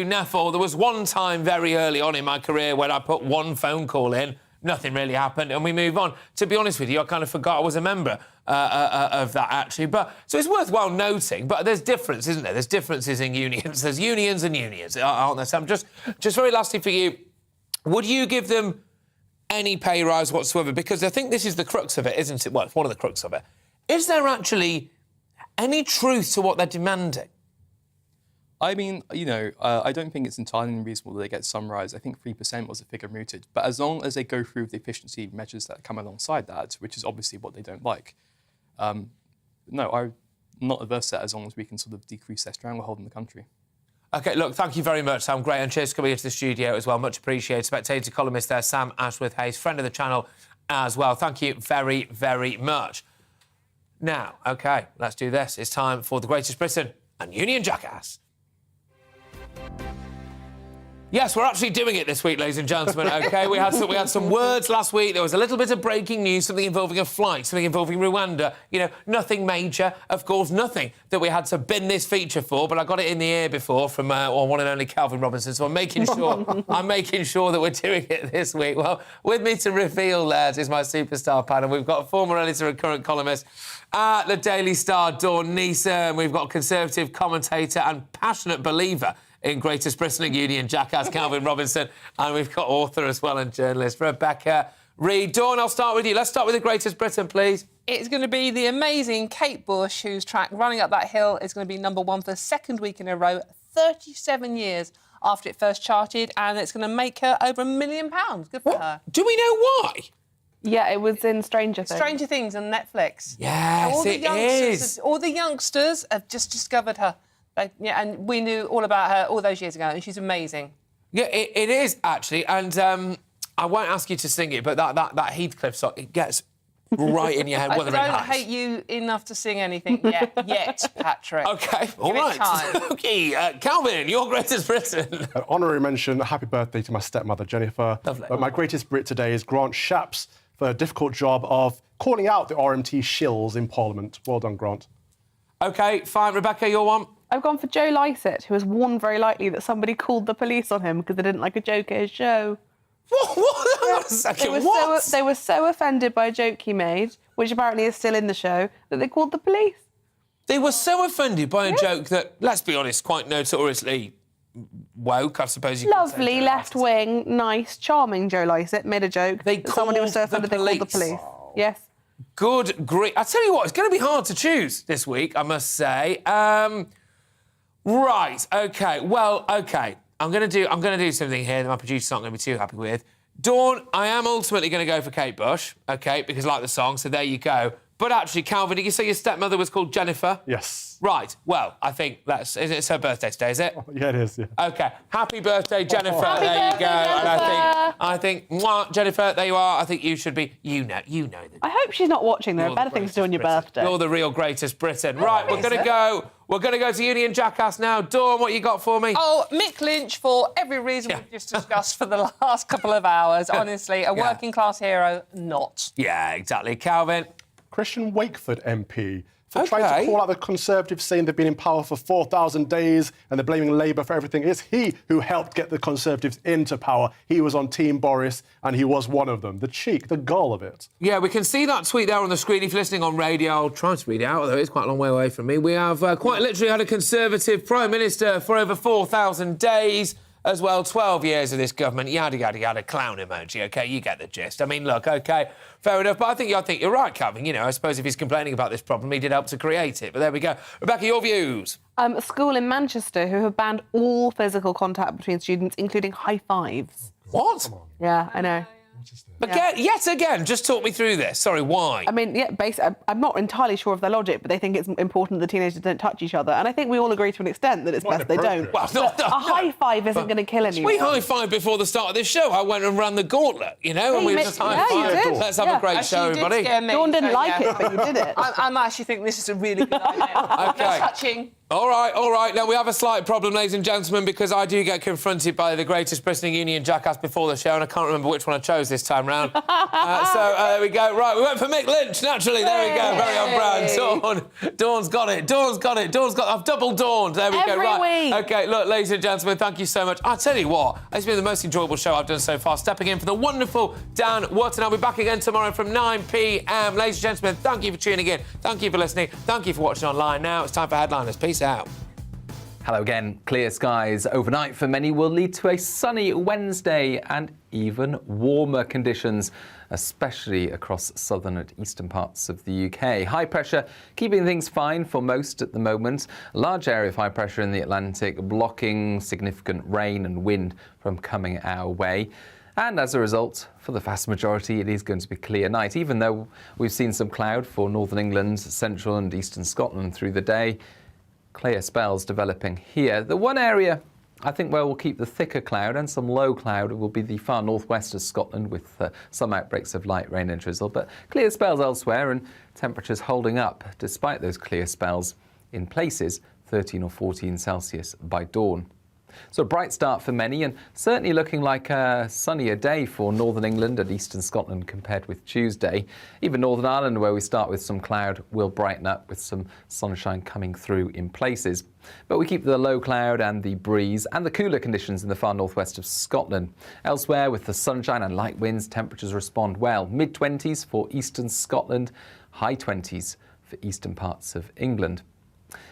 naff all. There was one time very early on in my career when I put one phone call in. Nothing really happened, and we move on. To be honest with you, I kind of forgot I was a member of that, actually. But so it's worthwhile noting, but there's difference, isn't there? There's differences in unions. There's unions and unions, aren't there, Sam? Just very lastly for you, would you give them any pay rise whatsoever? Because I think this is the crux of it, isn't it? Well, it's one of the crux of it. Is there actually any truth to what they're demanding? I mean, you know, I don't think it's entirely unreasonable that they get some rise. I think 3% was a figure mooted. But as long as they go through the efficiency measures that come alongside that, which is obviously what they don't like, no, I'm not averse to that as long as we can sort of decrease their stranglehold in the country. OK, look, thank you very much, Sam. Great, and cheers for coming into the studio as well. Much appreciated. Spectator columnist there, Sam Ashworth-Hayes, friend of the channel as well. Thank you very, very much. Now, OK, let's do this. It's time for The Greatest Britain and Union Jackass. Yes, we're actually doing it this week, ladies and gentlemen, OK? We had some words last week. There was a little bit of breaking news, something involving a flight, something involving Rwanda. You know, nothing major. Of course, nothing that we had to bin this feature for, but I got it in the air before from one and only Calvin Robinson, so I'm making sure that we're doing it this week. Well, with me to reveal that is my superstar panel. We've got former editor and current columnist at the Daily Star, Dawn Neeson. We've got Conservative commentator and passionate believer in Greatest Britain Union, Jackass, Calvin Robinson, and we've got author as well and journalist Rebecca Reid. Dawn, I'll start with you. Let's start with the Greatest Britain, please. It's going to be the amazing Kate Bush, whose track Running Up That Hill is going to be #1 for the second week in a row, 37 years after it first charted, and it's going to make her over £1 million. Good for her. Do we know why? Yeah, it was in Stranger Things. Stranger Things on Netflix. Yes, it is. All the youngsters have just discovered her. Yeah, and we knew all about her all those years ago, and she's amazing. Yeah, it is, actually, and I won't ask you to sing it, but that Heathcliff song, it gets right in your head. I don't hate you enough to sing anything yet, Patrick. OK, all right. OK, Calvin, your Greatest Britain. An honorary mention, happy birthday to my stepmother, Jennifer. Lovely. My Greatest Brit today is Grant Shapps for a difficult job of calling out the RMT shills in Parliament. Well done, Grant. OK, fine. Rebecca, your one? I've gone for Joe Lycett, who has warned very lightly that somebody called the police on him because they didn't like a joke at his show. What? A second, They were so offended by a joke he made, which apparently is still in the show, that they called the police. They were so offended by a joke that, let's be honest, quite notoriously woke, I suppose you could say. Lovely, left-wing, nice, charming Joe Lycett made a joke. Somebody was so offended they called the police. Yes. Good grief. I tell you what, it's going to be hard to choose this week, I must say. Right, OK. Well, OK. I'm going to do something here that my producer's not going to be too happy with. Dawn, I am ultimately going to go for Kate Bush, OK, because I like the song, so there you go. But actually, Calvin, did you say your stepmother was called Jennifer? Yes. Right. Well, I think it's her birthday today, is it? Yeah, it is, yeah. OK. Happy birthday, Jennifer. Happy there birthday, you go. Jennifer. And I think, mwah, Jennifer, there you are. I think you should be, you know that. I hope she's not watching. There are better things to do on your birthday. You're the real Greatest Britain. Right, we're going to go. We're going to go to Union Jackass now. Dawn, what you got for me? Oh, Mick Lynch, for every reason we've just discussed for the last couple of hours. Honestly, a working-class hero, not. Yeah, exactly. Calvin? Christian Wakeford MP for trying to call out the Conservatives, saying they've been in power for 4,000 days and they're blaming Labour for everything. It's he who helped get the Conservatives into power. He was on Team Boris and he was one of them. The cheek, the gall of it. Yeah, we can see that tweet there on the screen. If you're listening on radio, I'll try to read it out, although it's quite a long way away from me. We have quite literally had a Conservative Prime Minister for over 4,000 days. As well, 12 years of this government, yada, yada, yada, clown emoji, OK? You get the gist. I mean, look, OK, fair enough, but I think you're right, Calvin. You know, I suppose if he's complaining about this problem, he did help to create it. But there we go. Rebecca, your views? A school in Manchester who have banned all physical contact between students, including high fives. What? Yeah, I know. Yet again, just talk me through this. Sorry, why? I mean, yeah, basically, I'm not entirely sure of their logic, but they think it's important that teenagers don't touch each other. And I think we all agree to an extent that it's best they don't. Well, a high five isn't going to kill anyone. We high-fived before the start of this show. I went and ran the gauntlet, you know, and we just high-fived. Let's have a great show, everybody. Dawn didn't like it, but you did it. I'm actually thinking this is a really good idea. OK. Touching. All right. Now, we have a slight problem, ladies and gentlemen, because I do get confronted by the Greatest Britain Union Jackass before the show, and I can't remember which one I chose this time round. So there we go. Right, we went for Mick Lynch, naturally. There we go. Very on brand. Dawn's got it. I've double dawned. There we go. Right. Week. OK, look, ladies and gentlemen, thank you so much. I tell you what, it's been the most enjoyable show I've done so far, stepping in for the wonderful Dan Wootton. I'll be back again tomorrow from 9 p.m. Ladies and gentlemen, thank you for tuning in. Thank you for listening. Thank you for watching online. Now it's time for Headliners. Peace out. Hello again. Clear skies overnight for many will lead to a sunny Wednesday and even warmer conditions, especially across southern and eastern parts of the UK. High pressure keeping things fine for most at the moment. A large area of high pressure in the Atlantic blocking significant rain and wind from coming our way. And as a result, for the vast majority, it is going to be a clear night, even though we've seen some cloud for northern England, central and eastern Scotland through the day. Clear spells developing here. The one area I think where we'll keep the thicker cloud and some low cloud will be the far northwest of Scotland with some outbreaks of light rain and drizzle, but clear spells elsewhere and temperatures holding up despite those clear spells in places 13 or 14 Celsius by dawn. So a bright start for many, and certainly looking like a sunnier day for Northern England and Eastern Scotland compared with Tuesday. Even Northern Ireland, where we start with some cloud, will brighten up with some sunshine coming through in places. But we keep the low cloud and the breeze and the cooler conditions in the far northwest of Scotland. Elsewhere, with the sunshine and light winds, temperatures respond well. Mid-20s for eastern Scotland, high 20s for eastern parts of England.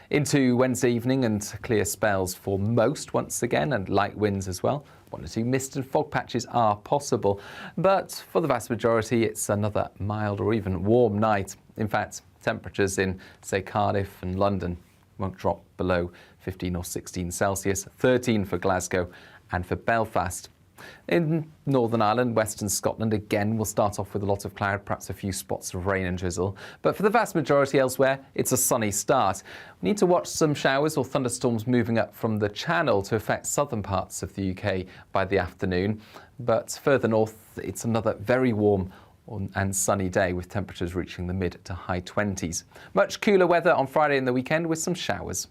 Into Wednesday evening and clear spells for most once again, and light winds as well. 1 or 2 mist and fog patches are possible, but for the vast majority it's another mild or even warm night. In fact, temperatures in, say, Cardiff and London won't drop below 15 or 16 Celsius, 13 for Glasgow and for Belfast. In Northern Ireland, Western Scotland, again, we'll start off with a lot of cloud, perhaps a few spots of rain and drizzle. But for the vast majority elsewhere, it's a sunny start. We need to watch some showers or thunderstorms moving up from the Channel to affect southern parts of the UK by the afternoon. But further north, it's another very warm and sunny day with temperatures reaching the mid to high 20s. Much cooler weather on Friday and the weekend with some showers.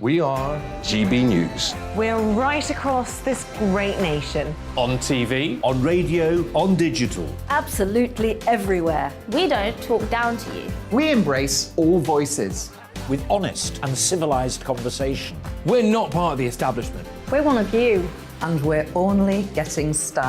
We are GB News. We're right across this great nation. On TV, on radio, on digital. Absolutely everywhere. We don't talk down to you. We embrace all voices. With honest and civilised conversation. We're not part of the establishment. We're one of you. And we're only getting started.